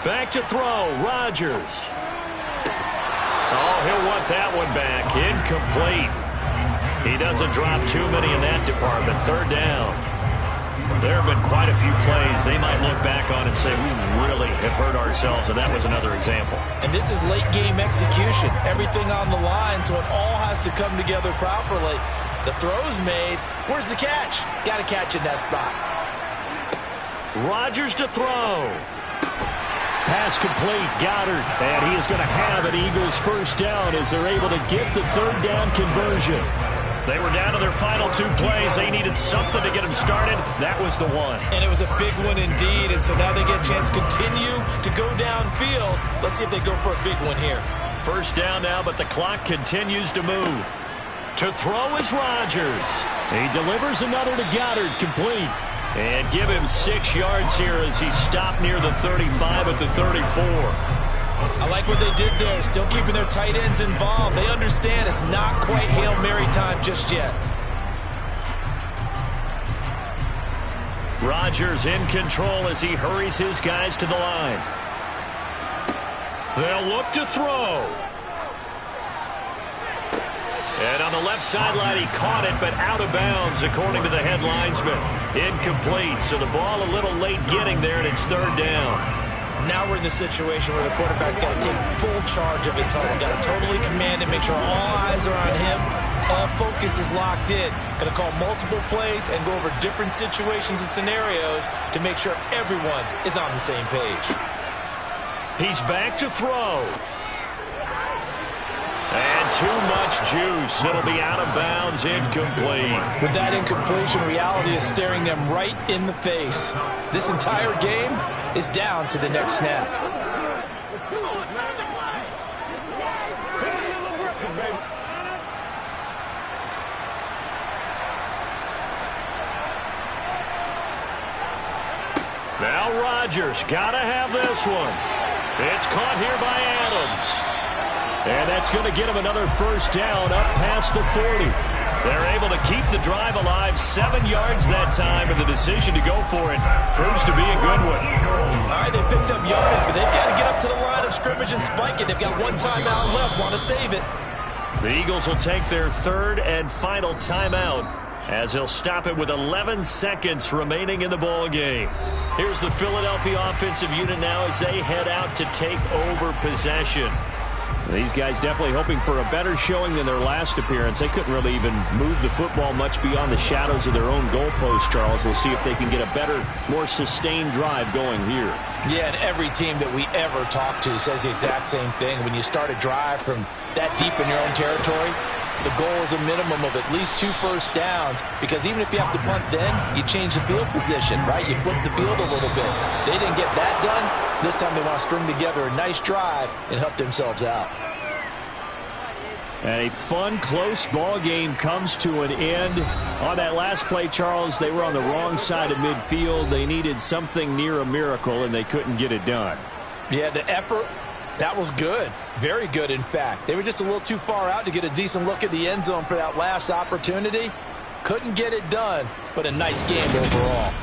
Back to throw, Rodgers. Oh, he'll want that one back. Incomplete. He doesn't drop too many in that department. Third down. There have been quite a few plays they might look back on and say, we really have hurt ourselves, and that was another example. And this is late game execution. Everything on the line, so it all has to come together properly. The throw's made. Where's the catch? Got to catch in that spot. Rodgers to throw. Pass complete, Goddard. And he is going to have an Eagles first down as they're able to get the third down conversion. They were down to their final 2 plays. They needed something to get them started. That was the one. And it was a big one indeed, and so now they get a chance to continue to go downfield. Let's see if they go for a big one here. First down now, but the clock continues to move. To throw is Rodgers. He delivers another to Goddard, complete. And give him 6 yards here as he stopped near the 35 at the 34. I like what they did there, still keeping their tight ends involved. They understand it's not quite Hail Mary time just yet. Rodgers in control as he hurries his guys to the line. They'll look to throw. And on the left sideline, he caught it, but out of bounds, according to the head linesman. Incomplete, so the ball a little late getting there, and it's third down. Now we're in the situation where the quarterback's got to take full charge of his huddle. Got to totally command it, make sure all eyes are on him. All focus is locked in. Going to call multiple plays and go over different situations and scenarios to make sure everyone is on the same page. He's back to throw. And too much juice. It'll be out of bounds, incomplete. With that incompletion, reality is staring them right in the face. This entire game is down to the next snap. Now Rodgers, gotta have this one. It's caught here by Adams. And that's going to get him another first down up past the 40. They're able to keep the drive alive, 7 yards that time, and the decision to go for it proves to be a good one. All right, they picked up yards, but they've got to get up to the line of scrimmage and spike it. They've got one timeout left, want to save it. The Eagles will take their third and final timeout as they'll stop it with 11 seconds remaining in the ball game. Here's the Philadelphia offensive unit now as they head out to take over possession. These guys definitely hoping for a better showing than their last appearance. They couldn't really even move the football much beyond the shadows of their own goalpost, Charles. We'll see if they can get a better, more sustained drive going here. Yeah, and every team that we ever talk to says the exact same thing. When you start a drive from that deep in your own territory, the goal is a minimum of at least 2 first downs, because even if you have to punt then, you change the field position, right? You flip the field a little bit. They didn't get that done. This time they want to string together a nice drive and help themselves out. And a fun, close ball game comes to an end. On that last play, Charles, they were on the wrong side of midfield. They needed something near a miracle, and they couldn't get it done. Yeah, the effort, that was good. Very good, in fact. They were just a little too far out to get a decent look at the end zone for that last opportunity. Couldn't get it done, but a nice game overall.